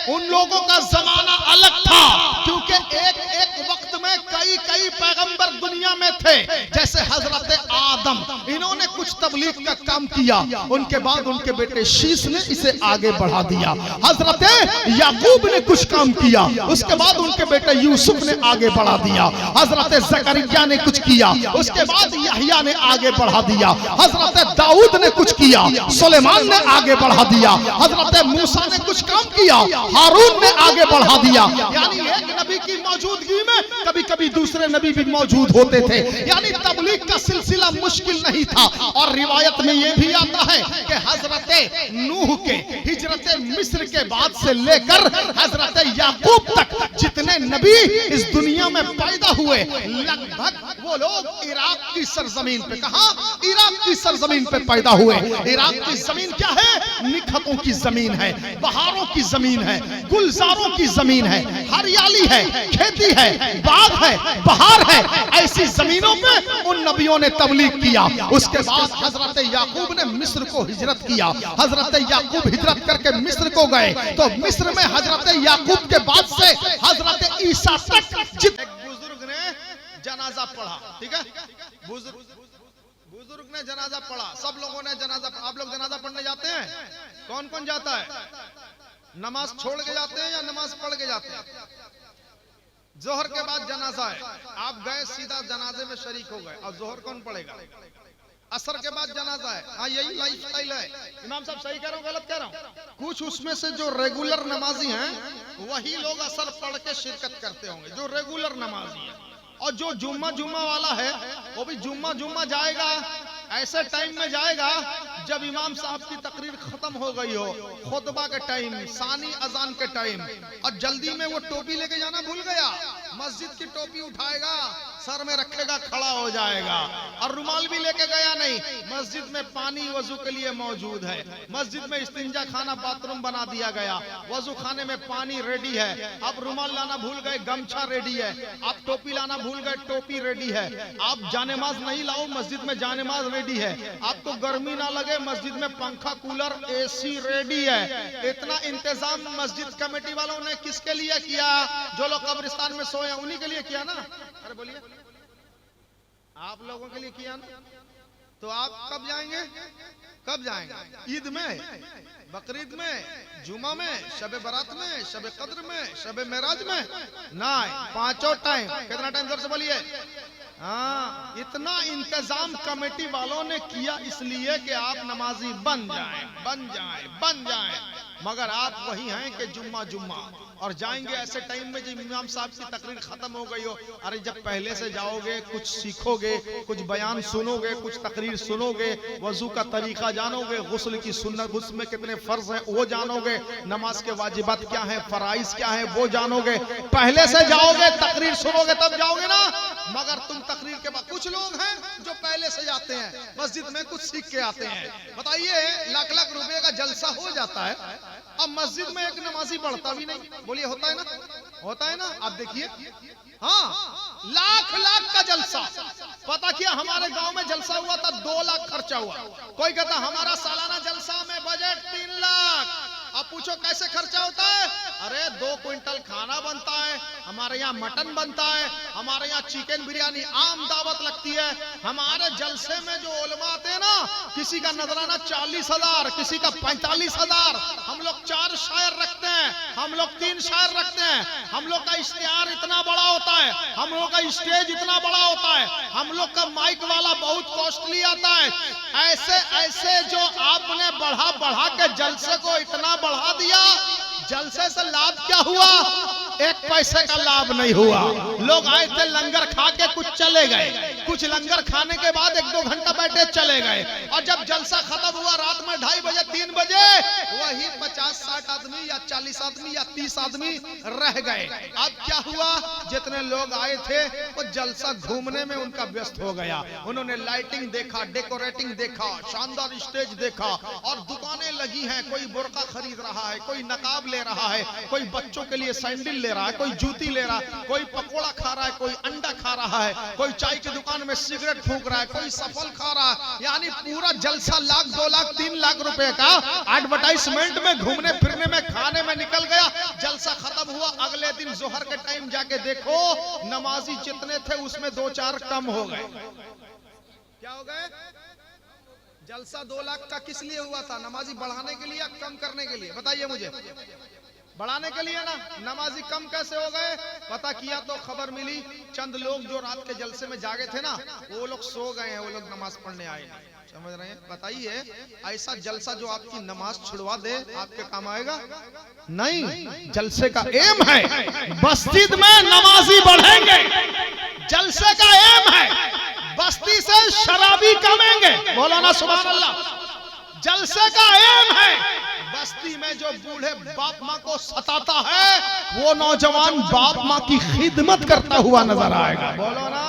उन लोगों का जमाना अलग था, क्योंकि एक एक वक्त में कई कई पैगंबर दुनिया में थे। जैसे हजरत आदम, इन्होंने कुछ तबलीग का काम किया, उनके बाद उनके बेटे शीश ने इसे आगे बढ़ा दिया। हजरत याकूब ने कुछ काम किया, उसके बाद उनके बेटे यूसुफ ने आगे बढ़ा दिया। हजरत जकरिया ने कुछ किया, उसके बाद यहया ने आगे बढ़ा दिया। हजरत दाऊद ने कुछ किया, सुलेमान ने आगे बढ़ा दिया। हजरत मूसा ने कुछ काम किया, हारून ने आगे बढ़ा दिया। यानी एक नबी की मौजूदगी में कभी कभी दूसरे नबी भी मौजूद होते थे। यानी तबलीग का सिलसिला मुश्किल नहीं था। और रिवायत में यह भी आता है कि हजरत नूह के हिजरत मिस्र के बाद से लेकर हजरत याकूब तक जितने नबी इस दुनिया में पैदा हुए, लगभग वो लोग इराक की सरजमीन पे, कहा इराक की सरजमीन पे पैदा हुए। इराक की जमीन क्या है? निखतों की जमीन है, बहारों की जमीन है, गुलजारों की जमीन है, हरियाली है, खेती है, बाग है, बहार है। ऐसी जमीनों पे उन नबियों ने तबलीग किया। उसके बाद हजरत याकूब ने मिस्र को हिजरत किया। हजरत याकूब हिजरत करके मिस्र को गए, तो मिस्र में हजरत याकूब के बाद से हजरत ईसा तक एक बुजुर्ग ने जनाजा पढ़ा। ठीक है, बुजुर्ग ने जनाजा पढ़ा, सब लोगों ने जनाजा। आप लोग जनाजा पढ़ने जाते हैं? कौन कौन जाता है? नमाज छोड़ के जाते हैं या नमाज पढ़ के जाते हैं? जोहर के बाद जनाजा है, आप गए सीधा जनाजे में शरीक हो गए। अब जोहर कौन पढ़ेगा? असर के बाद जनाजा है। हाँ, यही लाइफ स्टाइल है। इमाम साहब सही कह रहा हूँ गलत कह रहा हूँ? कुछ उसमें से जो रेगुलर नमाजी हैं वही लोग असर पढ़ के शिरकत करते होंगे, जो रेगुलर नमाजी है। और जो जुम्मा वाला है वो भी जुम्मा जाएगा, ऐसे टाइम में जाएगा जब इमाम साहब की तकरीर खत्म हो गई हो, खुतबा के टाइम, सानी अजान के टाइम। और जल्दी में वो टोपी लेके जाना भूल गया, मस्जिद की टोपी उठाएगा, सर में रखेगा, खड़ा हो जाएगा। और रुमाल भी लेके गया नहीं। मस्जिद में पानी वजू के लिए मौजूद है, मस्जिद में इस्तिंजा खाना बाथरूम बना दिया गया, वजू खाने में पानी रेडी है। आप रुमाल लाना भूल गए, गमछा रेडी है। आप टोपी लाना भूल गए, टोपी रेडी है। आप जानेमाज नहीं लाओ, मस्जिद में जानेमाज रेडी है। आपको गर्मी ना लगे, मस्जिद में पंखा, कूलर, एसी रेडी है। इतना इंतजाम मस्जिद कमेटी वालों ने किसके लिए किया? जो लोग कब्रिस्तान में सोए उन्हीं के लिए किया ना। अरे बोलिए, आप लोगों के लिए किया ना। तो आप कब जाएंगे? कब जाएंगे? ईद में, बकरीद में, जुमा में, शबे बारात में, शबे कद्र में, शबे मेराज में? नहीं, पांचों टाइम। कितना टाइम जोर से बोलिए? हाँ, इतना इंतजाम कमेटी वालों ने किया इसलिए कि आप नमाजी बन जाएं, बन जाएं, बन जाएं। मगर आप वही हैं कि जुम्मा जुम्मा, और जाएंगे ऐसे टाइम में जब इमाम साहब की तकरीर खत्म हो गई हो। अरे जब पहले से जाओगे, कुछ सीखोगे, कुछ बयान सुनोगे, कुछ तकरीर सुनोगे, वजू का तरीका जानोगे, गुस्ल की सुन्नत, गुस्ल में कितने फर्ज हैं वो जानोगे, नमाज के वाजिबात क्या है, फराइज क्या है वो जानोगे। पहले से जाओगे, तकरीर सुनोगे, तब जाओगे ना। मगर तुम तकरीर के बाद, कुछ लोग हैं जो पहले से जाते हैं मस्जिद में, कुछ सीख के आते हैं। बताइए, लाख लाख रुपए का जलसा हो जाता है, अब मस्जिद में एक नमाजी पढ़ता भी नहीं। बोलिए होता है ना? होता है ना? आप देखिए, हाँ, लाख लाख का जलसा। पता क्या, हमारे गांव में जलसा हुआ था, 2 लाख खर्चा हुआ। कोई कहता हमारा सालाना जलसा में बजट 3 लाख। अब पूछो कैसे खर्चा होता है? अरे 2 क्विंटल खाना बनता है, हमारे यहाँ मटन बनता है, हमारे यहाँ चिकन बिरयानी आम दावत लगती है। हमारे जलसे में जो उलमा आते हैं ना, किसी का नजराना 40,000, किसी का 45,000। हम लोग 4 शायर रखते हैं, हम लोग 3 शायर रखते हैं। हम लोग का इश्तिहार इतना बड़ा होता है, हम लोग का स्टेज इतना बड़ा होता है, हम लोग का माइक वाला बहुत कॉस्टली आता है। ऐसे ऐसे जो आपने बढ़ा बढ़ा के जलसे को इतना बढ़ा दिया, जलसे से लाभ क्या हुआ? 1 पैसे का लाभ नहीं हुआ। लोग आए थे लंगर खा के कुछ चले गए, कुछ लंगर खाने के बाद 1-2 घंटा बैठे चले गए, और जब जलसा खत्म हुआ रात में 2:30 बजे 3 बजे, वही 50-60 आदमी या 40 आदमी या 30 आदमी रह गए। अब क्या हुआ? जितने लोग आए थे वो जलसा घूमने में उनका व्यस्त हो गया। उन्होंने लाइटिंग देखा, डेकोरेटिंग देखा, शानदार स्टेज देखा, और दुकानें लगी हैं। कोई बुर्का खरीद रहा है, कोई नकाब ले रहा है, कोई बच्चों के लिए सैंडल ले रहा है, कोई जूती ले रहा है, कोई पकोड़ा खा रहा है, कोई अंडा खा रहा है, कोई चाय की दुकान में सिगरेट फूंक रहा है, कोई सफल खा रहा है। यानी पूरा जलसा 1 लाख 2 लाख 3 लाख रुपए का एडवर्टाइजमेंट में, घूमने फिरने में, खाने में निकल गया। जलसा खत्म हुआ, अगले दिन जोहर के टाइम जाके देखो, नमाजी जितने थे उसमें 2-4 कम हो गए। क्या हो गए? जलसा 2 लाख का किस लिए हुआ था? नमाजी बढ़ाने के लिए, कम करने के लिए? बताइए मुझे। बढ़ाने के लिए ना। नमाजी कम कैसे हो गए? पता किया तो खबर मिली, चंद लोग जो रात के जलसे में जागे थे ना, वो लोग सो गए हैं, वो लोग नमाज पढ़ने आए नहीं। समझ रहे हैं? बताइए, ऐसा जलसा जो आपकी नमाज छुड़वा दे, आपके काम आएगा? नहीं। जलसे का एम है मस्जिद में नमाजी बढ़ेंगे, जलसे का एम है बस्ती से शराबी कमेंगे। बोलो ना सुभान अल्लाह। जलसे का एम है बस्ती में जो बूढ़े बाप माँ को सताता है, वो नौजवान बाप माँ की खिदमत करता हुआ नजर आएगा। बोलो ना।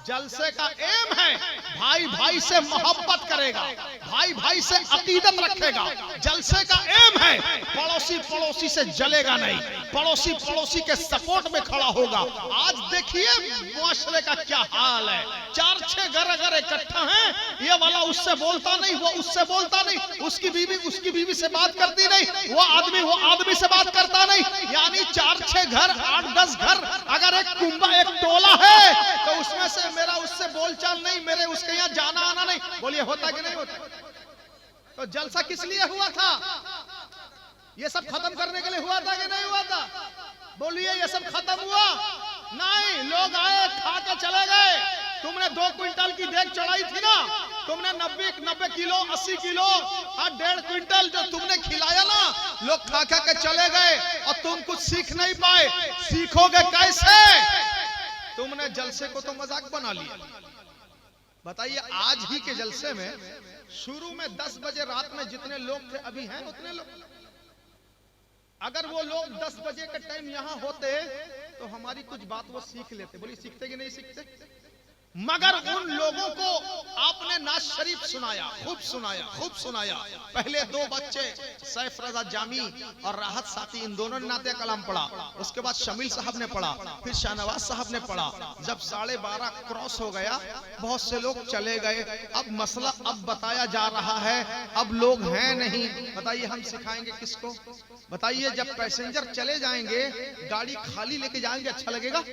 जलसे का एम है भाई भाई से मोहब्बत करेगा, भाई भाई से अकीदत रखेगा। जलसे का एम है पड़ोसी पड़ोसी से जलेगा नहीं, पड़ोसी पड़ोसी के सपोर्ट में खड़ा होगा। आज देखिए मुआशरे का क्या हाल है, 4-6 घर अगर इकट्ठा हैं, ये वाला उससे बोलता नहीं, वो उससे बोलता नहीं, उसकी बीवी से बात करती नहीं, वो आदमी से बात करता नहीं। यानी 4-6 घर, 8-10 घर, अगर एक कुंबा, एक टोला है, तो उसमें से मेरा उससे बोलचाल नहीं, मेरे उसके यहाँ जाना आना नहीं। बोलिए होता कि नहीं होता? तो जलसा किस लिए हुआ था? ये सब खत्म करने के लिए हुआ था कि नहीं हुआ था? बोलिए, ये सब खत्म हुआ? नहीं। लोग आए, खा के चले गए। तुमने 2 क्विंटल की देग चढ़ाई थी ना, तुमने 90 किलो, 80 किलो और 1.5 क्विंटल जो तुमने खिलाया ना, लोग खा खा के चले गए, और तुम कुछ सीख नहीं पाए। सीखोगे कैसे? तुमने जलसे को तो मजाक बना लिया। बताइए, आज ही के जलसे में शुरू में 10 बजे रात में जितने लोग थे, अभी हैं उतने लोग। अगर वो लोग 10 बजे के टाइम यहाँ होते तो हमारी कुछ बात वो सीख लेते। बोली सीखते कि नहीं सीखते? मगर उन लोगों को आपने नाज शरीफ सुनाया, खूब सुनाया। पहले 2 बच्चे सैफ रजा जामी और राहत साथी, इन दोनों ने नाते कलाम पढ़ा। उसके बाद शमील साहब ने पढ़ा, फिर शाहनवाज साहब ने पढ़ा। जब 12:30 क्रॉस हो गया, बहुत से लोग चले गए। अब मसला अब बताया जा रहा है, अब लोग हैं नहीं। बताइए, हम सिखाएंगे किसको? बताइए, जब पैसेंजर चले जाएंगे, गाड़ी खाली लेके जाएंगे, अच्छा लगेगा?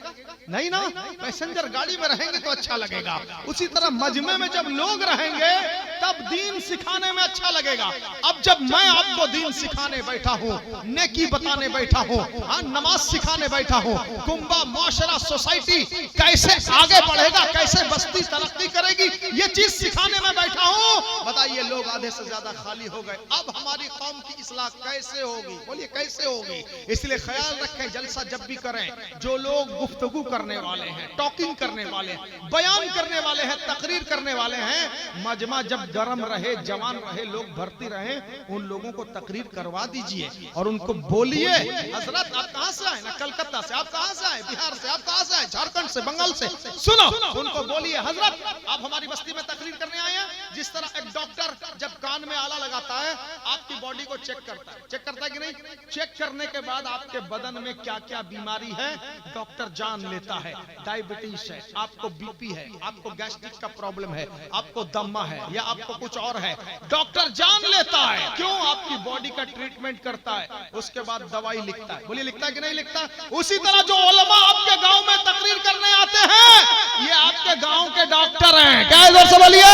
नहीं ना। पैसेंजर गाड़ी में रहेंगे तो अच्छा अच्छा लगेगा। उसी तरह मजमे में जब लोग रहेंगे तब दीन सिखाने में अच्छा लगेगा। अब जब मैं आपको दीन सिखाने बैठा हूँ, नेकी बताने बैठा हूँ, नमाज सिखाने बैठा हूँ, कुंबा माशरा सोसाइटी कैसे आगे बढ़ेगा, कैसे बस्ती तरक्की करेगी, ये चीज सिखाने में बैठा हूँ। बताइए लोग आधे से ज्यादा खाली हो गए। अब हमारी कौम की इस्लाह कैसे होगी? बोलिए कैसे होगी? इसलिए ख्याल रखें, जलसा जब भी करें, जो लोग गुफ्तगू करने वाले हैं, टॉकिंग करने वाले हैं, बयान करने वाले हैं, तकरीर करने वाले हैं, मजमा जब गरम रहे, जवान रहे, लोग भरती रहे, उन लोगों को तकरीर करवा दीजिए और उनको बोलिए, हजरत आप कहां से आए? ना कलकत्ता से, आप कहां से आए? बिहार से, आप कहां से आए? झारखंड से, बंगाल से। सुनो, उनको बोलिए हजरत आप हमारी बस्ती में तकरीर करने आए हैं। जिस तरह एक डॉक्टर जब कान में आला लगाता है, आपकी बॉडी को चेक करता है, चेक करता है कि नहीं? चेक करने के बाद आपके बदन में क्या क्या बीमारी है डॉक्टर जान लेता है। डायबिटीज है, आपको बीपी है, आपको गैस्ट्रिक का प्रॉब्लम है, आपको दम्मा है, या आपको कुछ और है, डॉक्टर जान लेता है। क्यों? आपकी बॉडी का ट्रीटमेंट करता है, उसके बाद दवाई लिखता है। बोलिए लिखता है कि नहीं लिखता? उसी तरह जो उलमा आपके गांव में तकरीर करने आते हैं, ये आपके गांव के डॉक्टर हैं। क्या इधर से बोलिए,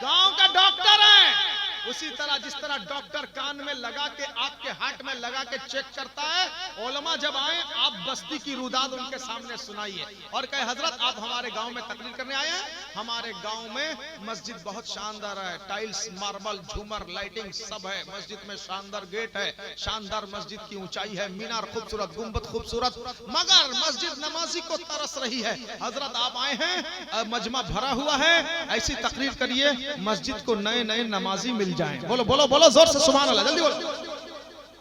गांव का डॉक्टर है। उसी तरह जिस तरह डॉक्टर कान में लगा के, आपके हार्ट में लगा के चेक करता है, उलमा जब आए आप बस्ती की रुदाद उनके सामने सुनाइए और कहे हजरत आप हमारे गांव में तकरीर करने आए हैं। हमारे गांव में मस्जिद बहुत शानदार है, टाइल्स, मार्बल, झूमर, लाइटिंग सब है, मस्जिद में शानदार गेट है, शानदार मस्जिद की ऊंचाई है, मीनार खूबसूरत, गुंबद खूबसूरत, मगर मस्जिद नमाजी को तरस रही है। हजरत आप आए हैं, मजमा भरा हुआ है, ऐसी तकरीर करिए मस्जिद को नए नए नमाजी मिल जाएं। बोलो बोलो बोलो जोर से सुभान अल्लाह, जल्दी बोलो,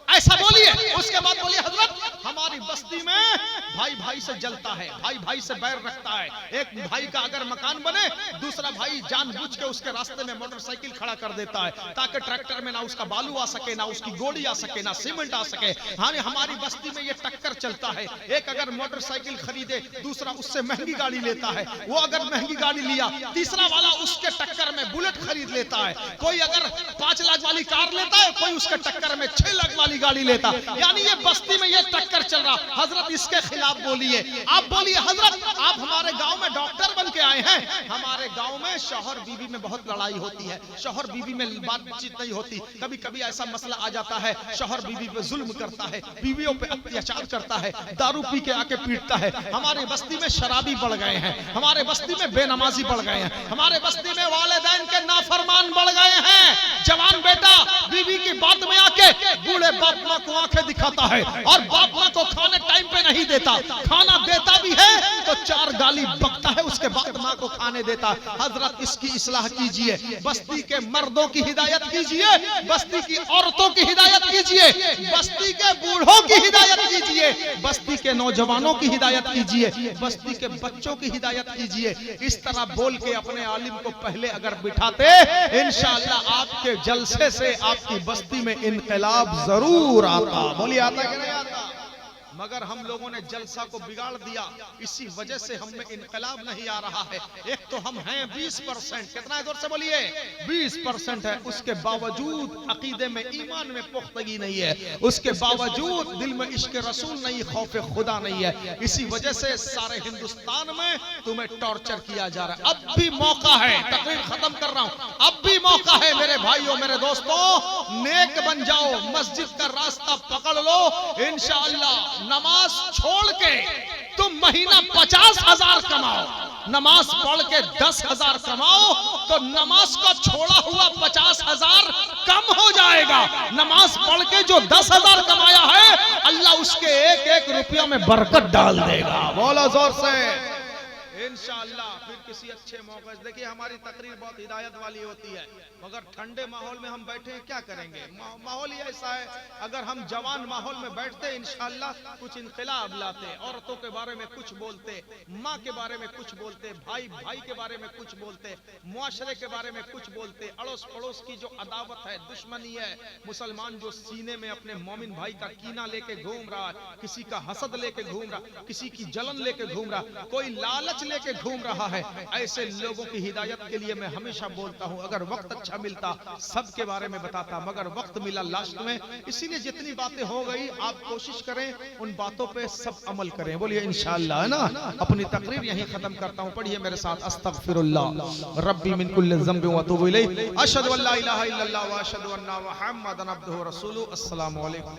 ऐसा बोलिए। उसके बाद बोलिए हजरत हमारी बस्ती में भाई भाई से जलता है, भाई भाई से बैर रखता है। एक भाई का अगर मकान बने, दूसरा भाई जानबूझ के उसके रास्ते में मोटरसाइकिल खड़ा कर देता है ताकि ट्रैक्टर में ना उसका बालू आ सके, ना उसकी गोली आ सके, ना सीमेंट आ सके। हाँ, हमारी बस्ती में ये टक्कर चलता है। एक अगर मोटरसाइकिल खरीदे, दूसरा उससे महंगी गाड़ी लेता है। वो अगर महंगी गाड़ी लिया, तीसरा वाला उसके टक्कर में बुलेट खरीद लेता है। कोई अगर 5 लाख वाली कार लेता है, कोई उसके टक्कर में 6 लाख वाली गाड़ी लेता। यानी ये बस्ती में ये टक्कर चल रहा। हजरत इसके खिलाफ बोलिए। आप बोलिए हजरत आप हमारे गांव में डॉक्टर बन के आए हैं। हमारे गांव में शौहर बीवी में बहुत लड़ाई होती है, शौहर बीवी में बातचीत नहीं होती। कभी कभी ऐसा मसला आ जाता है, शौहर बीवी पे जुल्म करता है, बीवियों पे अत्याचार करता है, दारू पी के आके पीटता है। हमारे बस्ती में शराबी बढ़ गए हैं, हमारे बस्ती में बेनमाजी बढ़ गए हैं, हमारे बस्ती में वालिदैन के नाफरमान बढ़ गए हैं। जवान बेटा बीवी की बात में आके बूढ़े बाप माँ को आंखें दिखाता है और बाप माँ को खाने टाइम पे नहीं देता। खाना देता भी है तो 4 गाली बकता है, उसके बाद माँ को खाने देता। हजरत इसकी इस्लाह कीजिए, बस्ती के मर्दों की हिदायत कीजिए, बस्ती की औरतों की हिदायत कीजिए, बस्ती के बूढ़ों की हिदायत कीजिए, बस्ती के नौजवानों की हिदायत कीजिए, बस्ती के बच्चों की हिदायत कीजिए। इस तरह बोल के अपने आलिम को पहले अगर बिठाते, इंशाअल्लाह आपके जलसे से आपकी बस्ती में इनकलाब जरूर आता। बोलिए आता कि नहीं आता? मगर हम लोगों ने जलसा को बिगाड़ दिया, इसी वजह से हम में इनकलाब नहीं आ रहा है। एक तो हम हैं 20%, कितना है जोर से बोलिए, 20% है। उसके बावजूद अकीदे में, ईमान में पुख्तगी नहीं है, उसके बावजूद दिल में इश्क रसूल नहीं, खौफ खुदा नहीं है। इसी वजह से सारे हिंदुस्तान में तुम्हें टॉर्चर किया जा रहा है। अब भी मौका है, तकरीर खत्म कर रहा हूं, अब भी मौका है मेरे भाइयों, मेरे दोस्तों, नेक बन जाओ, मस्जिद का रास्ता पकड़ लो। इंशाअल्लाह नमाज छोड़ के तुम महीना 50,000 कमाओ, नमाज पढ़ के 10,000 कमाओ तो नमाज का छोड़ा हुआ 50,000 कम हो जाएगा। नमाज पढ़ के जो 10,000 कमाया है, अल्लाह उसके एक एक रुपया में बरकत डाल देगा। बोलो जोर से इंशाअल्लाह। फिर किसी अच्छे मौके से, देखिए हमारी तकरीर बहुत हिदायत वाली होती है, मगर ठंडे माहौल में हम बैठे हैं, क्या करेंगे? माहौल ही ऐसा है। अगर हम जवान माहौल में बैठते इंशाअल्लाह कुछ इनकलाब लाते, औरतों के बारे में कुछ बोलते, माँ के बारे में कुछ बोलते, भाई भाई के बारे में कुछ बोलते, मुआशरे के बारे में कुछ बोलते। अड़ोस पड़ोस की जो अदावत है, दुश्मनी है, मुसलमान जो सीने में अपने मोमिन भाई का कीना लेके घूम रहा है, किसी का हसद लेके घूम रहा, किसी की जलन लेके घूम रहा, कोई लालच लेके घूम रहा है। ऐसे लोगों की हिदायत के लिए मैं हमेशा बोलता हूँ, अगर वक्त अच्छा मिलता सबके बारे में बताता, मगर वक्त मिला लास्ट में, इसीलिए जितनी बातें हो गई आप कोशिश करें उन बातों पे सब अमल करें। बोलिए इंशाअल्लाह, है ना। अपनी तकरीर यहीं खत्म करता हूँ। पढ़िए मेरे साथ, अस्तगफिरुल्लाह रब्बी मिन कुल्लि ज़ंबिन व अतूबु इलैहि, अशहदु अल्ला इलाहा इल्लल्लाह व अशहदु अन्ना मुहम्मदन अब्दुहु व रसूलुहु। अस्सलामु अलैकुम।